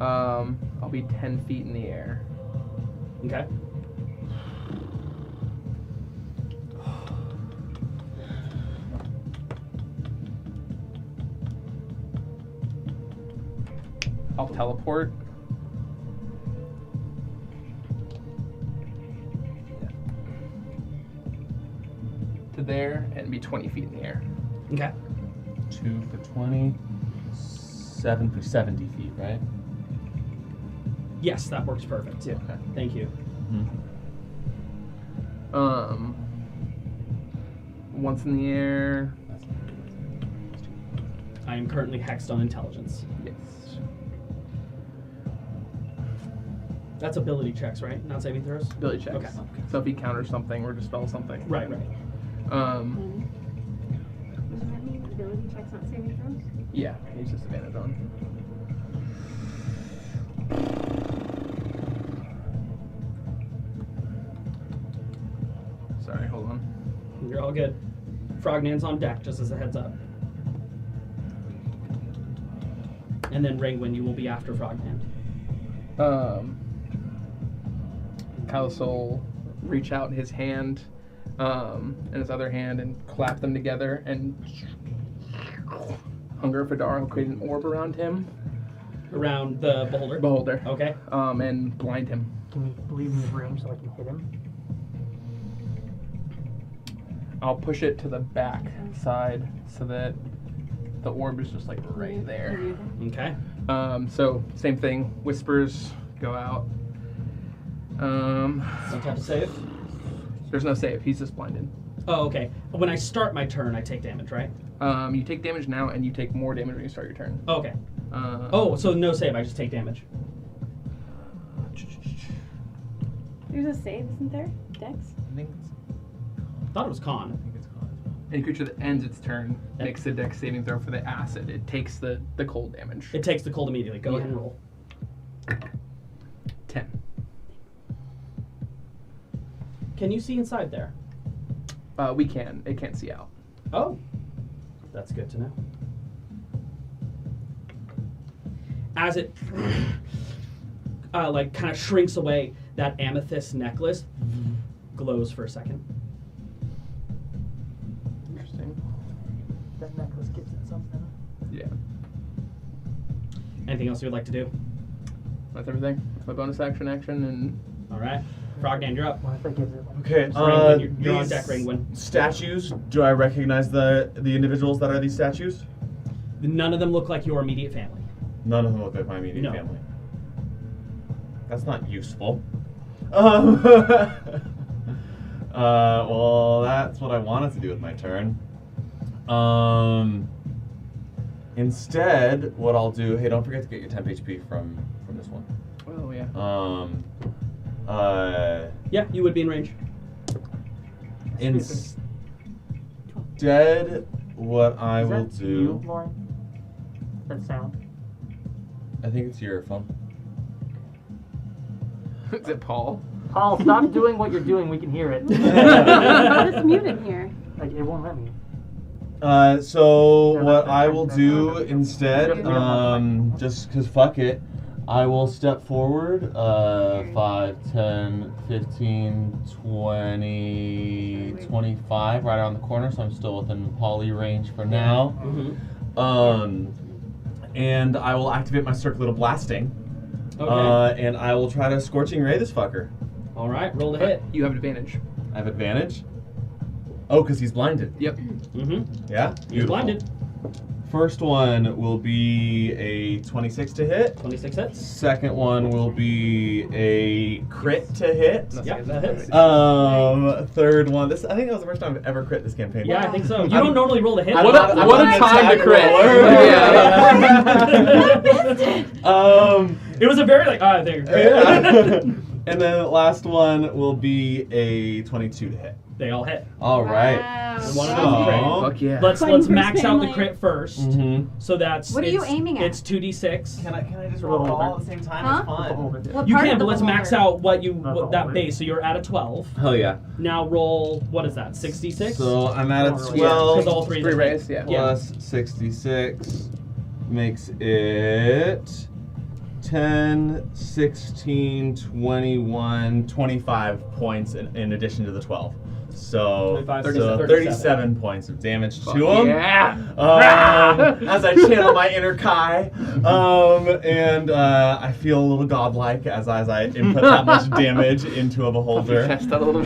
I'll be 10 feet in the air. Okay. I'll teleport. To there and be 20 feet in the air. Okay. 2 for 20. 7 for 70 feet, right? Yes, that works perfect. Yeah. Okay. Thank you. Once in the air. I am currently hexed on intelligence. Yes. That's ability checks, right? Not saving throws? Ability checks. Okay. So if he counters something or dispels something. Right. What does that mean? Ability checks, not saving throws? Yeah, he's just advantage on. Sorry, hold on. You're all good. Frognan's on deck, just as a heads up. And then Ringwin, you will be after Frognan. Kylus will reach out his hand and his other hand and clap them together, and Hunger Fedar will create an orb around him. Around the beholder? Beholder. Okay. And blind him. Can you leave me range so I can hit him? I'll push it to the back side so that the orb is just like right there. Okay. So same thing. Whispers go out. Some type of save? There's no save. He's just blinded. Oh, okay. When I start my turn, I take damage, right? You take damage now, and you take more damage when you start your turn. Oh, okay. Oh, so no save, I just take damage. There's a save, isn't there? Dex? I think it's Thought it was con. I think it's con as well. Any creature that ends its turn Yep. makes a dex saving throw for the acid. It takes the cold damage. It takes the cold immediately. Go ahead and roll. 10. Can you see inside there? We can. It can't see out. Oh, that's good to know. As it like kind of shrinks away, that amethyst necklace glows for a second. Interesting. That necklace gives it something. Yeah. Anything else you would like to do? That's everything. That's my bonus action, and All right, Frogdan, you're up. Martha gives it. Okay, Ringwin, you're on these deck, Ringwin. statues, do I recognize the individuals that are these statues? None of them look like your immediate family. None of them look like my immediate No. family. That's not useful. Well, that's what I wanted to do with my turn. Instead, what I'll do... Hey, don't forget to get your temp HP from this one. oh yeah. Yeah, you would be in range. Instead, what I Is will that do... you, Lauren? That sound? I think it's your phone. Is it Paul? Paul, stop doing what you're doing. We can hear it. It's muted here. Like, it won't let me. So Yeah, what that- I will that- do that- instead, just because fuck it, I will step forward 5, 10, 15, 20, 25, right around the corner, so I'm still within poly range for now. Mm-hmm. And I will activate my circlet of blasting, Okay. and I will try to scorching ray this fucker. All right, roll to hit. You have advantage. I have advantage. Oh, because he's blinded. Yep. Mm-hmm. Yeah? He's Beautiful. blinded. First one will be a 26 to hit. 26 hits. Second one will be a crit to hit. Yep, that hits. Third one. I think that was the first time I've ever crit this campaign. Yeah, I think so. You I'm- don't normally roll to hit. I'm What not- a, I'm what not a an time to attack crit. roller. It was a very like, there. Yeah. And then the last one will be a 22 to hit. They all hit. All right. Wow. And one of them's a crit. Fuck yeah. Let's Fighting for max his out the family. crit first. Mm-hmm. So that's. What are you it's- aiming at? It's 2d6. Can I just roll roll it all all at the same time? Huh? It's fun. What You part can, of but the let's max beholder? out what you Not the what, that beholder. base. So you're at a 12. Hell yeah. Now roll. What is that? 66. So I'm at a Because 12 Because all three. of Three them rays, hit. yeah. plus 66 makes it 10, 16, 21, 25 points in addition to the 12. So, 25, 37 points of damage Fuck to him. yeah. As I channel my inner Kai. And I feel a little godlike as I input that much damage into a Puff your beholder. chest out a little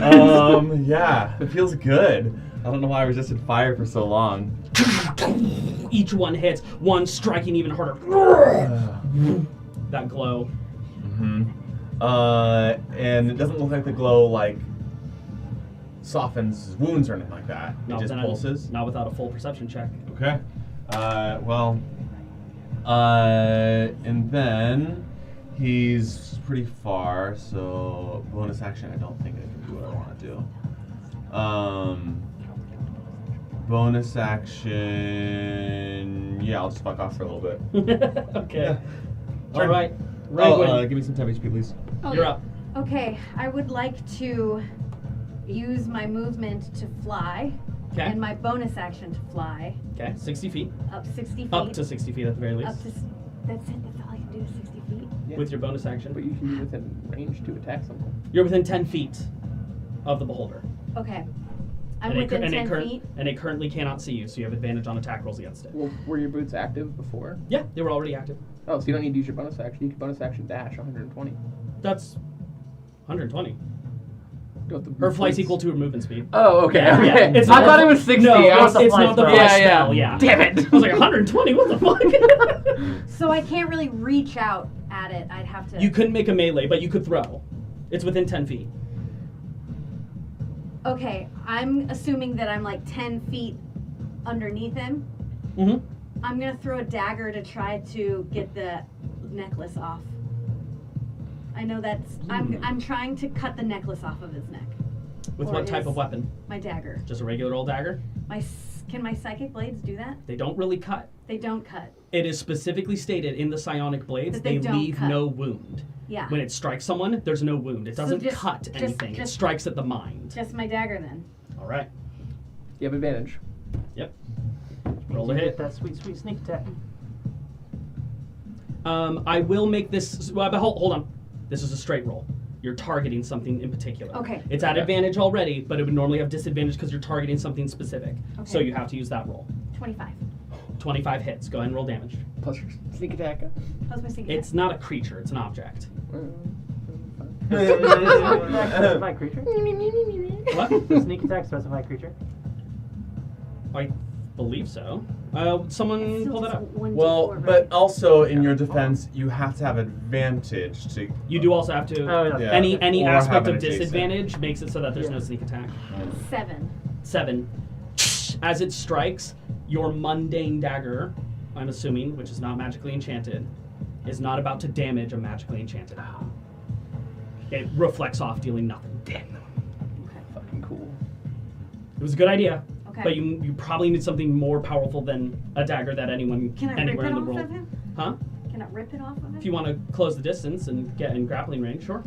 bit. Yeah, it feels good. I don't know why I resisted fire for so long. Each one hits. One striking even harder. That glow. And it doesn't look like the glow like softens his wounds or anything like that. It just without pulses. Not without a full perception check. Okay. And then he's pretty far, so bonus action. I don't think I can do what I want to do. Bonus action. Yeah, I'll just fuck off for a little bit. Okay. Yeah. All Turn. right. Oh, Ringwin, give me some temp HP, please. Oh, you're yeah. up. Okay, I would like to use my movement to fly Okay. and my bonus action to fly Okay. 60 feet. up 60 feet. Up to 60 feet at the very least. Up to that's it. That's all I can do is 60 feet. Yeah. With your bonus action. But you can be within range to attack something. You're within 10 feet of the beholder. Okay, I'm And within 10 it feet. And it currently cannot see you, so you have advantage on attack rolls against it. Well, were your boots active before? Yeah, they were already active. Oh, so you don't need to use your bonus action. You can bonus action dash 120. That's 120. Don't the Her flight's boots- equal to her movement speed. Oh, okay. Yeah, okay. yeah. It's I not thought the- it was 60. No, I was it's not the spell. flight Yeah, spell, yeah. yeah. Damn it. I was like, 120? What the fuck? So I can't really reach out at it. I'd have to. You couldn't make a melee, but you could throw. It's within 10 feet. Okay, I'm assuming that I'm like 10 feet underneath him. Mm-hmm. I'm gonna throw a dagger to try to get the necklace off. I know that's. I'm trying to cut the necklace off of his neck. With Or what type is- of weapon? My dagger. Just a regular old dagger? Can my psychic blades do that? They don't really cut. They don't cut. It is specifically stated in the psionic blades That they don't leave cut. no wound. Yeah. When it strikes someone, there's no wound. It So doesn't just- cut just- anything. It just- strikes at the mind. Just my dagger then. All right. You have advantage. Yep. Means Roll a you hit. get that sweet, sweet sneak attack. I will make this. Well, but hold on. This is a straight roll. You're targeting something in particular. Okay. It's at Okay. advantage already, but it would normally have disadvantage because you're targeting something specific. So Okay. you have to use that roll. 25. 25 hits. Go ahead and roll damage. Plus your sneak attack. Plus my sneak It's not a creature. It's an object. Specify creature? What? Does sneak attack specify creature? I believe so. Someone pull that up. Well, but also in your defense, you have to have advantage to. You do also have to. Oh, Yeah. Any Or aspect have an of disadvantage makes it so that there's no sneak attack. 7. 7. As it strikes, your mundane dagger, I'm assuming, which is not magically enchanted, is not about to damage a magically enchanted item. It reflects off, dealing nothing. Damn. Fucking cool. It was a good idea, Okay. but you probably need something more powerful than a dagger that anyone Can I rip anywhere it in the off world. of him? Huh? Can I rip it off of him? If you want to close the distance and get in grappling range, sure.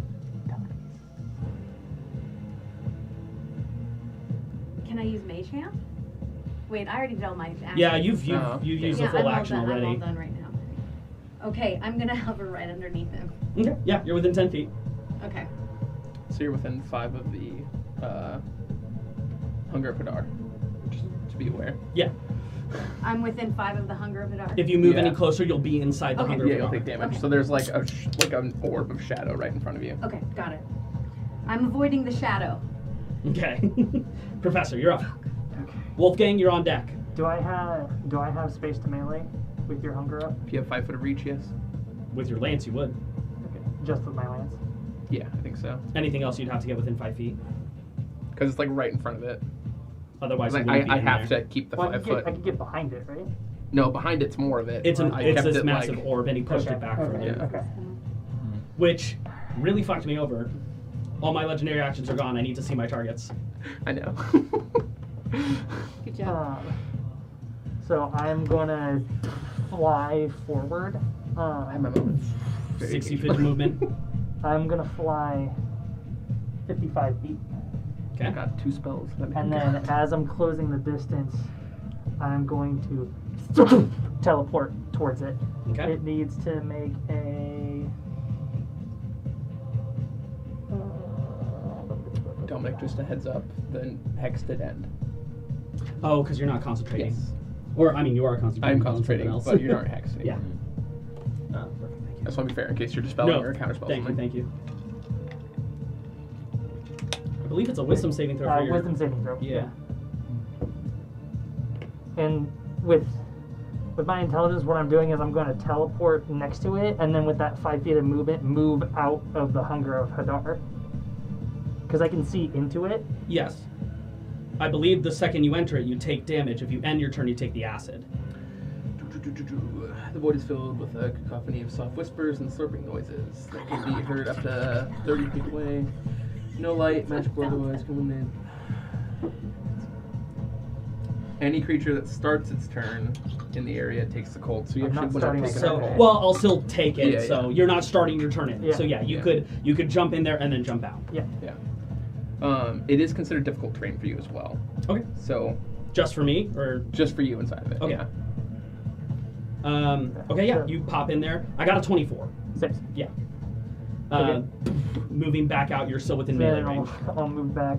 Can I use Mage Hand? Wait, I already did all my actions. Yeah, you've Oh. used Yeah, a full I'm all action done. I'm all already. done right now. Okay, I'm gonna hover right underneath him. Okay, yeah, you're within 10 feet. Okay. So you're within 5 of the Hunger of Hadar. Just to be aware. Yeah. I'm within 5 of the Hunger of the Dark. If you move Yeah. any closer, you'll be inside the Okay. hunger Yeah, of you'll the take dark. damage. Okay. So there's like an orb of shadow right in front of you. Okay, got it. I'm avoiding the shadow. Okay. Professor, you're up. Wolfgang, you're on deck. Do I have space to melee with your hunger up? If you have 5 foot of reach, yes. With your lance, you would. Okay, just with my lance. Yeah, I think so. Anything else, you'd have to get within 5 feet. Because it's like right in front of it. Otherwise, Like you wouldn't I be in have there. to keep the Well, 5 foot. I could get behind it, right? No, behind it's more of it. It's I kept this it, massive like, orb, and he pushed Okay. it back Okay. further. Yeah. Okay. Which really fucked me over. All my legendary actions are gone. I need to see my targets. I know. Good job. So I'm gonna fly forward. I have my moments. 60 feet of movement. I'm gonna fly 55 feet. I Okay. got 2 spells. And then as I'm closing the distance, I'm going to teleport towards it. Okay. It needs to make a... Dominic, just a heads up, the hex did end. Oh, because you're not concentrating. Yes. Or, I mean, you are concentrating. I'm on something concentrating, else. but you aren't hexed Yeah. anymore. Perfect, thank you. I just want to be fair in case you're dispelling No, or counterspelling. thank you, thank you. I believe it's a wisdom saving throw for your... Wisdom saving throw. Yeah. And with my intelligence, what I'm doing is I'm going to teleport next to it, and then with that 5 feet of movement, move out of the Hunger of Hadar. Because I can see into it. Yes. I believe the second you enter it, you take damage. If you end your turn, you take the acid. The void is filled with a cacophony of soft whispers and slurping noises that can be heard up to 30 feet away. No light, magic or otherwise can illuminate. Any creature that starts its turn in the area takes the cold. So you I'm actually not would have starting taken my a turn. cold. Well, I'll still take it. Yeah, so yeah. you're not starting your turn in. Yeah. So yeah, you Yeah. could jump in there and then jump out. Yeah. Yeah. It is considered difficult terrain for you as well. Okay. So Just for me, or just for you inside of it. Okay. Yeah. okay, yeah, Sure. you pop in there. I got a 24. 6. Yeah. Okay. Moving back out, you're still within Then melee range. I'll move back.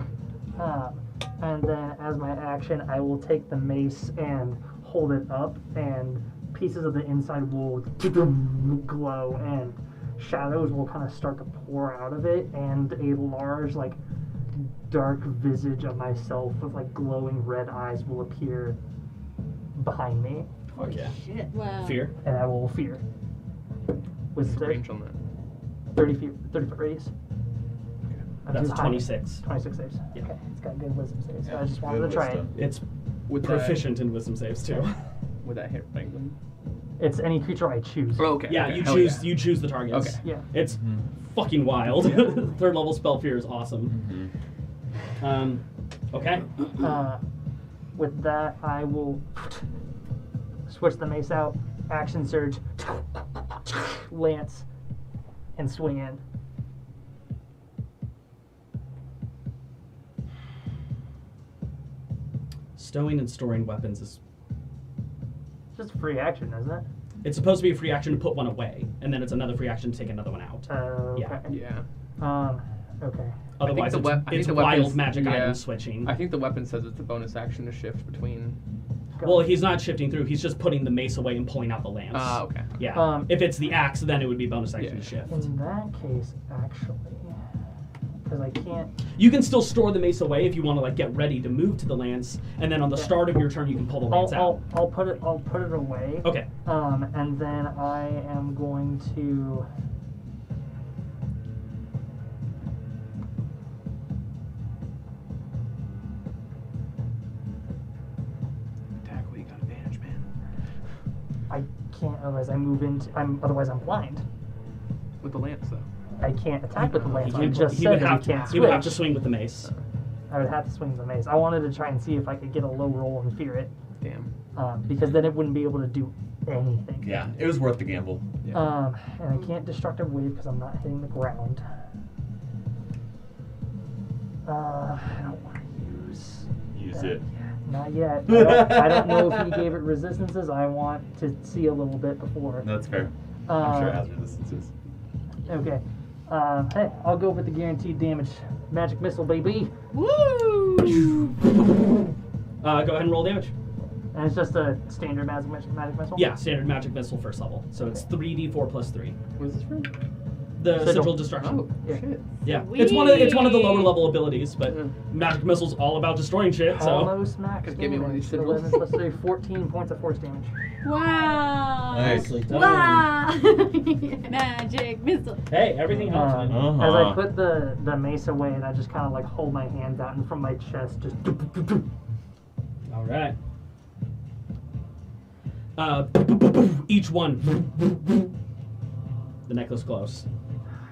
And then as my action, I will take the mace and hold it up, and pieces of the inside will glow, and shadows will kind of start to pour out of it, and a large, like, dark visage of myself with, like, glowing red eyes will appear behind me, Fuck yeah. Shit. Wow. Fear. and I will fear. What's With the range on that? 30 foot radius. I'm That's too a high. 26. 26 saves. Yeah. Okay, it's got good wisdom saves. So Yeah, I just wanted good to try wisdom. It's Would proficient in wisdom saves too. Would that hit Franklin? it. It's any creature I choose. Oh, okay. Yeah, okay. you Hell choose yeah. you choose the targets. Okay. Yeah. It's fucking wild. Yeah. Third level spell fear is awesome. Okay. With that, I will switch the mace out, action surge, lance, and swing in. Stowing and storing weapons is... Just a free action, isn't it? It's supposed to be a free action to put one away, and then it's another free action to take another one out. Okay. Yeah. Yeah. Okay. Otherwise, it's the wild weapons- magic yeah. item switching. I think the weapon says it's a bonus action to shift between. Well, he's not shifting through. He's just putting the mace away and pulling out the lance. Ah, okay. Yeah. If it's the axe, then it would be bonus action Yeah. to shift. In that case, actually, because I can't. You can still store the mace away if you want to like get ready to move to the lance, and then on the start of your turn, you can pull the lance out. I'll put it away. Okay. And then I am going to. Attack where you got advantage, man. I can't. Otherwise, I move into. Otherwise, I'm blind. With the lance, though. I can't attack with the lance. He I just he said would that have you can't he would have to switch. swing with the mace. I would have to swing the mace. I wanted to try and see if I could get a low roll and fear it, Damn. because then it wouldn't be able to do anything. Yeah, it was worth the gamble. Yeah. And I can't destructive wave because I'm not hitting the ground. I don't want to use. Use that it. yet. Not yet. I don't know if he gave it resistances. I want to see a little bit before. That's fair. I'm sure it has resistances. Okay. Hey, I'll go with the guaranteed damage. Magic missile, baby. Woo! Go ahead and roll damage. And it's just a standard magic missile? Yeah, standard magic missile first level. So it's 3d4 plus 3. What is this from? The Sigil. sigil destruction. Oh, Yeah. shit. Yeah, it's one of the lower level abilities, but magic missile's all about destroying shit. So Almost max Just give me one of damage. these sigils. 11 plus 3, 14 points of force damage. Wow! Nice. Wow! Magic missile. Hey, everything helps. man. As I put the mace away, and I just kind of like hold my hands out, and from my chest, just. All right. Each one. The necklace glows.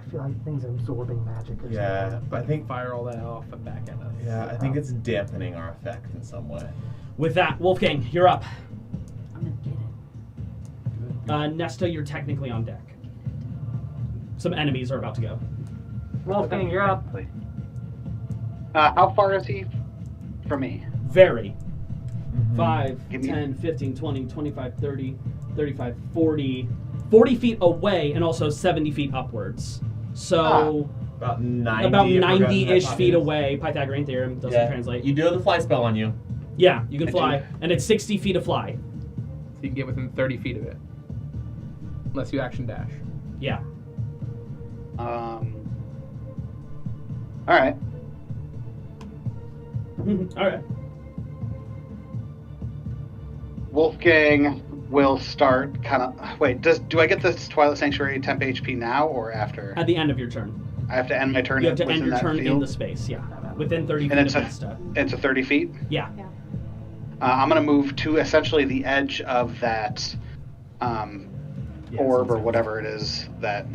I feel like things absorbing magic. Or Yeah, something. I think. Fire all that off and back at us. Yeah, I think it's dampening our effect in some way. With that, Wolfgang, you're up. I'm gonna get it. Nesta, you're technically on deck. Some enemies are about to go. Wolfgang, you're up. How far is he from me? Very. Mm-hmm. 5, Give me- 10, 15, 20, 25, 30, 35, 40. 40 feet away and also 70 feet upwards. So About 90. about if we're going 90-ish by feet Pythagoras. away. Pythagorean theorem doesn't Yeah. translate. You do have the fly spell on you. Yeah, you can I fly. do. And it's 60 feet of fly. So you can get within 30 feet of it. Unless you action dash. Yeah. All right. All right. Wolfgang will start kind of. Wait, do I get this Twilight Sanctuary temp HP now or after? At the end of your turn. I have to end my turn You have to within end your that turn field? in the space, yeah. Within 30 feet And of it's a, Nesta. it's a 30 feet? Yeah. I'm going to move to essentially the edge of that orb or whatever it is that.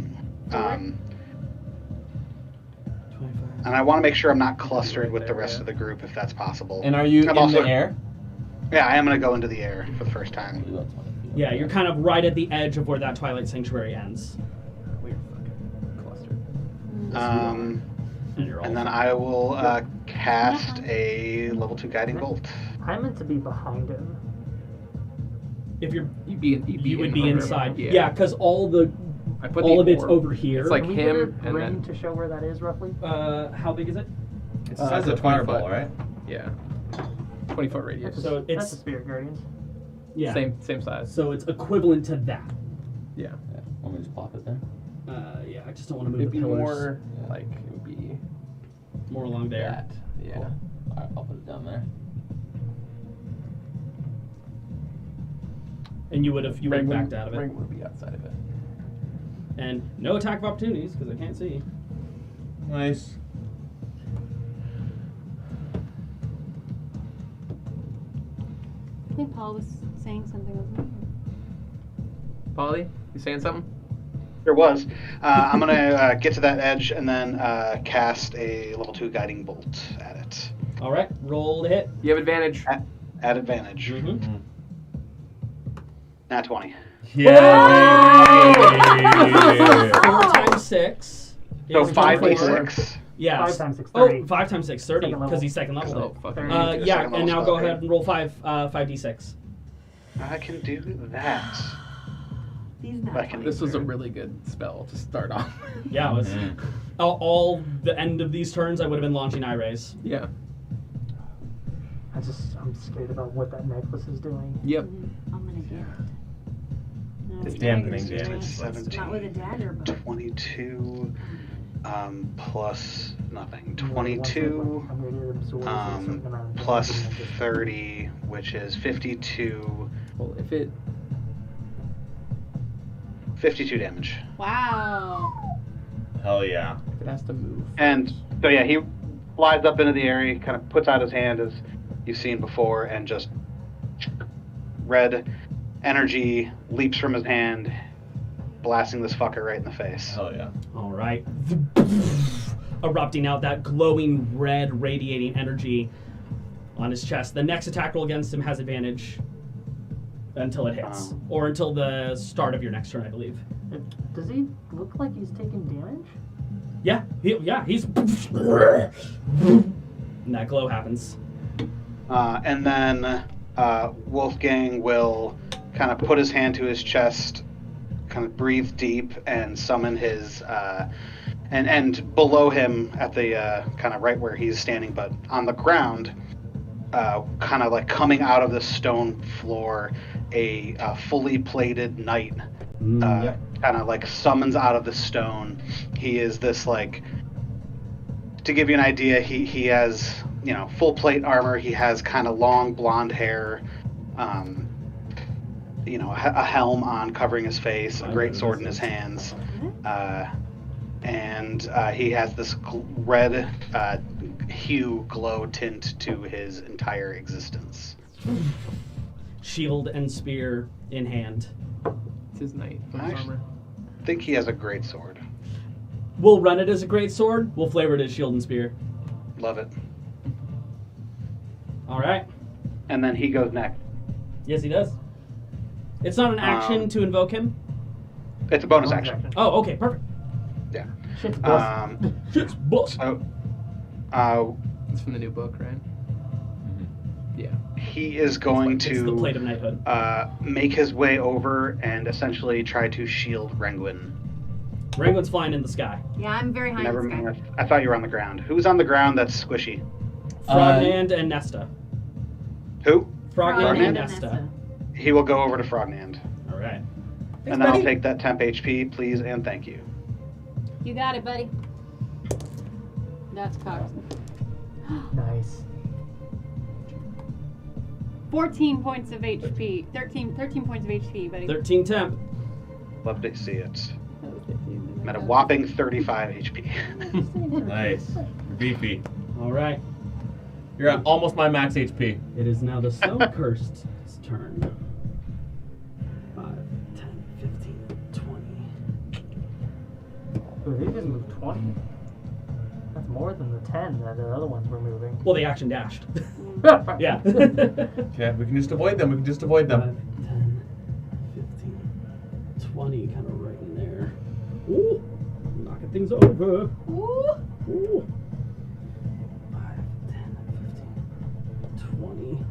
And I want to make sure I'm not clustered with the rest of the group if that's possible. And are you I'm in also- the air? Yeah, I am going to go into the air for the first time. Yeah, you're kind of right at the edge of where that Twilight Sanctuary ends. We're fucking clustered. And you're all And then I will cast a level 2 Guiding Bolt. I meant to be behind him. if you're You would in be the room. inside. Yeah. Yeah, because all I put of the it's orb. over here. It's like Can we him get a and ring then to show where that is roughly? How big is it? It's the size of a fireball, right? yeah, 20-foot radius. So That's it's the Spirit Guardians. yeah. Same size. So it's equivalent to that. Yeah. Want me to just pop it there? Yeah, I just don't want to move It'd the be pillars more like it would be more along there. that. Yeah. Cool. Alright, I'll put it down there. And you would have Ring backed out of it. Ring would be outside of it. And no attack of opportunities because I can't see. Nice. I think Paul was saying something, wasn't he? Polly, you saying something? There was. I'm gonna get to that edge and then cast a level 2 guiding bolt at it. All right, roll to hit. You have advantage. At advantage. Mm-hmm. Nat 20. Yeah. 4 times 6. So is 5d6. Yeah. 5 times 6, 30. Oh, 5 times 6, 30, Second level. because he's second level. Oh, fucking. Yeah, second and level now spell, go okay. ahead and roll 5d6. I can do that. These I can This was a either. really good spell to start off. Yeah, it was. Mhm. All the end of these turns, I would have been launching eye rays. Yeah. I'm scared about what that necklace is doing. Yep. I'm gonna get it. No, It's it's dampening not. damage. 17. Not with a dagger, but 22 plus nothing. Yeah, 22 I'm ready to absorb a certain amount of plus damage and then just- 30, which is 52. Well, if it 52 damage. Wow. Hell yeah. has to move. And so yeah, he flies up into the area, kind of puts out his hand as you've seen before, and just red energy leaps from his hand, blasting this fucker right in the face. Hell yeah. All right. Erupting out that glowing red radiating energy on his chest. The next attack roll against him has advantage until it hits. Or until the start of your next turn, I believe. Does he look like he's taking damage? Yeah, he's... And that glow happens. And then Wolfgang will kind of put his hand to his chest, kind of breathe deep, and summon his... And below him, at the kind of right where he's standing, but on the ground, kind of like coming out of the stone floor, a fully plated knight kind of like summons out of the stone. He is this like, to give you an idea, he has, you know, full plate armor. He has kind of long blonde hair, you know, a helm on covering his face, a great sword in his hands. And he has this red hue glow tint to his entire existence. Shield and spear in hand. It's his knight from his Nice. armor. I think he has a great sword. We'll run it as a great sword. We'll flavor it as shield and spear. Love it. All right. And then he goes next. Yes, he does. It's not an action to invoke him. It's a bonus action. Oh, okay, perfect. Yeah. Shit's bust. Shit's bust. So, It's from the new book, right? Yeah. he is going It's the plate to of knighthood. make his way over and essentially try to shield Renguin. Rangoon's flying in the sky. yeah, I'm very high Never in the sky. mind. I thought you were on the ground. Who's on the ground that's squishy? Frognand and Nesta. Who? Frognand and Frognand? Nesta. He will go over to Frognand. All right. And then I'll take that temp HP, please, and thank you. You got it, buddy. That's cocked. Nice. 14 points of HP. 13 points of HP, buddy. 13 temp. Love to see it. That was 15. I'm at a whopping 35 HP. Nice. Beefy. All right. You're at almost my max HP. It is now the Stone Cursed turn. 5, 10, 15, 20. They just moved 20. That's more than the 10 that the other ones were moving. Well, they action dashed. Yeah. Okay, we can just avoid them. 5, 10, 15, 20, kind of right in there. Ooh, knocking things over. Ooh. Ooh. 5, 10, 15, 20,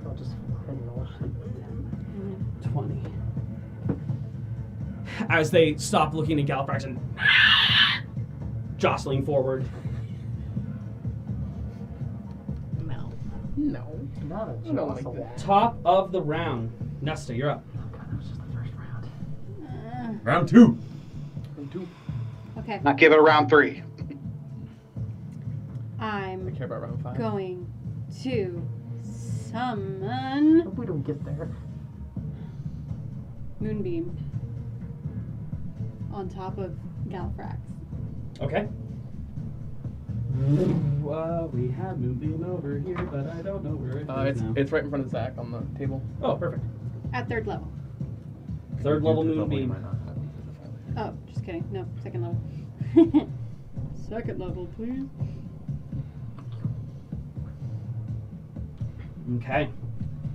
I'll just head north. 20. As they stop looking at Galafrax and jostling forward. No. No. Not a don't like jostle. that. Top of the round. Nesta, you're up. Oh god, that was just the first round. Round 2. Okay. Now give it a round 3. I I'm care about round 5. going to summon Hope we don't get there. Moonbeam on top of Galafrax. Okay. We have Moonbeam over here, but I don't know where it is now. It's right in front of Zach on the table. Oh, perfect. At 3rd level. Third level You Moonbeam. might not have. Oh, just kidding. No, second level. Second level, please. Okay.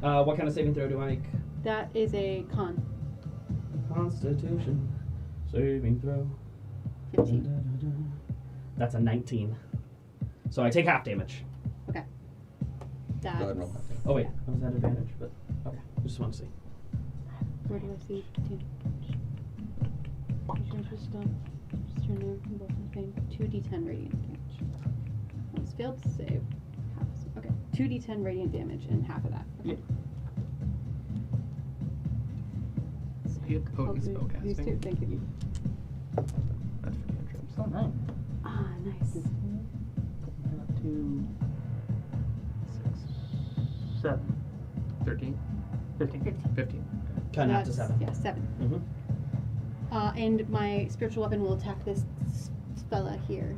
What kind of saving throw do I make? That is a con. Constitution saving throw. 15. That's a 19. So I take half damage. Okay. That's... Go ahead and roll that. Oh wait, I was at advantage, but okay. Just want to see. Where do I see 15? Just 2d10 radiant damage. Once failed to save. Okay, 2d10 radiant damage and half of that. Okay. You have potent These spellcasting. two, thank you. That's for cantrips. Oh, nice. Ah, nice. Up to 6, 7, 13? 15. 15. Cut half to That's- 7. Yeah, 7. Mm-hmm. And my spiritual weapon will attack this fella here.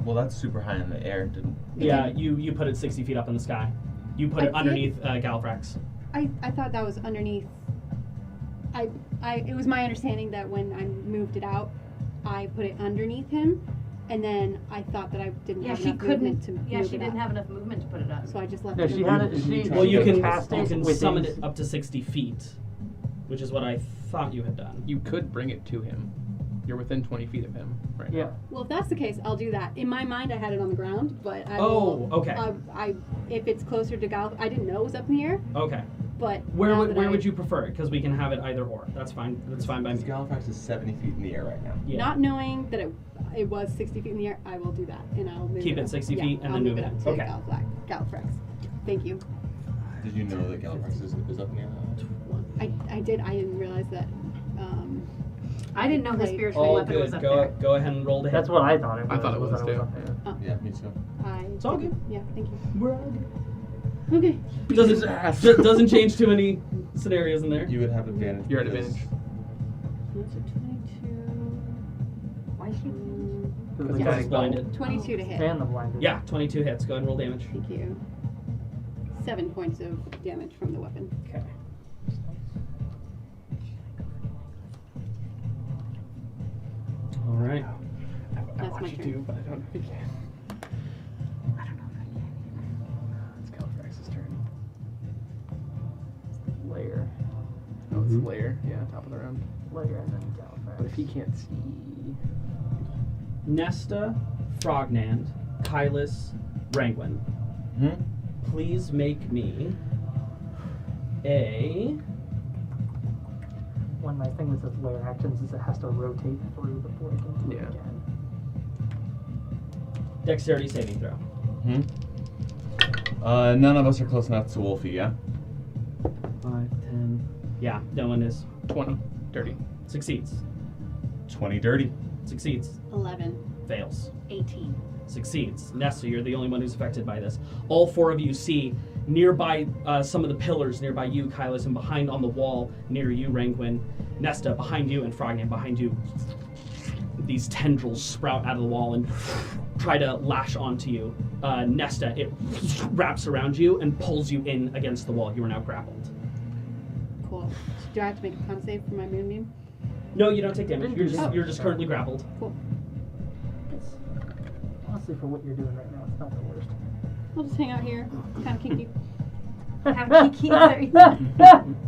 Well, that's super high in the air, didn't? Yeah, you put it 60 feet up in the sky. You put I it did? underneath Galafrax. I thought that was underneath. It was my understanding that when I moved it out, I put it underneath him, and then I thought that I didn't Yeah, have she enough movement to couldn't. Yeah, move she it didn't up. have enough movement to put it up. So I just left No, it. she had it. She Well, you can cast it within summon it up to 60 feet, which is what I thought you had done. You could bring it to him. You're within 20 feet of him right Yeah. now. Well, if that's the case, I'll do that. In my mind, I had it on the ground, but I Oh, will, okay. I if it's closer to Gal, I didn't know it was up in the air, Okay. but Where now would that where I- would you prefer it? Because we can have it either or. That's fine. That's fine by me. Galafrax is 70 feet in the air right now. Yeah. Not knowing that it was 60 feet in the air, I will do that, and I'll move Keep it up. 60 Yeah, feet and I'll then move it up in. to Okay. Galafrax. Thank you. Did you know that Galafrax is up in the air? I did. I didn't realize that. I didn't know his Like- spiritual All weapon good. was up Go there. go ahead and roll the hit. That's what I thought it was. I thought it was that too. up there. Yeah, me too. It's all good. Yeah. Thank you. We're all good. Okay. Doesn't change too many scenarios in there. You would have advantage. You're at because- advantage. That's a 22. Why is she? Because Yeah, the it's guy's blinded. 22 to hit. And the blinded. Yeah, 22 hits. Go ahead and roll damage. Thank you. 7 points of damage from the weapon. Okay. All right. I That's want my you turn. to, but I don't know if you can. I don't know if I can. It's Galafrax's turn. Layer. Oh, it's Lair. Yeah, top of the round. Layer and then Galafrax. But if he can't see... Nesta, Frognand, Kylus, Rangwin. Hmm? Please make me a One nice thing with this layer actions is it has to rotate through before it can do it Yeah. again. dexterity saving throw. Hmm? None of us are close enough to Wolfie, yeah? 5, 10. Yeah, no one is. 20. Dirty. Succeeds. 20 dirty. Succeeds. 11. Fails. 18. Succeeds. Nesta, you're the only one who's affected by this. All four of you see nearby some of the pillars nearby you, Kylus, and behind on the wall near you, Rangwin. Nesta, behind you, and Frognan, behind you. These tendrils sprout out of the wall and try to lash onto you. Nesta, it wraps around you and pulls you in against the wall. You are now grappled. Cool. Do I have to make a con save for my moonbeam? No, you don't take damage. You're just, Oh. you're just currently grappled. Cool. It's, honestly, for what you're doing right now, it's not the worst. I'll just hang out here. Kind of kinky. Have kiki there.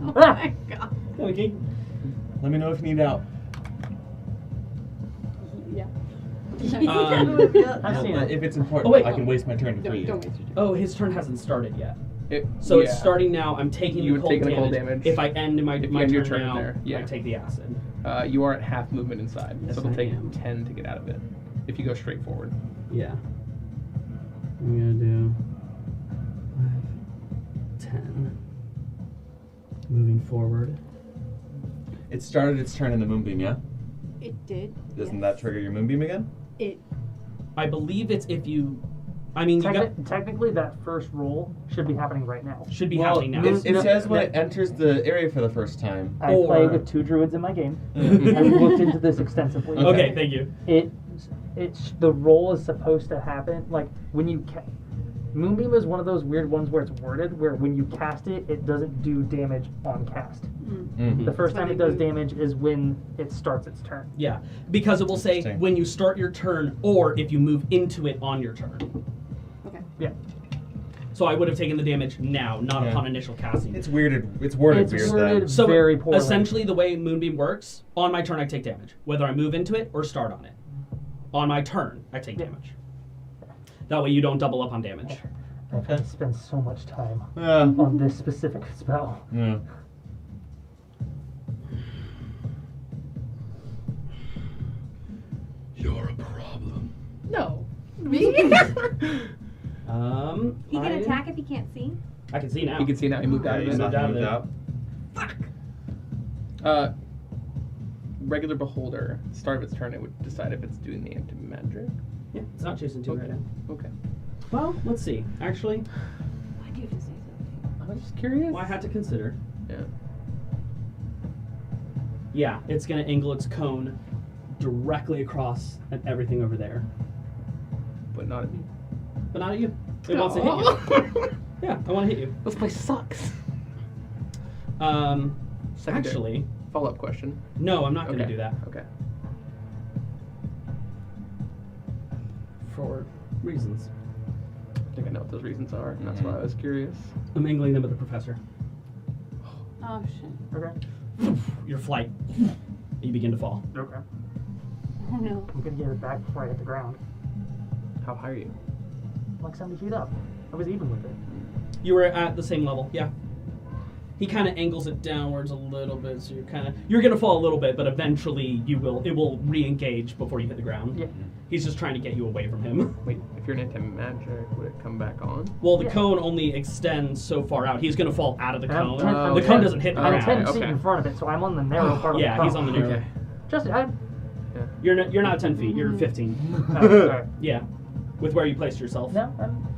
Oh my god. Okay. Let me know if you need help. Yeah. I've seen it. If it's important, Oh, wait. I can waste my turn to free you. Don't waste your turn. Oh, his turn hasn't started yet. It, So yeah. it's starting now. I'm taking You the would cold take the damage. cold damage. If I end my, If you my end your turn turn now, there, yeah. I take the acid. You are at half movement inside, Yes, so it'll I take am. 10 to get out of it. If you go straight forward. Yeah. I'm gonna do 5, 10. Moving forward. It started its turn in the moonbeam, yeah? It did. Doesn't yes. that trigger your moonbeam again? It. I believe it's if you. I mean, you got Technically, that first roll should be happening right now. should be happening now. It No, says when no. it enters the area for the first time. I Or- play with 2 druids in my game. I've looked into this extensively. Okay, thank you. It's the roll is supposed to happen like when you Moonbeam is one of those weird ones where it's worded where when you cast it, it doesn't do damage on cast. The first time it does damage is when it starts its turn. Yeah, because it will say when you start your turn or if you move into it on your turn. Okay. Yeah. So I would have taken the damage now, not upon initial casting. It's weirded. It's worded weird then. So very poorly. essentially the way Moonbeam works, on my turn I take damage, whether I move into it or start on it. On my turn, I take damage. That way you don't double up on damage. I've had to spend so much time Yeah. on this specific spell. Yeah. You're a problem. No. Me? He He I can attack if he can't see. I can see now. You can see now he moved out of you it. moved out of it. Regular beholder, start of its turn, it would decide if it's doing the anti-magic. Yeah, it's not chasing 2 right now. Okay. Well, let's see. Actually, Why do you have to say something? I was just curious. well, I had to consider. Yeah. Yeah, it's going to angle its cone directly across at everything over there. But not at me. But not at you. It wants to hit you. Yeah, I want to hit you. This place sucks. Secondary. Actually, Follow-up question. no, I'm not going to Okay. do that. Okay. For reasons. I think I know what those reasons are, and that's why I was curious. I'm angling them at the professor. Oh shit. Okay. Your flight. You begin to fall. Okay. Oh no. I'm gonna get it back before I hit the ground. How high are you? Like 70 feet up. I was even with it. You were at the same level, yeah. He kind of angles it downwards a little bit, so you're gonna fall a little bit, but eventually it will re-engage before you hit the ground. Yeah. He's just trying to get you away from him. Wait, if you're an anti-magic, would it come back on? Well, the Yeah. cone only extends so far out. He's gonna fall out of the And I'm cone. 10 The cone doesn't hit the I'm ground. 10 feet Okay. in front of it, so I'm on the narrow part of the Yeah, cone. he's on the narrow. Okay. Just, You're not 10 feet. You're 15. sorry. Yeah, with where you placed yourself. No, I'm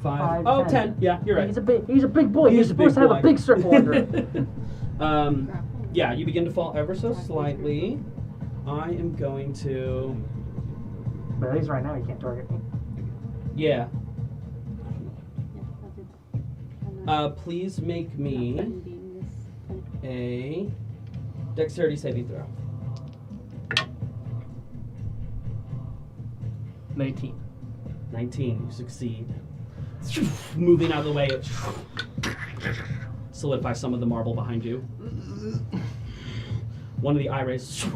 5. 5, Oh, 10. 10. Yeah, you're right. He's a big boy. He's supposed to have a big circle under it. Yeah, you begin to fall ever so slightly. I am going to. But at least right now he can't target me. Yeah. Please make me a dexterity saving throw. 19. 19. You succeed. Moving out of the way, it solidifies some of the marble behind you. One of the eye rays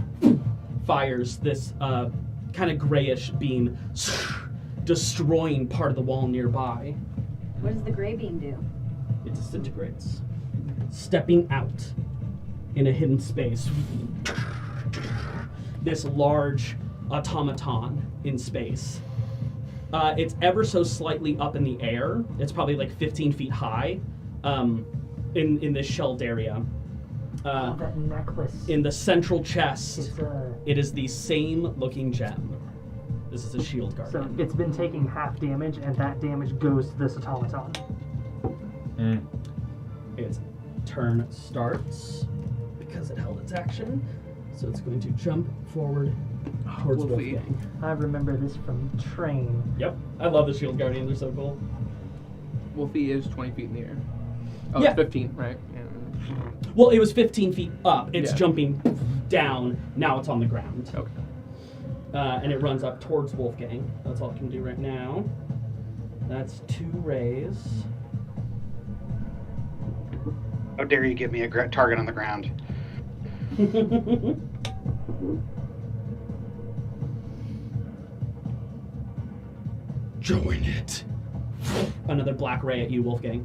fires this kind of grayish beam, destroying part of the wall nearby. What does the gray beam do? It disintegrates, stepping out in a hidden space. This large automaton in space. It's ever so slightly up in the air. It's probably like 15 feet high in this shelved area. That necklace. In the central chest, It's, it is the same looking gem. This is a shield so guardian. it's been taking half damage, and that damage goes to this automaton. Its turn starts because it held its action. So it's going to jump forward towards Wolfie. Wolfgang. I remember this from Train. Yep, I love the shield guardians. They're so cool. Wolfie is 20 feet in the air. Oh, Yeah. it's 15, right? Yeah. Well, it was 15 feet up. It's Yeah. jumping down. Now it's on the ground. Okay. And it runs up towards Wolfgang. That's all it can do right now. That's 2 rays. How dare you give me a target on the ground? Join it. Another black ray at you, Wolfgang.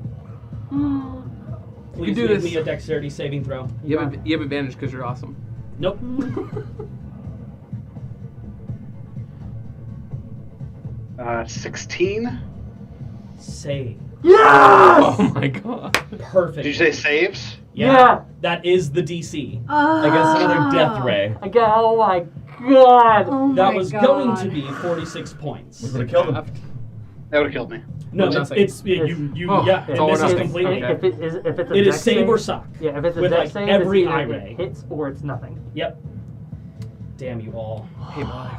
Please do make this. me a dexterity saving throw. You have advantage because you're awesome. Nope. 16? Save. Yes! Oh my god. Perfect. Did you say saves? Yeah. That is the DC. I guess another death ray. I got. Oh my god. Oh That my was God. going to be 46 points. Would have killed him. That would have killed me. No, Nothing. it's you. Oh, Yeah, it's and all or this is nothing. completely. Okay. If it's a It is dex save or suck. Yeah, if it's a with, dex like, save, every it's either eye it ray. hits or it's nothing. Yep. Damn you all. Hey, bye.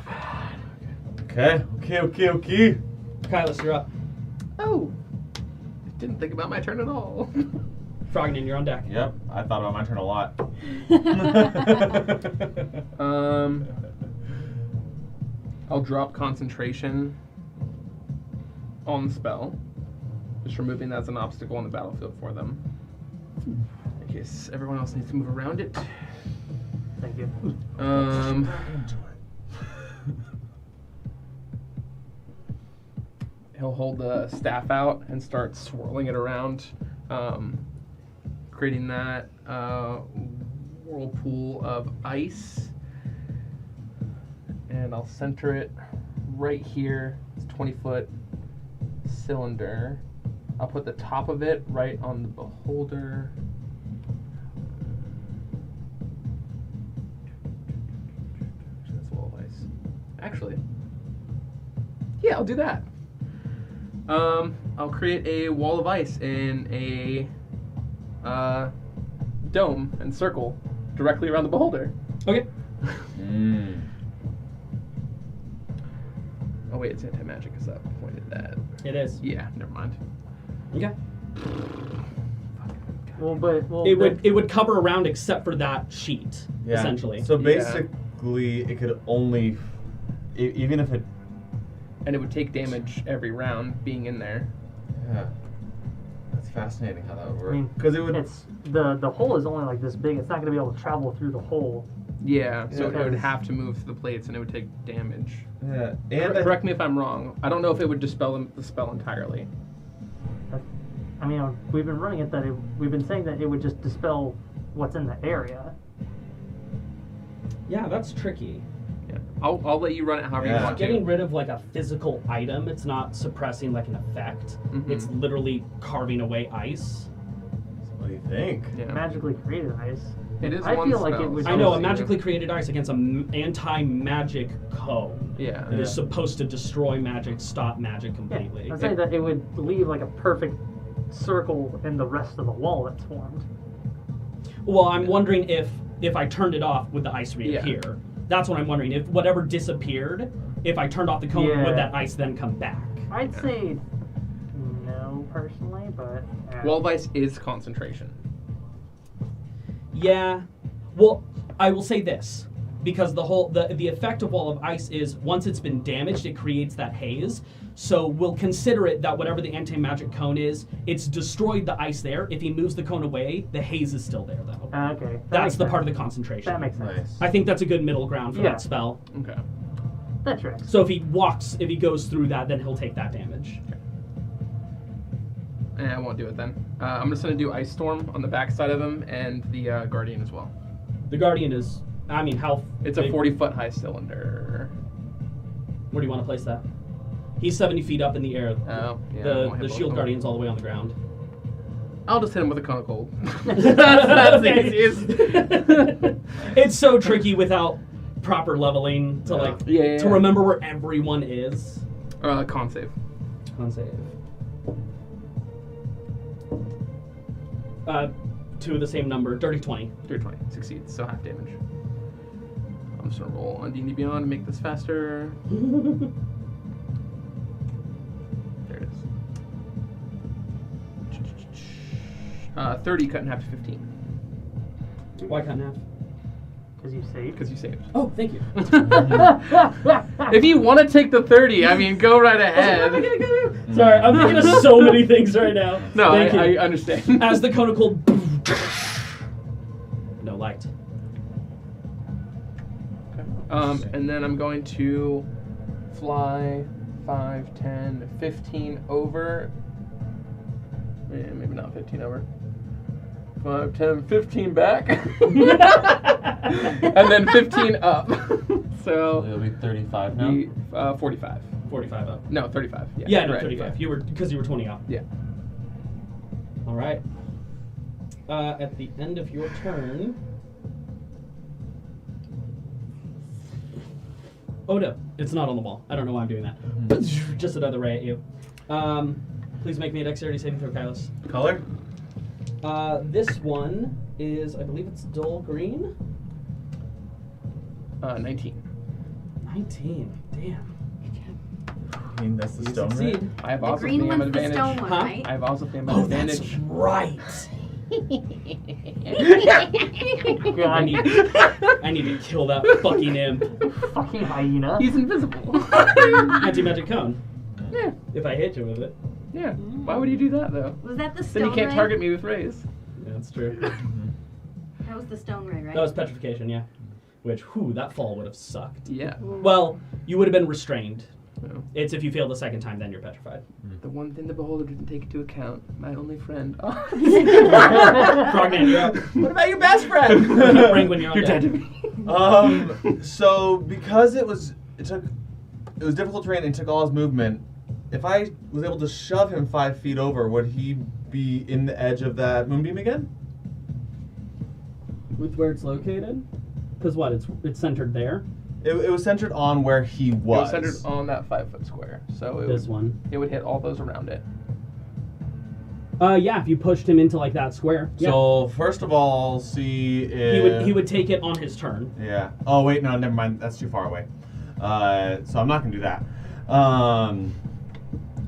Okay. Kylas, you're up. Oh! Didn't think about my turn at all. Frognin, you're on deck. Yep, I thought about my turn a lot. I'll drop concentration on the spell. Just removing that as an obstacle on the battlefield for them. In case everyone else needs to move around it. Thank you. He'll hold the staff out and start swirling it around, creating that whirlpool of ice. And I'll center it right here. It's 20-foot cylinder. I'll put the top of it right on the beholder. That's a wall of ice. Actually, yeah, I'll do that. I'll create a wall of ice in a dome and circle directly around the beholder. Okay. Oh wait, it's anti-magic. Is that pointed at? It is. Yeah, never mind. Okay. It It would cover around except for that sheet, Yeah. essentially. So basically, it could only, even if it. And it would take damage every round being in there. Yeah. That's fascinating how that would work. I mean, Because it would. It's the hole is only like this big. It's not going to be able to travel through the hole. Yeah, so Yeah. it would have to move through the plates, and it would take damage. Yeah. And Correct me if I'm wrong. I don't know if it would dispel the spell entirely. I mean, we've been running it that we've been saying that it would just dispel what's in the area. Yeah, that's tricky. Yeah, I'll let you run it however you Yeah. want to. Getting rid of like a physical item, it's not suppressing like an effect. Mhm. It's literally carving away ice. What do you think? Yeah. Magically created ice. It is I one feel like spell, it would. so I know, a it's- magically created ice against an anti-magic cone. Yeah. It is supposed to destroy magic, stop magic completely. I'd say that it would leave like a perfect circle in the rest of the wall that's formed. Well, I'm wondering if I turned it off, would the ice reappear? That's what I'm wondering. If whatever disappeared, if I turned off the cone, Yeah. would that ice then come back? I'd say no, personally, but Wall of ice is concentration. Yeah. Well, I will say this. Because the effect of wall of ice is once it's been damaged, it creates that haze. So we'll consider it that whatever the anti-magic cone is, it's destroyed the ice there. If he moves the cone away, the haze is still there though. okay. That That's makes the part of sense. the concentration. That makes sense. Nice. I think that's a good middle ground for Yeah. that spell. Okay. That tracks. So if he goes through that, then he'll take that damage. I won't do it then. I'm just going to do Ice Storm on the backside of him and the Guardian as well. The Guardian is, I mean, how It's a big- 40-foot high cylinder. Where do you want to place that? He's 70 feet up in the air. Oh, yeah. I the won't hit the both shield of them. Guardian's all the way on the ground. I'll just hit him with a cone of cold. That's the easiest. It's so tricky without proper leveling to to remember where everyone is. Con save. Con save. Two of the same number, dirty 20. 320. Succeeds, so half damage. I'm just going to roll on D&D Beyond to make this faster. There it is. 30 cut in half to 15. Why cut in half? Because you saved. Because you saved. Oh, thank you. If you want to take the 30, I mean, go right ahead. Sorry, I'm thinking of so many things right now. No, Thank you. I understand. As the conical. No light. And then I'm going to fly 5, 10, 15 over. Yeah, maybe not 15 over. 5, 10, 15 back. And then 15 up. So So it'll be 35 now. 45. 45 up. No, 35. Yeah, Yeah, no, right, 35. yeah. You were because you were 20 up. Yeah. All right. At the end of your turn. Oh no, it's not on the wall. I don't know why I'm doing that. But just another ray at you. Please make me a dexterity saving throw, Kailos. Color? This one is, I believe it's dull green. 19. 19. Damn. I mean, that's the You stone succeed. ring. I have The also green fame one's the advantage. stone one, Huh? right? I have also fame Oh, that's advantage. right. God, I need to kill that fucking imp. fucking hyena. He's invisible. Anti-magic cone. Yeah. If I hit you with it. Yeah. Why would you do that though? Was that the Then stone you can't ray? target me with rays. Yeah, that's true. That was the stone ray, right? That was petrification, yeah. Which, whew, that fall would have sucked. Yeah. Well, you would have been restrained. No. It's if you fail the second time, then you're petrified. The one thing the beholder didn't take into account, my only friend. Frogman, you're up. What about your best friend? Ring when you're on You're deck. dead to me. So because it was difficult terrain and took all his movement, if I was able to shove him 5 feet over, would he be in the edge of that moonbeam again? With where it's located? Because what? It's centered there. It was centered on where he It was. was centered on that 5-foot square, so it This would, one. it would hit all those around it. Yeah, if you pushed him into like that square. Yeah. So first of all, see if he would take it on his turn. Yeah. Oh wait, no, never mind. That's too far away. So I'm not gonna do that.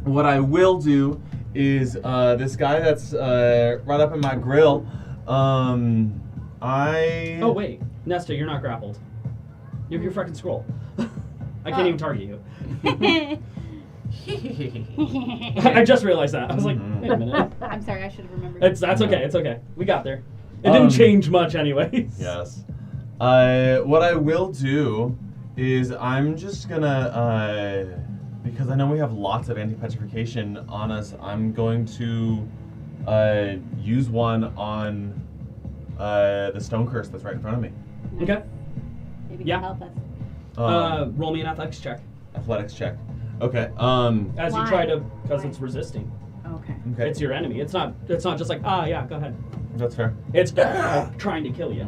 What I will do is this guy that's right up in my grill. Oh wait, Nesta, you're not grappled. You have your fucking scroll. I can't even target you. I just realized that. I was like, wait a minute. I'm sorry, I should have remembered. That's okay. It's okay. We got there. It didn't change much, anyways. Yes. What I will do is I'm just gonna because I know we have lots of anti-petrification on us. I'm going to use one on the stone curse that's right in front of me. Okay. Maybe Yeah. help us. Roll me an athletics check. Athletics check. Okay. As you Why? try to, because Why? it's resisting. Okay. Okay. It's your enemy. It's not just like, yeah, go ahead. That's fair. It's trying to kill you.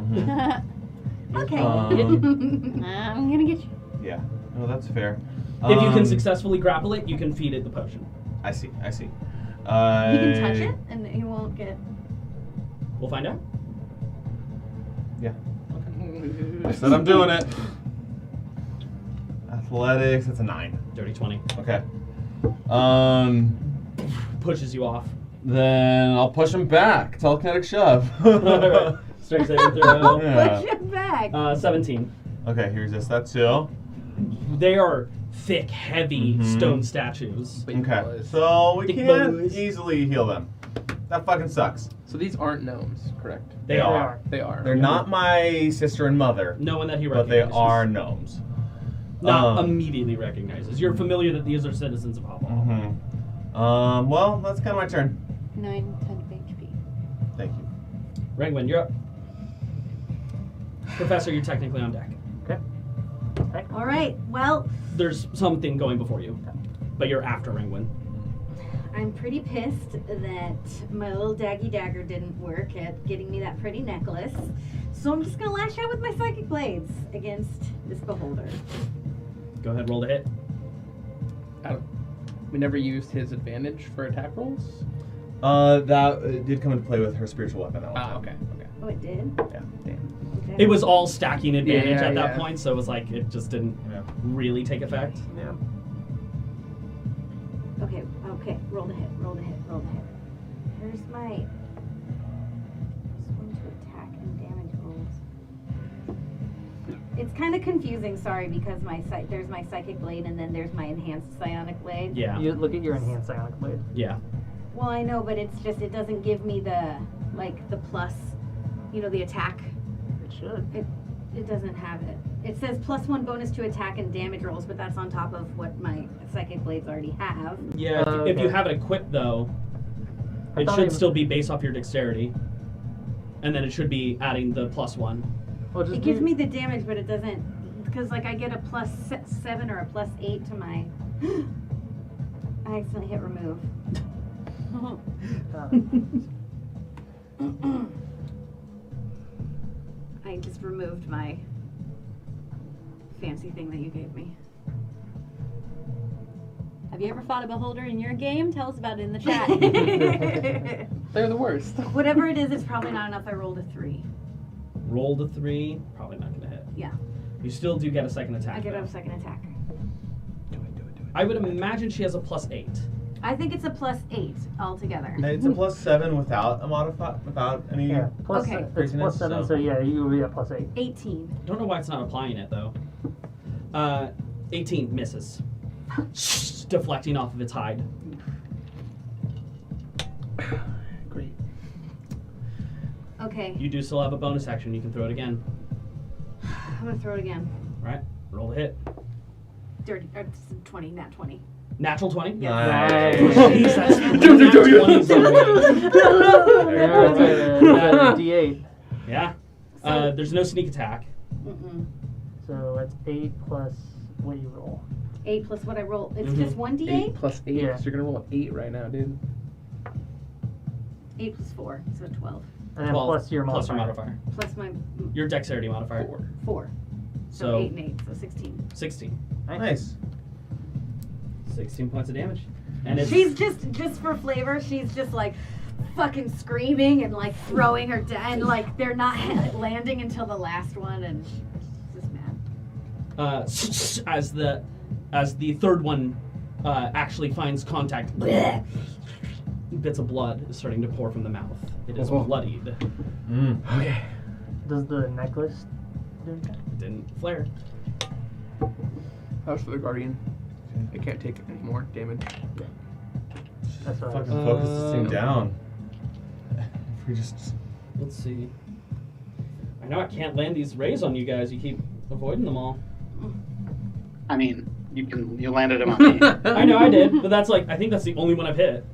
Okay. I'm gonna get you. Yeah. No, that's fair. If you can successfully grapple it, you can feed it the potion. I see. I see. You can touch it, and he won't get. We'll find out. Yeah. I said I'm doing it. Athletics. That's a 9. Dirty 20. Okay. Pushes you off. Then I'll push him back. Telekinetic shove. Alright. Strength saving throw. Yeah. Push it back. 17. Okay, he resists that too. They are thick, heavy Mhm. stone statues. Big Okay, boys. so we Big can't boys. easily heal them. That fucking sucks. So these aren't gnomes, correct? They are. They are. They're not my sister and mother, No one that he but they recognizes. are gnomes. Not immediately recognizes. You're familiar that these are citizens of Hobble. Well, that's kind of my turn. 9, 10 HP. Thank you. Rangwin, you're up. Professor, you're technically on deck. Okay. All right. Well, There's something going before you, but you're after Rangwin. I'm pretty pissed that my little daggy dagger didn't work at getting me that pretty necklace. So I'm just gonna lash out with my psychic blades against this beholder. Go ahead, roll to hit. We never used his advantage for attack rolls? That did come into play with her spiritual weapon. Okay. Oh, it did? Yeah. Damn. It was all stacking advantage Yeah, at that yeah. point, so it was like it just didn't Yeah. really take effect. Yeah. Okay, roll the hit, roll the hit, roll the hit. Here's my swing to attack and damage rolls. It's kind of confusing, sorry, because there's my psychic blade and then there's my enhanced psionic blade. Yeah. You look at your enhanced psionic blade. Yeah. Well, I know, but it's just it doesn't give me the plus, the attack. It should. It doesn't have it. It says +1 bonus to attack and damage rolls, but that's on top of what my psychic blades already have. Yeah, if you Okay. have it equipped though, I it thought should it- still be based off your dexterity. And then it should be adding the +1. Well, just It gives me the damage, but it doesn't, because I get a +7 or a +8 to my. I accidentally hit remove. I just removed my fancy thing that you gave me. Have you ever fought a beholder in your game? Tell us about it in the chat. They're the worst. Whatever it is, it's probably not enough. I rolled a 3. Roll to 3, probably not gonna hit. Yeah, You still do get a second attack. I get though. a second attack. Do it. I would imagine she has a +8. I think it's a +8 altogether. It's a +7 without a without any. Yeah, plus, Okay. it's Craziness, +7, so- so yeah, you would be at +8. 18. Don't know why it's not applying it though. 18 misses. Deflecting off of its hide. Great. Okay, You do still have a bonus action. You can throw it again. I'm gonna throw it again. Right? Roll the hit. Dirty, 20, nat 20. Natural 20? Nice. Jeez, that's 20s already. Yeah, D8. Yeah. There's no sneak attack. Mm-mm. So it's 8 plus what you roll. 8 plus what I roll. It's Mhm. just 1d8? 8 plus 8. Yeah. So you're gonna roll an 8 right now, dude. 8 plus 4, so 12. And then 12 plus your plus modifier. Plus my Your dexterity modifier. 4. So, So 8 and 8, so 16. 16. Nice. 16 points of damage. And it's She's just for flavor, she's just like fucking screaming and like throwing her down. And like they're not landing until the last one, and she's just mad. as the third one actually finds contact. Bits of blood is starting to pour from the mouth. It is Oh. bloodied. Okay. Does the necklace do anything? It didn't flare. That was for the Guardian. I can't take any more damage. That's what I was Fucking focus this thing Um, down. If we just. Let's see. I know I can't land these rays on you guys. You keep avoiding them all. I mean, you landed him on me. I know I did, but that's like I think that's the only one I've hit.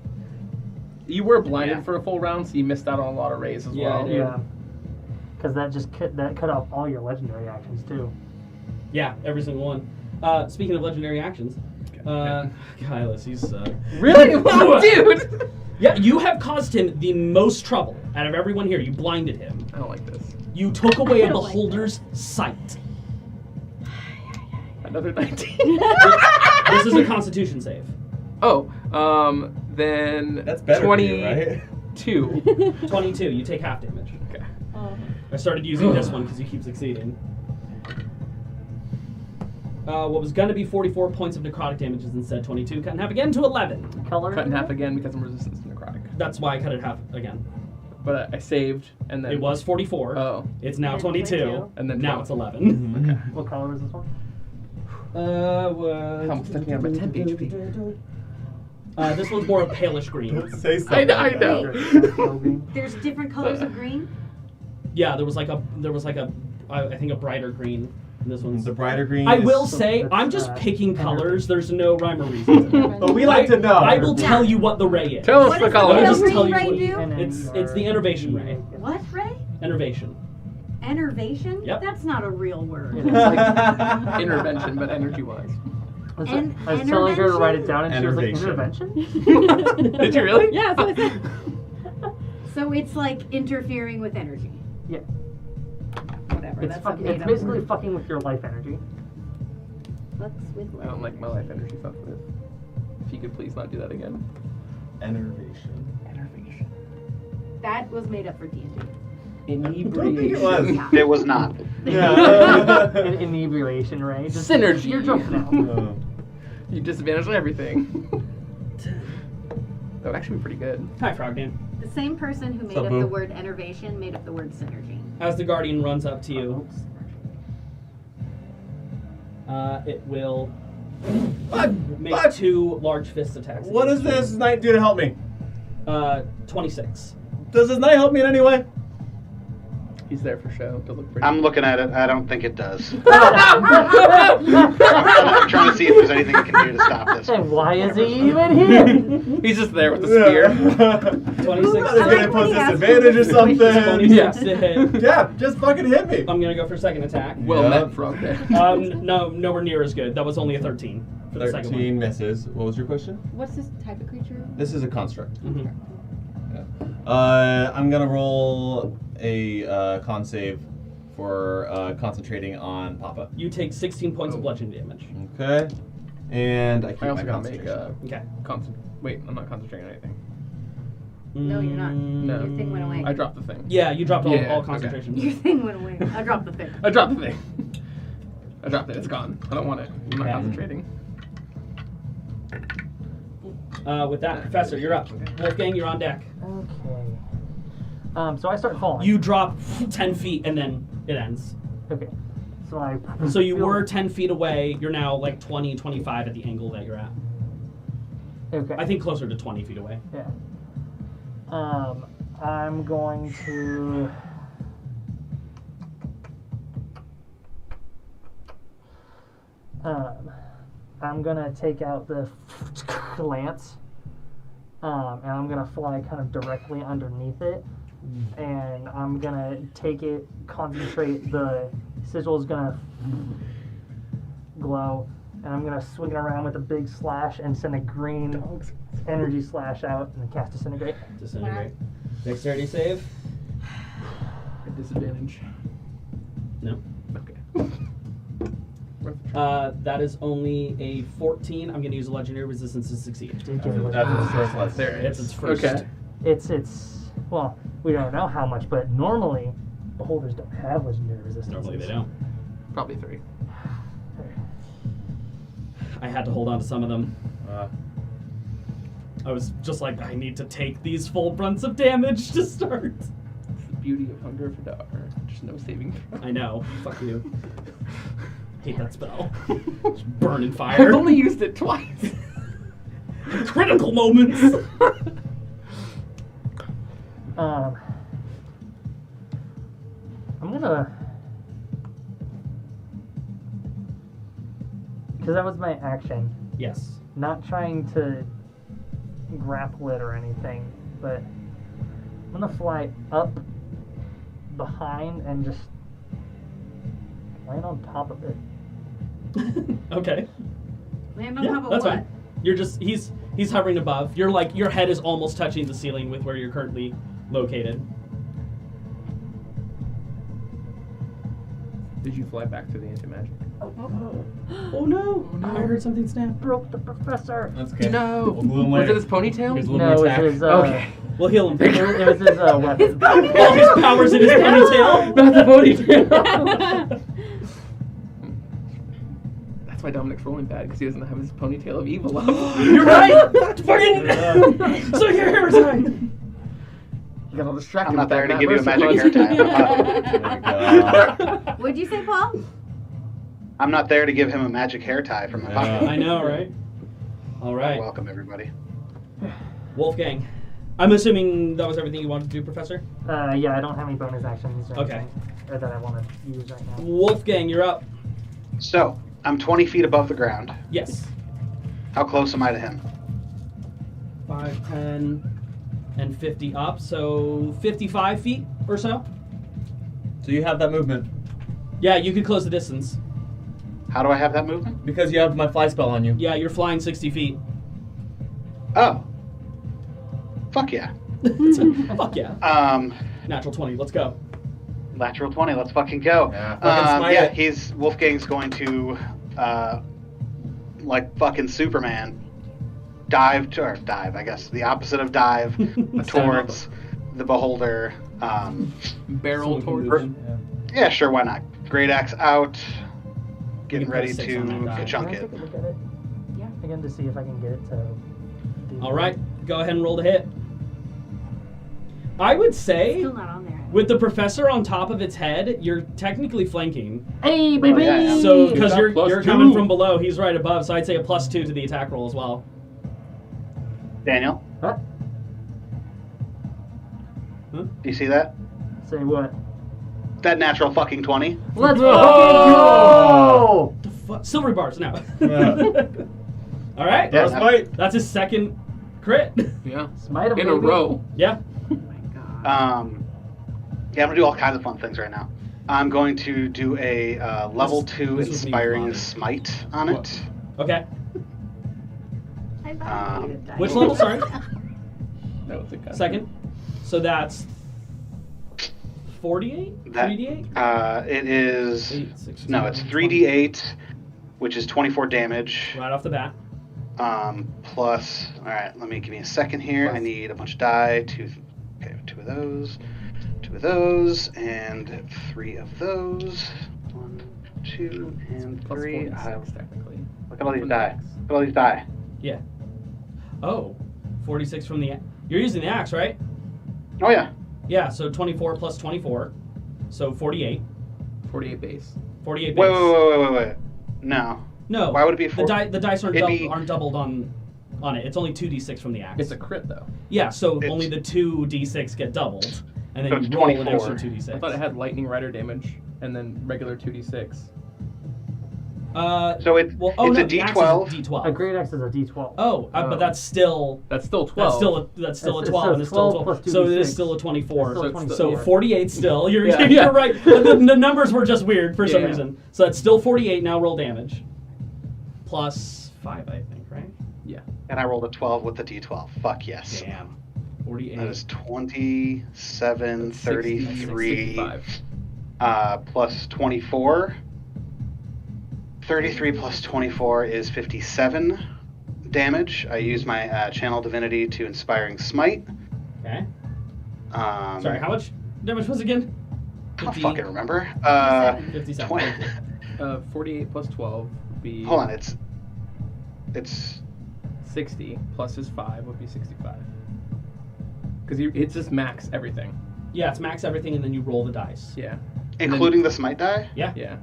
You were blinded Yeah. for a full round, so you missed out on a lot of rays as Yeah, I well. did. Yeah. Because that just cut off all your legendary actions too. Yeah, every single one. Speaking of legendary actions, Kylus, he's Really? Wow, dude! yeah, you have caused him the most trouble out of everyone here. You blinded him. I don't like this. You took away a I don't like beholder's sight. Another 19. This is a Constitution save. Oh, then That's better for you, right? 22. 22. You take half damage. Okay. I started using this one because you keep succeeding. What was going to be 44 points of necrotic damage is instead 22. Cut in half again to 11. Color? Cut in half again because I'm resistant to necrotic. That's why I cut it half again. But I saved, and then It was 44. Oh. It's now And 22. 22. And then now 12. it's 11. What color is this one? I'm sticking out my temp HP. This one's more a palish green. Don't say I something. know, I know. There's different colors of green. Yeah, there was like a I think a brighter green. And this one's The brighter green. I is- will say that's, I'm just picking energy. colors. There's no rhyme or reason to it. But we like to know. I will tell you what the ray is. Tell us What the does the Let me colors. just green tell you ray what- do? It's the enervation ray. What, Ray? Enervation. Enervation? Yep. That's not a real word. It's like, Intervention, but energy-wise. I was, En- I was telling her to write it down, and she was like, Enervation. intervention? Did you really? Yeah, that's what I said. So it's like interfering with energy. Yeah. Whatever. It's, That's fucking, a it's made-up basically word. fucking with your life energy. Fucks with I don't like my life energy sensitive. If you could please not do that again. Enervation. Enervation. That was made up for D&D. I don't think it was. It was not. Yeah. Inebriation, right? Just, Synergy. You're drunk now. You disadvantage on everything. That would actually be pretty good. Hi, Frogman. The same person who made Sup, up boo? the word enervation made up the word synergy. As the guardian runs up to you, it will make Fuck. 2 large fist attacks. What does this knight do to help me? 26. Does this knight help me in any way? He's there for show to look pretty. I'm looking at it. I don't think it does. I'm trying to see if there's anything I can do to stop this. And why is he even here? He's just there with the spear. 26. Is I gonna like put when he asks disadvantage or for something? 26 to hit. Yeah, just fucking hit me. I'm gonna go for a second attack. Well Yeah. met, frog there. No, nowhere near as good. That was only a 13 for the second 13 one. misses. What was your question? What's this type of creature? This is a construct. Mhm. I'm gonna roll a con save for concentrating on Papa. You take 16 points of bludgeoning damage. Okay. And I keep I also my gotta make concentration. Okay. Wait, I'm not concentrating on anything. No, you're not. No. Your thing went away. I dropped the thing. Yeah, you dropped all Yeah, okay. concentration. Your thing went away. I dropped the thing. I dropped the thing. I dropped it. It's gone. I don't want it. I'm not Okay. concentrating. With that, Professor, you're up. Wolfgang, you're on deck. Okay. So I start falling. You drop 10 feet and then it ends. Okay. So So you were 10 feet away. You're now like 20, 25 at the angle that you're at. Okay. I think closer to 20 feet away. Yeah. I'm going to. I'm gonna take out the lance, and I'm gonna fly kind of directly underneath it, and I'm gonna take it, concentrate. The sigil is gonna glow, and I'm gonna swing it around with a big slash and send a green energy slash out, and then cast Disintegrate. Disintegrate. Dexterity save? At disadvantage. No. Okay. That is only a 14. I'm going to use a legendary resistance to succeed. Did get it. That's its first lesson. There it It's is. its first. Okay. It's well, we don't know how much, but normally beholders don't have legendary resistance. Normally they don't. Probably 3. I had to hold on to some of them. Uh, I was just like, I need to take these full brunts of damage to start. It's the beauty of Hunger for Daughter. Just no saving throw. I know. Fuck you. Hate that spell. Just burn in fire. I've only used it twice. Critical moments. I'm gonna, because that was my action, Yes. not trying to grapple it or anything, but I'm gonna fly up behind and just land on top of it. Okay. Land on Yeah, top of that's what? fine. You're just he's hovering above. You're like your head is almost touching the ceiling with where you're currently located. Did you fly back to the anti-magic? Oh no! I heard something snap. Broke the professor. that's okay. No! We'll glue him Was later. it his ponytail? Here's a little No, more it attack. was his. Okay. We'll heal him. It was his weapon. All his powers in his ponytail. Not the ponytail! That's why Dominic's rolling bad, because he doesn't have his ponytail of evil up. You're right. Fucking. So your hair time. You got all distracted I'm not with there that to give you a Matt magic Mercer hair punch. tie. What'd you say, Paul? I'm not there to give him a magic hair tie from my Yeah. pocket. I know, right? All right, Welcome, everybody. Wolfgang. I'm assuming that was everything you wanted to do, Professor. Yeah, I don't have any bonus actions or Okay. anything that I want to use right now. Wolfgang, you're up. So, I'm 20 feet above the ground. Yes. How close am I to him? 5, 10, and 50 up, so 55 feet or so. So you have that movement Yeah, you could close the distance. How do I have that movement? because you have my fly spell on you. Yeah, you're flying 60 feet. Oh. Fuck yeah. Fuck yeah. Natural 20, let's go. Lateral 20, let's fucking go. Yeah, fucking smite yeah, it. Wolfgang's going to, like fucking Superman, dive, I guess, the opposite of dive, towards the beholder. Barrel Someone can towards. move in. Yeah, sure, why not? Great axe out, You getting can put a ready 6 on that die. to chunk Can I it. take a look at it? Yeah. Again, to see if I can get it to. do All right, go ahead and roll the hit. I would say, Still not on there. with the professor on top of its head, you're technically flanking. Hey, baby! yeah. So, because got you're +2. coming from below, he's right above, so I'd say a +2 to the attack roll as well. Daniel, Huh? do you see that? Say what? That natural fucking 20. Let's Oh! go! The fuck? Silvery bars now. Yeah. All right, Yeah. Smite. that's his second crit. Yeah. Smite him, In a baby. row. Yeah. Oh my god. Yeah, I'm gonna do all kinds of fun things right now. I'm going to do a level 2 this was me inspiring plotting. smite on it. Okay. I thought you would die. Which level? Sorry. That was a good. Second. So that's 48? That- 3d8? It is 8, 6, no, it's 3d8, which is 24 damage. Right off the bat. Plus, all right, give me a second here. I need a bunch of die. Two of those, and 3 of those. 1, 2, and Plus 3. 46, technically. Look at all these die. Look at all these die. Yeah. Oh, 46 from the... You're using the axe, right? Oh yeah. Yeah, so 24 plus 24. So 48. 48 base. 48 base. Wait. No. No. Why would it be the dice aren't, It'd be- aren't doubled on it. It's only 2d6 from the axe. It's a crit though. Yeah, so It's- only the 2d6 get doubled, and then So you it's roll an 24. extra 2d6. I thought it had lightning rider damage and then regular 2d6. So it's no, a the axe D12. is a D12. A great axe is a D12. Oh, but that's still That's still 12. that's still a It's 12, and it's still 12 12. plus So it 2d6. is still a 24. It's still a So it's 24. So 48 still. You're, Yeah. you're right. The numbers were just weird for some Yeah. reason. So that's still 48. Now roll damage. Plus 5, I think, right? Yeah. And I rolled a 12 with the D12. Fuck yes. Damn. 48. That is 27, 33, 65. plus 24. 33 plus 24 is 57 damage. I use my channel divinity to inspiring smite. Okay. Sorry, how much damage was it again? I don't fucking remember. 57. 20 48 plus 12 would be Hold on, it's 60 plus his 5 would be 65. Because it's just max everything. Yeah, it's max everything, and then you roll the dice. Yeah. including the smite die. Yeah. Yeah.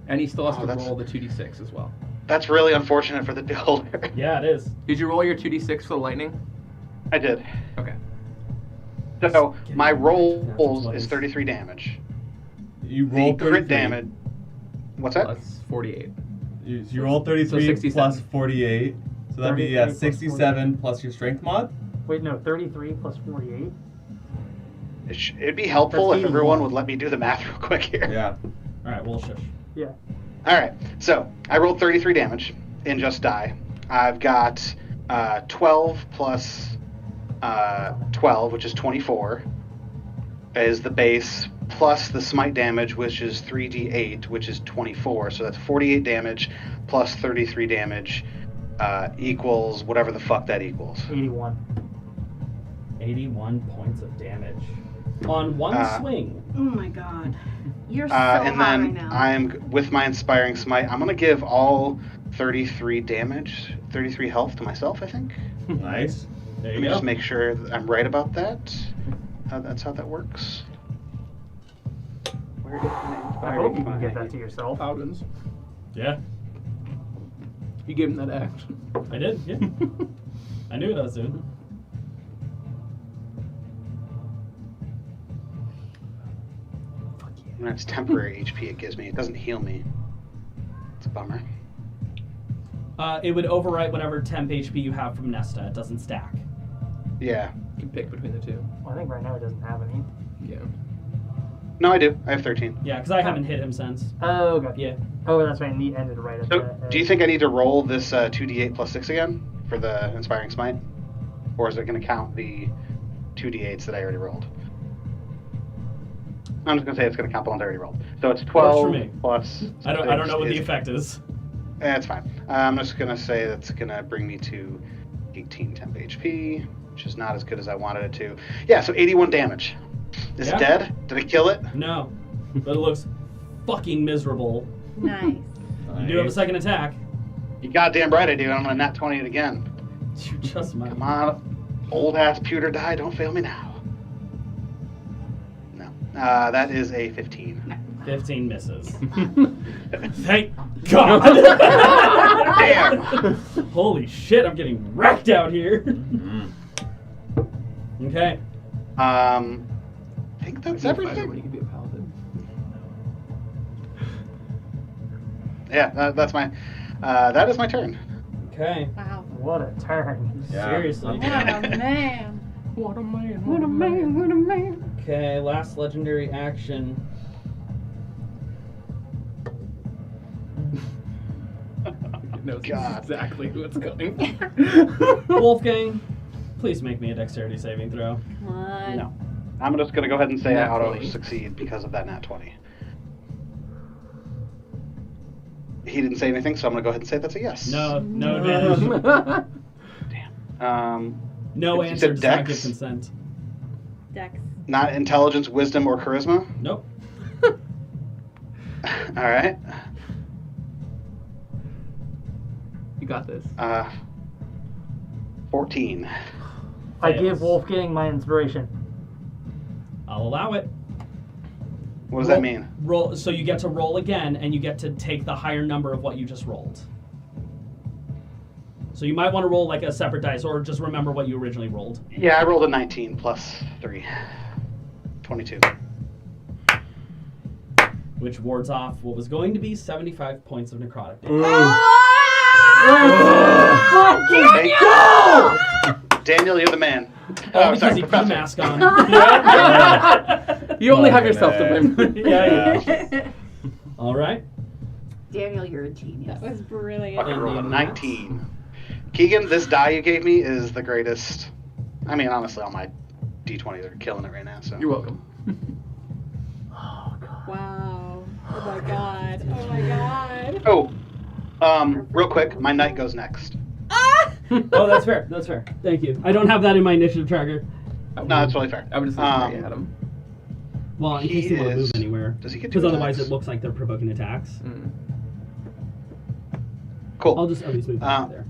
And he still has Oh, to that's- roll the 2d6 as well. That's really unfortunate for the beholder. Yeah, it is. Did you roll your 2d6 for the lightning? I did. Okay. So Get my it. rolls Natural is 20s. 33 damage. You The roll crit 33. damage. What's that? Plus 48. You roll 33 67. plus 48. So that'd be 33 plus 67 plus your strength mod. Wait, no, 33 plus 48. It'd be helpful That's if everyone 81. would let me do the math real quick here. Yeah. All right, well, shush. Yeah. All right. So I rolled 33 damage in just die. I've got 12 plus 12, which is 24, is the base, plus the smite damage, which is 3d8, which is 24. So that's 48 damage plus 33 damage equals whatever the fuck that equals. 81. 81 points of damage on one swing. Oh my god. You're so And hot then right now. I'm with my inspiring smite. I'm gonna give all 33 damage, 33 health to myself. I think. Nice. There Let you me go. just make sure that I'm right about that. That's how that works. Where is my I inspiring hope you can give that smite? to yourself. Paladins. Yeah, You gave him that act. I did. Yeah, I knew what I was doing. When it's temporary HP, it gives me. It doesn't heal me. It's a bummer. It would overwrite whatever temp HP you have from Nesta. It doesn't stack. Yeah. You can pick between the two. Well, I think right now it doesn't have any. Yeah. No, I do. I have 13. Yeah, because I haven't hit him since. Oh, okay. Yeah. Oh, that's right. And he ended right at So, the do you think I need to roll this 2d8 plus 6 again for the inspiring smite, or is it going to count the 2d8s that I already rolled? I'm just going to say it's going to count the ones I already rolled. So it's 12 for me. plus. I don't know what the is- effect is. It's fine. I'm just going to say that's going to bring me to 18 temp HP, which is not as good as I wanted it to. Yeah, so 81 damage. Is Yeah. it dead? Did I kill it? No, but it looks fucking miserable. Nice. You do have a second attack. You goddamn right I do. I'm going to nat 20 it again. You just might. Come on, old ass pewter die, don't fail me now. No. That is a 15. 15 misses. Thank God. Damn! Holy shit! I'm getting wrecked out here. Okay. I think that's When you everything. can be a paladin. Yeah, that's my. That is my turn. Okay. Wow. What a turn. Yeah. Seriously. What a man. What a man. What a man. What a man. Okay. Last legendary action. It knows God. exactly what's coming. Wolfgang, please make me a dexterity saving throw. Come on. No. I'm just gonna go ahead and say Nat I auto 20. succeed because of that nat 20. He didn't say anything, so I'm gonna go ahead and say that's a yes. No advantage. No You answer said does not give dex? consent. Dex. Not intelligence, wisdom, or charisma. Nope. All right. You got this. 14. I Fails. give Wolfgang my inspiration. I'll allow it. What does that mean? Roll. So you get to roll again, and you get to take the higher number of what you just rolled. So you might want to roll like a separate dice, or just remember what you originally rolled. Yeah, I rolled a 19 plus 3. 22. Which wards off what was going to be 75 points of necrotic damage. Daniel, you're the man. All because sorry, he put a Professor. mask on. You only have Fucking yourself to A. blame. Yeah. All right. Daniel, you're a genius. That was brilliant. Fucking And rolled a the 19. Keegan, this die you gave me is the greatest. I mean, honestly, all my D20s are killing it right now. So You're welcome. Oh god. Wow. Oh my god. Oh my god. Oh, real quick, my knight goes next. Oh, that's fair. That's fair. Thank you. I don't have that in my initiative tracker. No, that's really fair. I would just say at him. Well, in case He you want to move is- anywhere. Does he get Because two otherwise attacks? it looks like they're provoking attacks. Mm. Cool. I'll just at least move that there.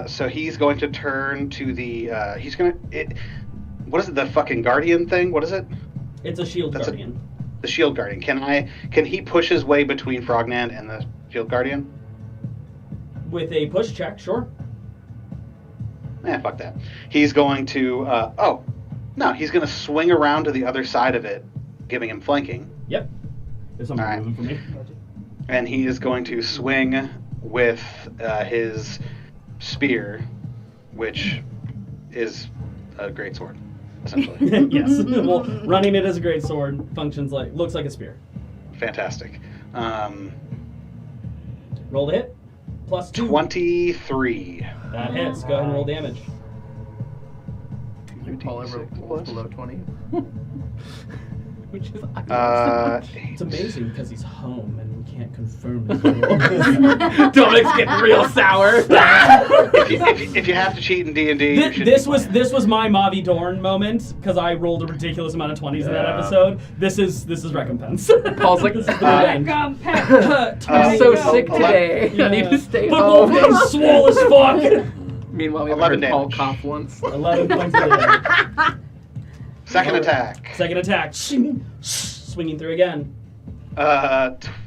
So he's going to turn to the. What is it? The fucking guardian thing? What is it? It's a shield That's guardian. The shield guardian. Can he push his way between Frogman and the shield guardian? With a push check, sure. Fuck that. He's going to. He's going to swing around to the other side of it, giving him flanking, Yep. There's something Alright. moving for me. and he is going to swing with his spear, which is a great sword, essentially. Yes. Well, running it as a great sword looks like a spear. Fantastic. Roll to hit. Plus 2. 23. That hits. Go ahead and roll damage. You fall over below 20. Which is It's amazing because he's home and we can't confirm his roll. Dominic's getting real sour. if you have to cheat in D&D, you should This be was playing. this was my Mavi Dorn moment because I rolled a ridiculous amount of 20s in that Yeah. episode. This is recompense. Paul's like, This is the Uh, revenge. I'm so Oh, sick oh, today. I need Yeah. to stay But home. Wolfgang's swole as fuck. Meanwhile, we haven't 11 heard Paul damage. cough once. 11 points of damage. Second attack. Second attack. Swinging through again.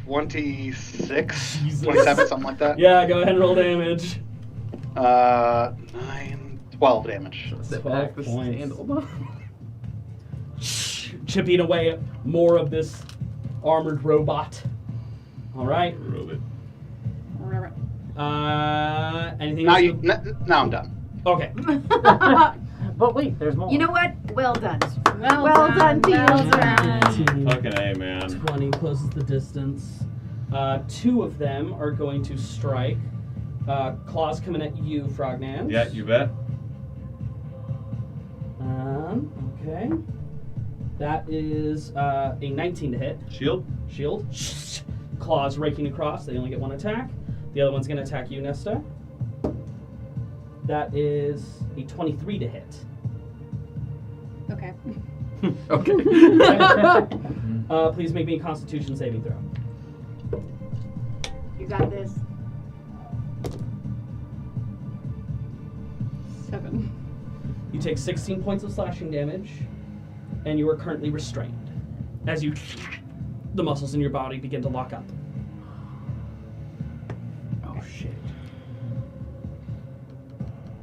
26, Jesus. 27, something like that. Yeah, go ahead and roll damage. 12 damage. Sit 12 back, this points. handle. Chipping away at more of this armored robot. All right. Anything Now else? now I'm done. Okay. But wait, there's more. You know what? Well done. Well done to you, sir. 18, Fucking A, man. 20 closes the distance. 2 of them are going to strike. Claws coming at you, Frogman. Yeah, you bet. Okay. That is a 19 to hit. Shield. Shield. Claws raking across. They only get 1 attack. The other one's going to attack you, Nesta. That is a 23 to hit. Okay. Okay. Please make me a Constitution saving throw. You got this. 7. You take 16 points of slashing damage, and you are currently restrained as the muscles in your body begin to lock up. Oh shit.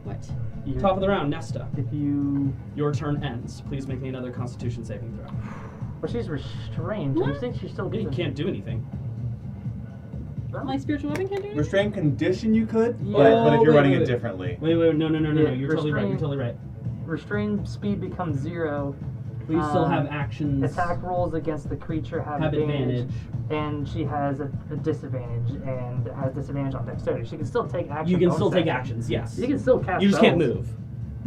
What? Top of the round, Nesta. If you. Your turn ends. Please make me another Constitution saving throw. Well, she's restrained. Do you think she's still You doing can't do anything. My spiritual weapon can't do it? Restrained condition you could, Yeah, but if you're wait, running wait, it wait. differently. Wait, no. Yeah, You're totally right. You're restrained. totally right. Restrained speed becomes 0. We still have actions. Attack rolls against the creature have advantage. and she has a disadvantage and has disadvantage on dexterity. She can still take action. You can bonus still take action. actions. Yes. You can still cast. You just can't spells. move.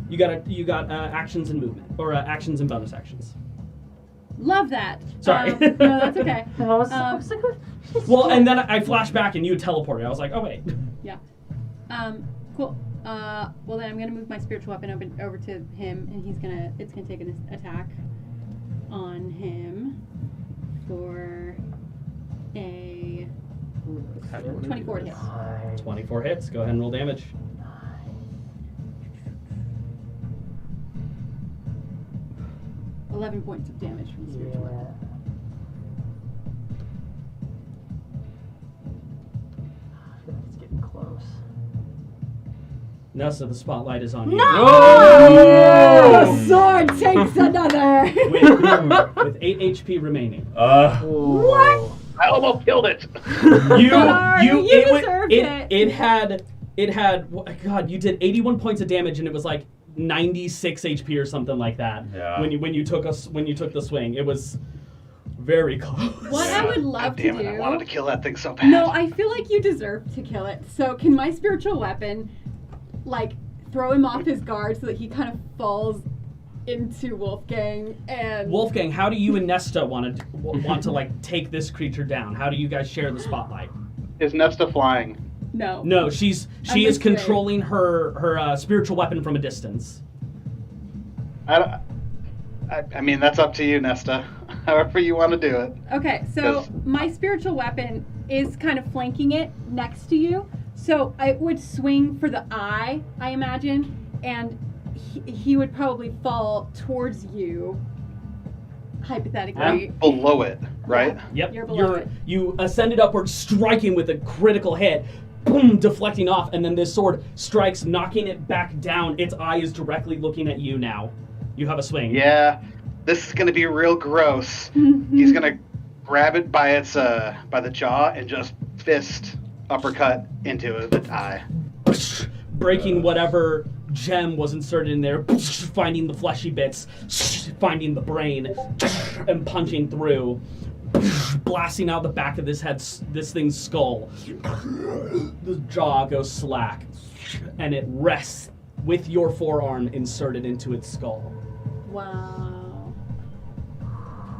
You got actions and movement, or actions and bonus actions. Love that. Sorry. No, that's okay. I was like, Well, and then I flashed back and you teleported. I was like, oh wait. Yeah. Cool. Well then I'm gonna move my spiritual weapon over to him, and it's gonna take an attack on him for a 24 to hit. 24 hits. Go ahead and roll damage. 11 points of damage from the spiritual weapon. I feel like it's getting close. Nessa, the spotlight is on you. The sword takes another. with 8 HP remaining. What? I almost killed it. You deserved it had God, you did 81 points of damage and it was like 96 HP or something like that. Yeah. When you took the swing, it was very close. What I would love to Damn it, do. I wanted to kill that thing so bad. No, I feel like you deserve to kill it. So can my spiritual weapon, like, throw him off his guard so that he kind of falls into Wolfgang and Wolfgang, how do you and Nesta want to like take this creature down? How do you guys share the spotlight? Is Nesta flying? No. No, she is afraid. controlling her spiritual weapon from a distance. I mean, that's up to you, Nesta. However you want to do it. Okay, so my spiritual weapon is kind of flanking it next to you. So I would swing for the eye, I imagine, and he would probably fall towards you, hypothetically. I'm below it, right? Yep. You're below it. You ascended upward, striking with a critical hit. Boom, deflecting off, and then this sword strikes, knocking it back down. Its eye is directly looking at you now. You have a swing. Yeah, this is gonna be real gross. He's gonna grab it by its by the jaw and just fist uppercut into the eye. Breaking whatever gem was inserted in there, finding the fleshy bits, finding the brain, and punching through, blasting out the back of this thing's skull. The jaw goes slack, and it rests with your forearm inserted into its skull. Wow.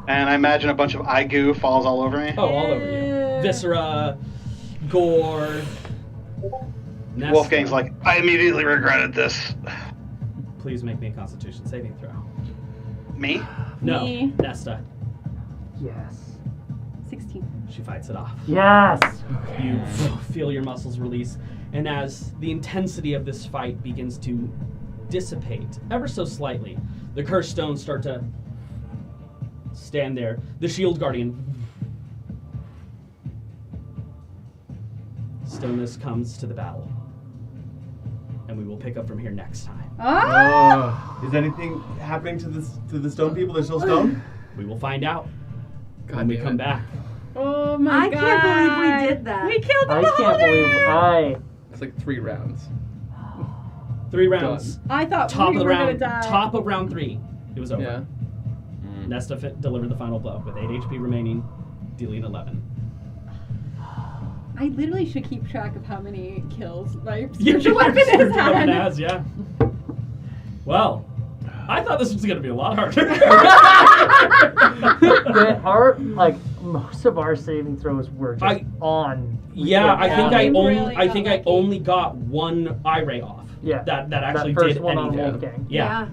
And I imagine a bunch of eye goo falls all over me. Oh, all over you. Viscera, gore. Nesta. Wolfgang's like, I immediately regretted this. Please make me a Constitution saving throw. Me? No, Me. Nesta. Yes. 16. She fights it off. Yes! You feel your muscles release, and as the intensity of this fight begins to dissipate ever so slightly, the cursed stones start to stand there. The shield guardian. Stillness comes to the battle. And we will pick up from here next time. Ah! Is anything happening to the stone people? They're still stone? We will find out God when we damn come it. back. Oh my I god. can't believe we did that. We killed the I can't beholder! believe It's like 3 rounds. 3 rounds. I thought Top we of the were gonna round. die. Top of round 3. It was over. Yeah. Nesta delivered the final blow with 8 HP remaining, dealing 11. I literally should keep track of how many kills my Your spiritual weapon spiritual has weapon had. has, yeah. Well, I thought this was going to be a lot harder. Most of our saving throws were just on. Yeah, I think I only really I got think I lucky. only got 1 eye ray off. Yeah. That actually first did one anything. on Wolfgang. Yeah.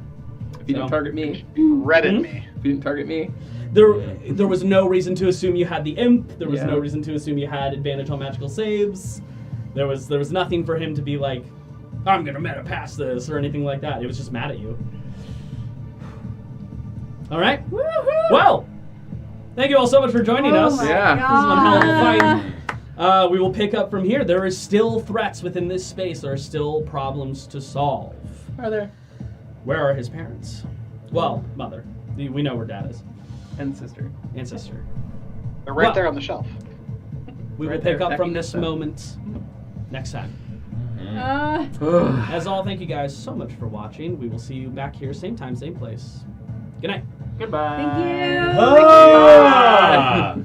If you didn't So- target me, Redded me. if you didn't target me, There was no reason to assume you had the imp. There was Yeah. no reason to assume you had advantage on magical saves. There was nothing for him to be like, I'm gonna meta pass this or anything like that. It was just mad at you. All right. Woohoo! Well, thank you all so much for joining Oh us. my Yeah. This is one hell of a God. fight. We will pick up from here. There is still threats within this space. There are still problems to solve. are there? Where are his parents? Well, mother. We know where dad is. And sister. And sister. They're right Well- there on the shelf. We will Right pick there, up from backing this us up. moment next time. Ugh. As all, thank you guys so much for watching. We will see you back here, same time, same place. Good night. Goodbye. Thank you. Ah!